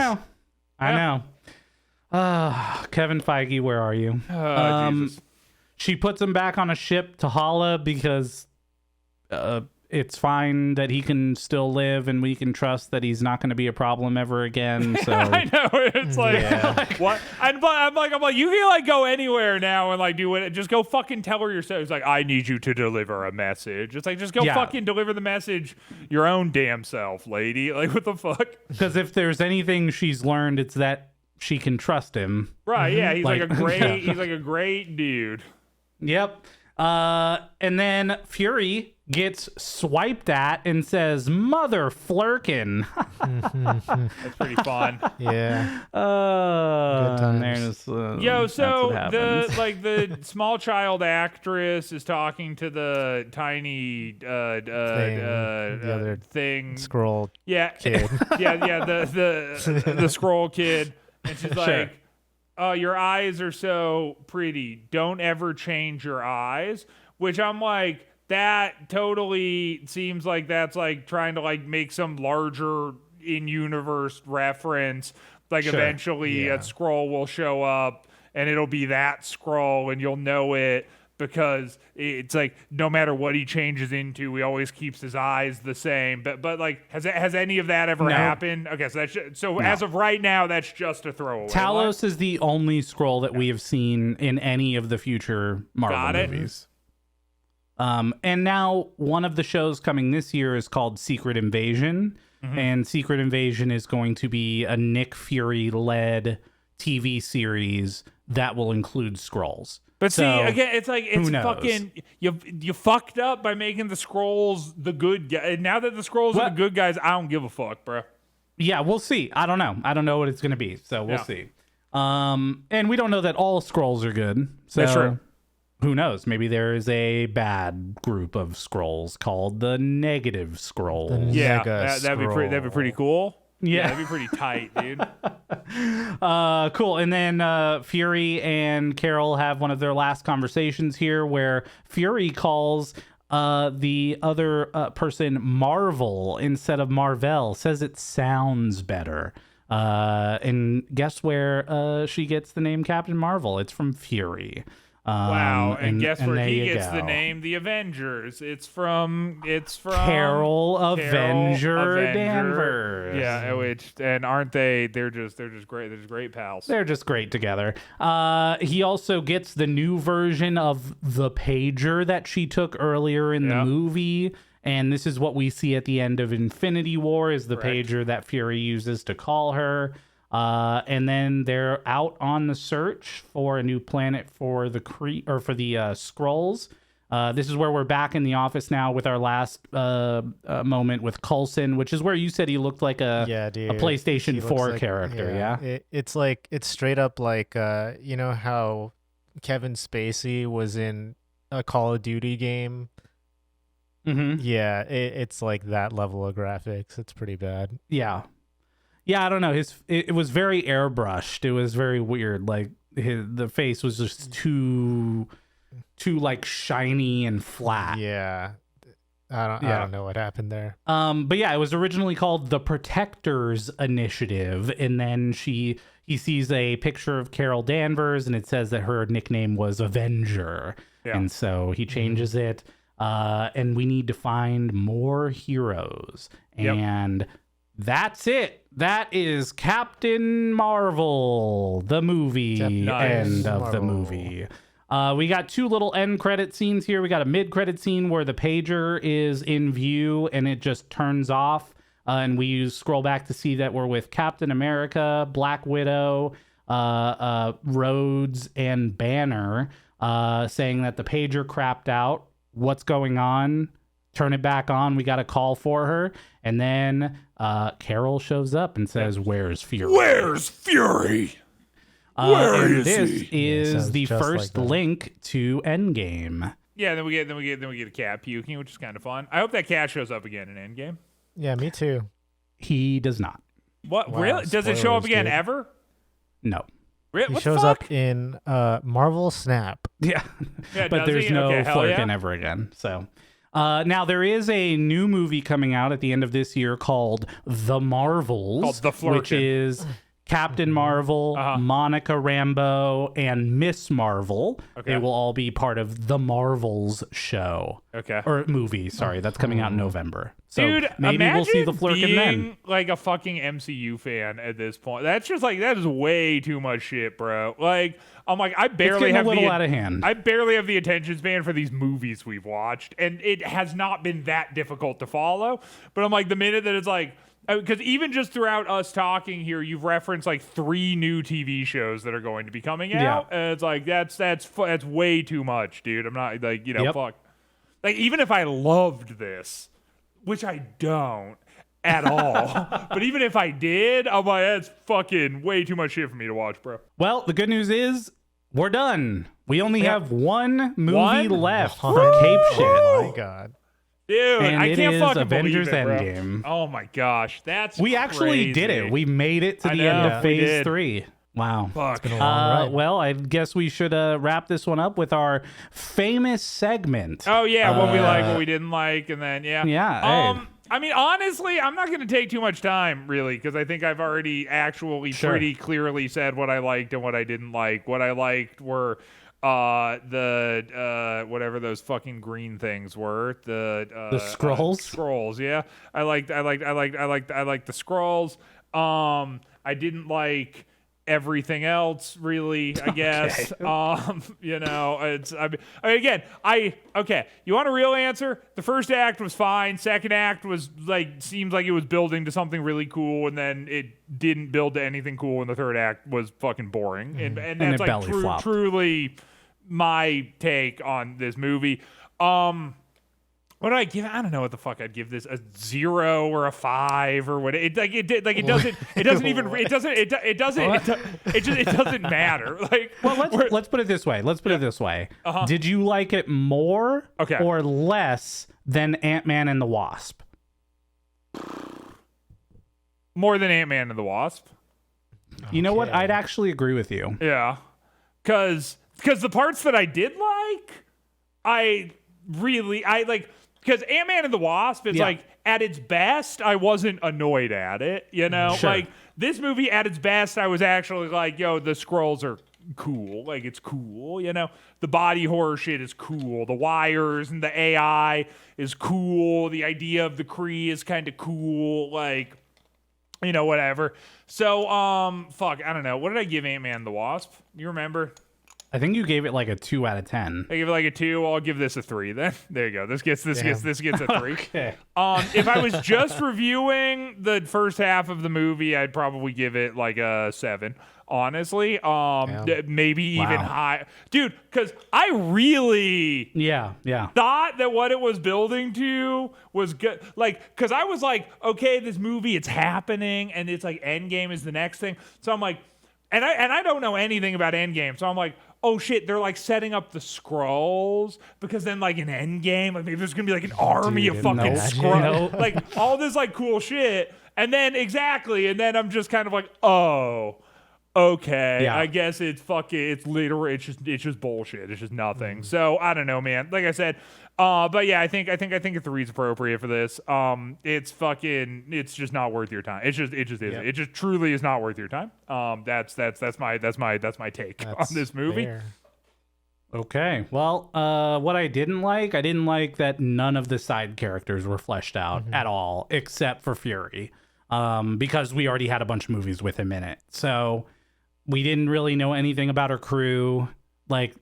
know. Kevin Feige, where are you? Jesus. She puts him back on a ship to Hala because it's fine that he can still live and we can trust that he's not going to be a problem ever again. So I know, it's like, what? I'm like, you can like go anywhere now and like do it. Just go fucking tell her yourself. It's like, I need you to deliver a message. It's like, just go fucking deliver the message your own damn self, lady. Like, what the fuck? because if there's anything she's learned, it's that she can trust him. Right, yeah, he's like a great Yeah. he's like a great dude. Yep. And then Fury gets swiped at and says, "Mother flirkin." That's pretty fun. Yeah. Good times. Yo, that's so what happens. the small child actress is talking to the tiny the other thing. Scroll Yeah, kid. yeah, the scroll kid, and she's like, "Oh, your eyes are so pretty. Don't ever change your eyes." Which I'm like, that totally seems like that's like trying to like make some larger in-universe reference. Like eventually a scroll will show up and it'll be that scroll and you'll know it because it's like no matter what he changes into, he always keeps his eyes the same. But like, has any of that ever happened? Okay, so as of right now, that's just a throwaway. Talos is the only scroll that we have seen in any of the future Marvel movies. And now one of the shows coming this year is called Secret Invasion, and Secret Invasion is going to be a Nick Fury-led TV series that will include Skrulls. But so, see, again, it's like it's who knows? fucking you fucked up by making the Skrulls the good guy. Now that the Skrulls are the good guys, I don't give a fuck, bro. Yeah, we'll see. I don't know. I don't know what it's going to be, so we'll see. And we don't know that all Skrulls are good. So That's true. Who knows? Maybe there is a bad group of Skrulls called the Negative Skrulls. Yeah, Mega that'd be pretty cool. Yeah. That'd be pretty tight, dude. Cool. And then Fury and Carol have one of their last conversations here where Fury calls the other person Marvel instead of Marvel, says it sounds better. And guess where she gets the name Captain Marvel? It's from Fury. Wow, and guess where there he you gets go. the name The Avengers? It's from Carol Avenger Danvers. Yeah, and aren't they? They're just great. They're just great pals. They're just great together. He also gets the new version of the pager that she took earlier in the movie. And this is what we see at the end of Infinity War is the pager that Fury uses to call her. And then they're out on the search for a new planet for the Skrulls. This is where we're back in the office now with our last moment with Coulson, which is where you said he looked like a PlayStation 4 character. It's straight up like you know how Kevin Spacey was in a Call of Duty game. Mm-hmm. Yeah, it's like that level of graphics. It's pretty bad. Yeah, I don't know. It was very airbrushed. It was very weird. Like the face was just too like shiny and flat. Yeah. I don't know what happened there. But yeah, it was originally called the Protectors Initiative, and then he sees a picture of Carol Danvers, and it says that her nickname was Avenger, and so he changes it. And we need to find more heroes, and that's it. That is Captain Marvel, the movie, end of the movie. We got two little end credit scenes here. We got a mid credit scene where the pager is in view and it just turns off. And we scroll back to see that we're with Captain America, Black Widow, Rhodes, and Banner, saying that the pager crapped out. What's going on? Turn it back on. We got a call for her. And then Carol shows up and says, "Where's Fury? Where's Fury? This is the first link to Endgame. Yeah, then we get a cat puking, which is kind of fun. I hope that cat shows up again in Endgame. Yeah, me too. He does not. What? Wow, Really? Does it show up again ever? No. Really? He What shows the fuck? up in Marvel Snap. Yeah. Yeah, But does there's he? no Okay, hell Flurkin yeah. ever again. So now there is a new movie coming out at the end of this year called The Marvels, Called The Flurkin. which is Captain Marvel, Monica Rambeau, and Miss Marvel. Okay. They will all be part of The Marvels show. Okay. Or movie, sorry. That's coming out in November. So Dude, maybe we'll see the imagine Flurkin being then. like a fucking MCU fan at this point. That's just like, that is way too much shit, bro. Like, I'm like, I It's barely getting have a little out of hand. I barely have the attention span for these movies we've watched, and it has not been that difficult to follow. But I'm like, the minute that it's like because even just throughout us talking here, you've referenced like 3 new TV shows that are going to be coming out, and it's like that's way too much, dude. I'm not like fuck. Like even if I loved this, which I don't at all, but even if I did, I'm like that's fucking way too much shit for me to watch, bro. Well, the good news is we're done. We only have one movie left for Woo! Cape Shit. Oh my god. Dude, And I it can't is fucking Avengers believe it, bro. Endgame. Oh my gosh, We actually did it. We made it to the end of we phase did. 3. Wow. Fuck. It's been a long ride. Well, I guess we should wrap this one up with our famous segment. Oh yeah, what we like, what we didn't like, and then Yeah, hey. I mean, honestly, I'm not going to take too much time, really, because I think I've already actually pretty clearly said what I liked and what I didn't like. What I liked were the whatever those fucking green things were, the scrolls. Scrolls, yeah. I liked the scrolls. I didn't like everything else, really, I guess. It's I mean again, okay, you want a real answer? The first act was fine. Second act was like seems like it was building to something really cool, and then it didn't build to anything cool, and the third act was fucking boring. And that's it like belly flopped. truly my take on this movie. What do I give? I don't know what the fuck I'd give this, a 0 or a 5 or what. It doesn't matter. Like, Well, let's put it this way. Did you like it more or less than Ant-Man and the Wasp? More than Ant-Man and the Wasp. You know what? I'd actually agree with you. Yeah, because the parts that I did like, I like. Because Ant-Man and the Wasp is like, at its best, I wasn't annoyed at it, you know? Sure. Like, this movie, at its best, I was actually like, yo, the scrolls are cool. Like, it's cool, you know? The body horror shit is cool. The wires and the AI is cool. The idea of the Kree is kind of cool. Like, whatever. So, fuck, I don't know. What did I give Ant-Man and the Wasp? You remember? I think you gave it like a 2 out of 10. I give it like a 2. I'll give this a 3 then. There you go. This gets a 3. Okay. If I was just reviewing the first half of the movie, I'd probably give it like a 7. Honestly, maybe even high, dude. Because I really thought that what it was building to was good. Like, because I was like, okay, this movie, it's happening, and it's like Endgame is the next thing. So I'm like, and I don't know anything about Endgame, so I'm like, oh shit, they're like setting up the scrolls because then like in Endgame, like maybe there's gonna be like an army of fucking scrolls, like all this like cool shit, and then I'm just kind of like, oh, okay, I guess it's literal, it's just bullshit, it's just nothing. So I don't know, man. Like I said, but yeah, I think a 3 is appropriate for this. It's just not worth your time. It just isn't. It just truly is not worth your time. That's my take on this movie. Fair. Okay. Well, what I didn't like that none of the side characters were fleshed out at all, except for Fury, because we already had a bunch of movies with him in it. So we didn't really know anything about her crew. Like,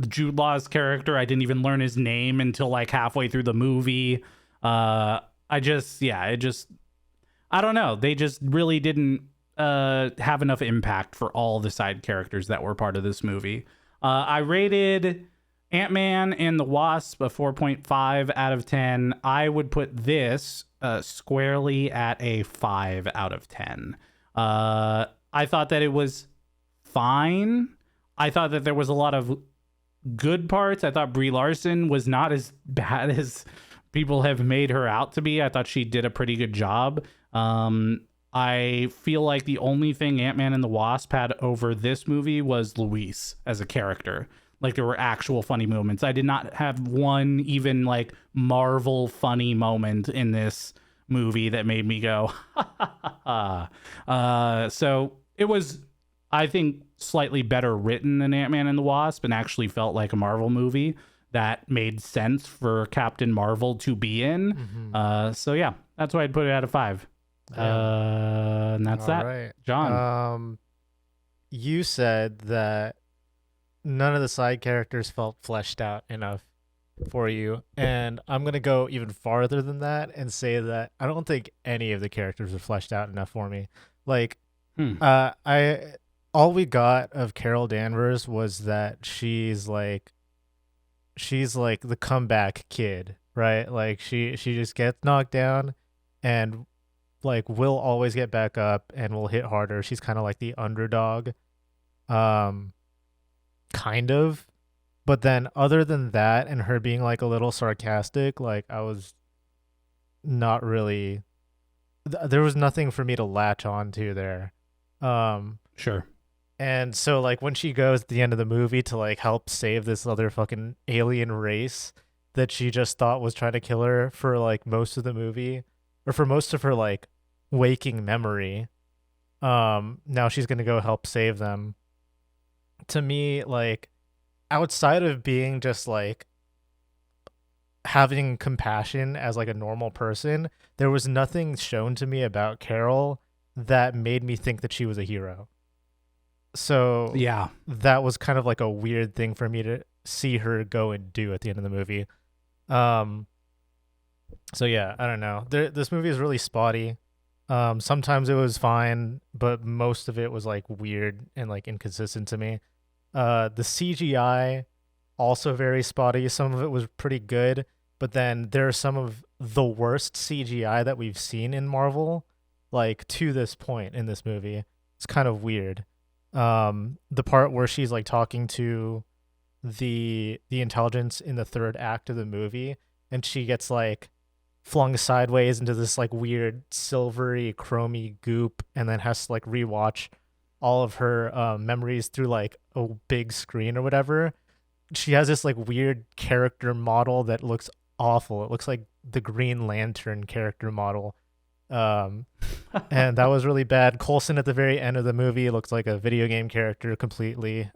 Jude Law's character, I didn't even learn his name until like halfway through the movie. I don't know. They just really didn't have enough impact for all the side characters that were part of this movie. I rated Ant-Man and the Wasp a 4.5 out of 10. I would put this squarely at a 5 out of 10. I thought that it was fine. I thought that there was a lot of good parts. I thought Brie Larson was not as bad as people have made her out to be. I thought she did a pretty good job. I feel like the only thing Ant-Man and the Wasp had over this movie was Luis as a character. Like, there were actual funny moments. I did not have one even like Marvel funny moment in this movie that made me go, ha ha ha. So it was, I think, slightly better written than Ant-Man and the Wasp, and actually felt like a Marvel movie that made sense for Captain Marvel to be in. So yeah, that's why I'd put it out of 5. And that's All that. right. John. You said that none of the side characters felt fleshed out enough. for you, and I'm gonna go even farther than that and say that I don't think any of the characters are fleshed out enough for me. Like, I all we got of Carol Danvers was that she's like the comeback kid, right? Like she just gets knocked down and like will always get back up and will hit harder. She's kind of like the underdog. Um kind of. But then other than that and her being like a little sarcastic, like I was not really there was nothing for me to latch on to there. Sure. And so like when she goes at the end of the movie to like help save this other fucking alien race that she just thought was trying to kill her for like most of the movie or for most of her like waking memory. Now she's going to go help save them. To me, like outside of being just like having compassion as like a normal person, there was nothing shown to me about Carol that made me think that she was a hero. So Yeah. that was kind of like a weird thing for me to see her go and do at the end of the movie. So yeah, I don't know. This movie is really spotty. Sometimes it was fine, but most of it was like weird and like inconsistent to me. The CGI also very spotty. Some of it was pretty good, but then there are some of the worst CGI that we've seen in Marvel, like to this point in this movie. It's kind of weird. The part where she's like talking to the intelligence in the third act of the movie, and she gets like flung sideways into this like weird silvery chromy goop, and then has to like rewatch all of her memories through like a big screen or whatever. She has this like weird character model that looks awful. It looks like the Green Lantern character model. And that was really bad. Coulson at the very end of the movie looks like a video game character completely.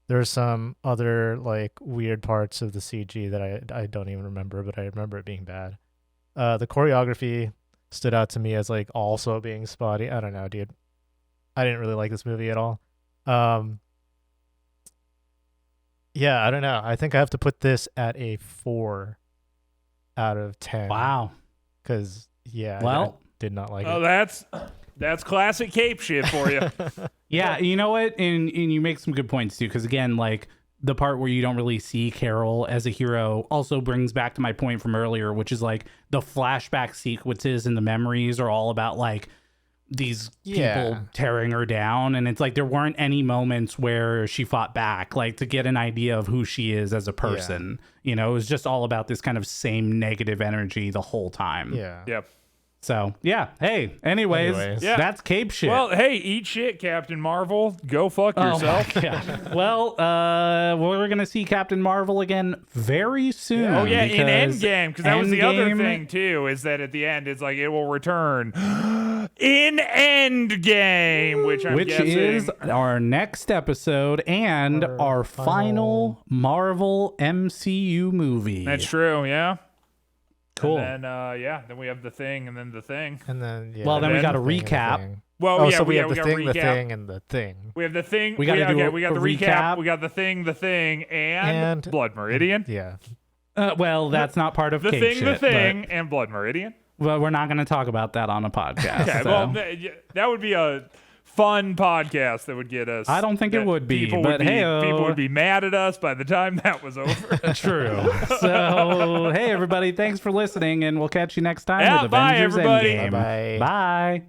There's some other like weird parts of the CG that I don't even remember, but I remember it being bad. The choreography stood out to me as like also being spotty. I don't know, dude. I didn't really like this movie at all. Yeah, I don't know. I think I have to put this at a 4 out of 10. Wow. Because yeah, Well, I did not like Oh, it. that's classic Cape shit for you. Yeah, you know what? And you make some good points too, because again, like the part where you don't really see Carol as a hero also brings back to my point from earlier, which is like the flashback sequences and the memories are all about like these people tearing her down, and it's like there weren't any moments where she fought back, like to get an idea of who she is as a person. You know, it was just all about this kind of same negative energy the whole time. Yeah. Yep. So yeah. Hey, anyways. Yeah. That's Cape shit. Well, hey, eat shit, Captain Marvel. Go fuck yourself. Oh my God. Well, we're gonna see Captain Marvel again very soon. Oh yeah, in because Endgame, because that was the other Endgame- thing too, is that at the end it's like it will return in Endgame, which I'm which guessing is our next episode and our final Marvel MCU movie. that's true. Yeah. Cool. And then then we have the thing, and then the thing. And then yeah. Well, then we then got a the thing and the recap. thing. Well, Oh, yeah, so we we have the got thing, the recap. thing, and the thing. We have the thing. We gotta do we got a the recap. We got the thing, and Blood Meridian. Yeah. Well, that's not part of The Cape thing, shit, the thing, and Blood Meridian. but- Well, we're not going to talk about that on a podcast. Okay, so. well, that would be a fun podcast that would get us. I don't think it that would be, People but would be, hey-o. people would be mad at us by the time that was over. True. So, hey, everybody, thanks for listening, and we'll catch you next time Yeah, with bye, Avengers everybody. Endgame. Bye-bye. Bye.